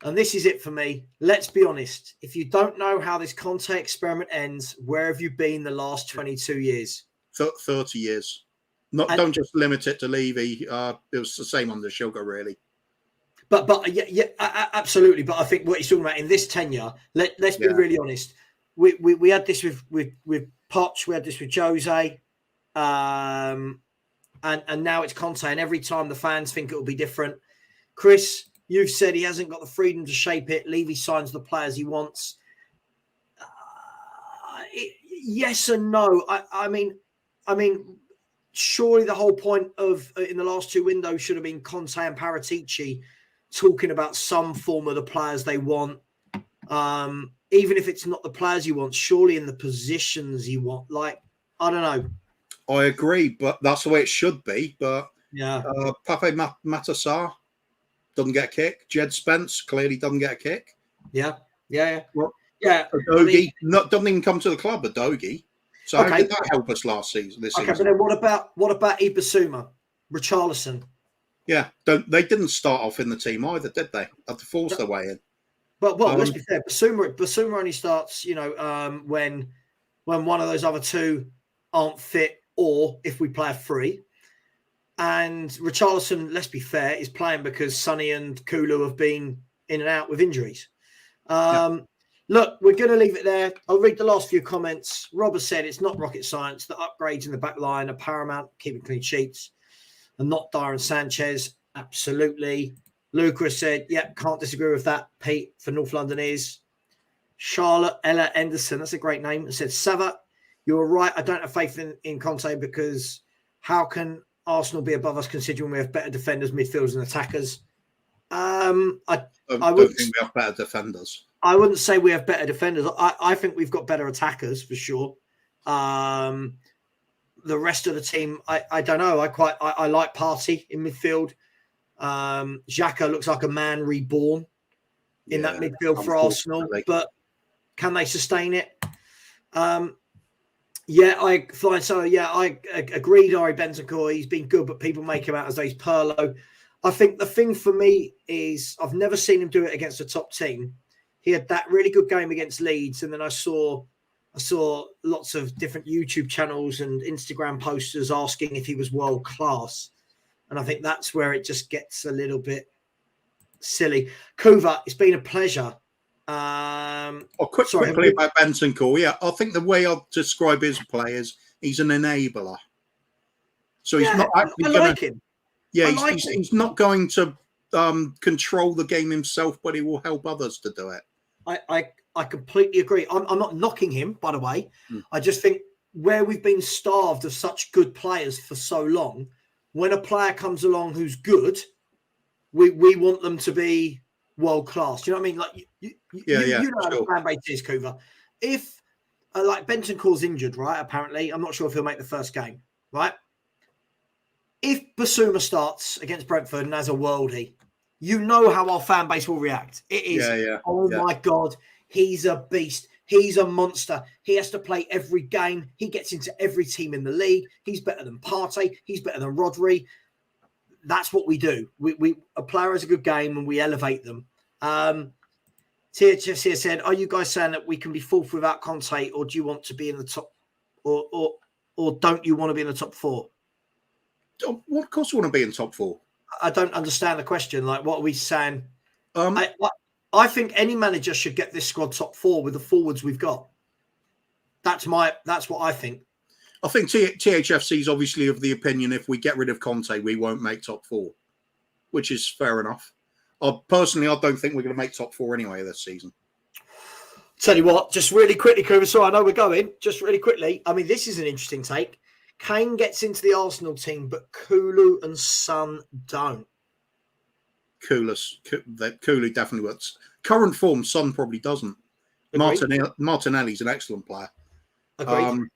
and this is it for me. Let's be honest. If you don't know how this Conte experiment ends, where have you been the last 22 years? 30 years. Don't just limit it to Levy. It was the same under Sugar, really. But absolutely. But I think what he's talking about in this tenure, let's be really honest. We had this with Poch, we had this with Jose, and now it's Conte. And every time the fans think it will be different. Chris, you've said he hasn't got the freedom to shape it. Levy signs the players he wants. Yes and no. I mean, surely the whole point of in the last 2 windows should have been Conte and Paratici talking about some form of the players they want. Even if it's not the players you want, surely in the positions you want. Like, I don't know. I agree, but that's the way it should be. But Pape Matar doesn't get a kick. Jed Spence clearly doesn't get a kick. Yeah. Well, Udogie doesn't even come to the club. Udogie. So how did that help us last season? This season? But then what about Ibasuma, Richarlison? Yeah, they didn't start off in the team either, did they? Had to force their way in. But let's be fair. Basuma only starts, when one of those other 2 aren't fit, or if we play a free. And Richarlison, let's be fair, is playing because Sonny and Kulu have been in and out with injuries. Look, we're going to leave it there. I'll read the last few comments. Rob has said it's not rocket science. The upgrades in the back line are paramount, keeping clean sheets, and not Dyer and Sanchez. Absolutely. Lucas said, can't disagree with that. Pete for North London is. Charlotte Ella Anderson, that's a great name, said, Sava, you're right. I don't have faith in Conte because how can Arsenal be above us considering we have better defenders, midfielders, and attackers? I don't think we have better defenders. I wouldn't say we have better defenders. I think we've got better attackers for sure. The rest of the team, I don't know. I like Partey in midfield. Xhaka looks like a man reborn in that midfield for Arsenal, but can they sustain it? I agreed. Ari Bentancur, he's been good, but people make him out as though he's Pirlo. I think the thing for me is I've never seen him do it against a top team. He had that really good game against Leeds, and then I saw I saw lots of different YouTube channels and Instagram posters asking if he was world class. And I think that's where it just gets a little bit silly. Kuva, it's been a pleasure. Quickly about Bentancur. Yeah, I think the way I'll describe his play is he's an enabler. So he's not actually going to. Yeah, he's not going to control the game himself, but he will help others to do it. I completely agree. I'm not knocking him, by the way. I just think where we've been starved of such good players for so long, when a player comes along who's good, we want them to be world class. You know what I mean? Like you know how the fan base is, Kuva. If like Bentancur's injured, right? Apparently, I'm not sure if he'll make the first game, right? If Basuma starts against Brentford and has a worldie, you know how our fan base will react. It is, my God, he's a beast. He's a monster. He has to play every game. He gets into every team in the league. He's better than Partey. He's better than Rodri. That's what we do. A player has a good game and we elevate them. THS here said, are you guys saying that we can be fourth without Conte, or do you want to be in the top, or don't you want to be in the top four? What, of course, we want to be in top four. I don't understand the question. Like, what are we saying? I think any manager should get this squad top four with the forwards we've got. That's what I think. I think THFC is obviously of the opinion if we get rid of Conte, we won't make top four, which is fair enough. Personally, I don't think we're going to make top four anyway this season. Tell you what, just really quickly, Kuva, so I know we're going, just really quickly. I mean, this is an interesting take. Kane gets into the Arsenal team, but Kulu and Son don't. Kulu definitely works. Current form, Son probably doesn't. Martinelli's an excellent player. Agreed.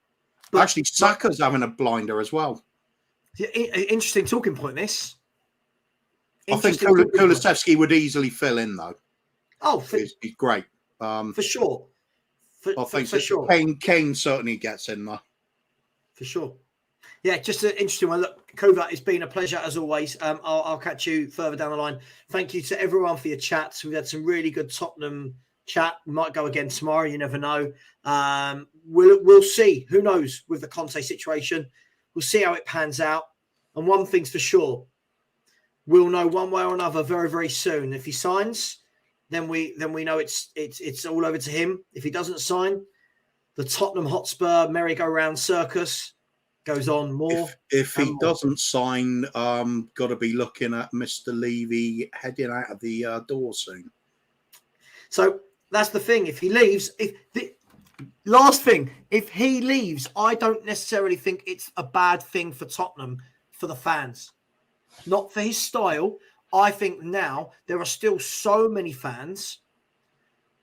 Actually, Saka's having a blinder as well. Interesting talking point, this. I think Kulusevski would easily fill in, though. Oh, he's great. For sure. I think for sure. Kane certainly gets in there. For sure. Yeah, just an interesting one. Look, Kuva, it's been a pleasure as always. I'll catch you further down the line. Thank you to everyone for your chats. We've had some really good Tottenham chat. We might go again tomorrow. You never know. We'll see. Who knows with the Conte situation? We'll see how it pans out. And one thing's for sure, we'll know one way or another very, very soon. If he signs, then we know it's all over to him. If he doesn't sign, the Tottenham Hotspur merry-go-round circus goes on more. If he doesn't sign, got to be looking at Mr. Levy heading out of the door soon. So that's the thing. If he leaves, if he leaves, I don't necessarily think it's a bad thing for Tottenham, for the fans. Not for his style. I think now there are still so many fans.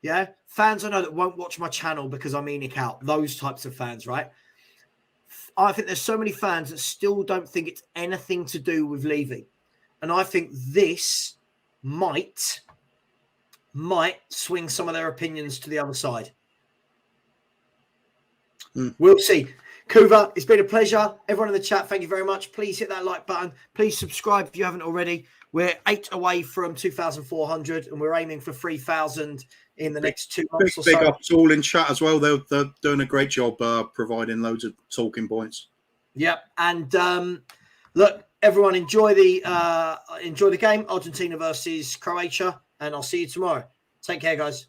Yeah. Fans I know that won't watch my channel because I'm Enoch out. Those types of fans, right? I think there's so many fans that still don't think it's anything to do with Levy. And I think this might swing some of their opinions to the other side. We'll see. Kuva, it's been a pleasure. Everyone in the chat, thank you very much. Please hit that like button. Please subscribe if you haven't already. We're 8 away from 2,400 and we're aiming for 3,000 in the next 2 months or so. Big ups all in chat as well. They're doing a great job providing loads of talking points. Yep. And look, everyone enjoy the game. Argentina versus Croatia. And I'll see you tomorrow. Take care, guys.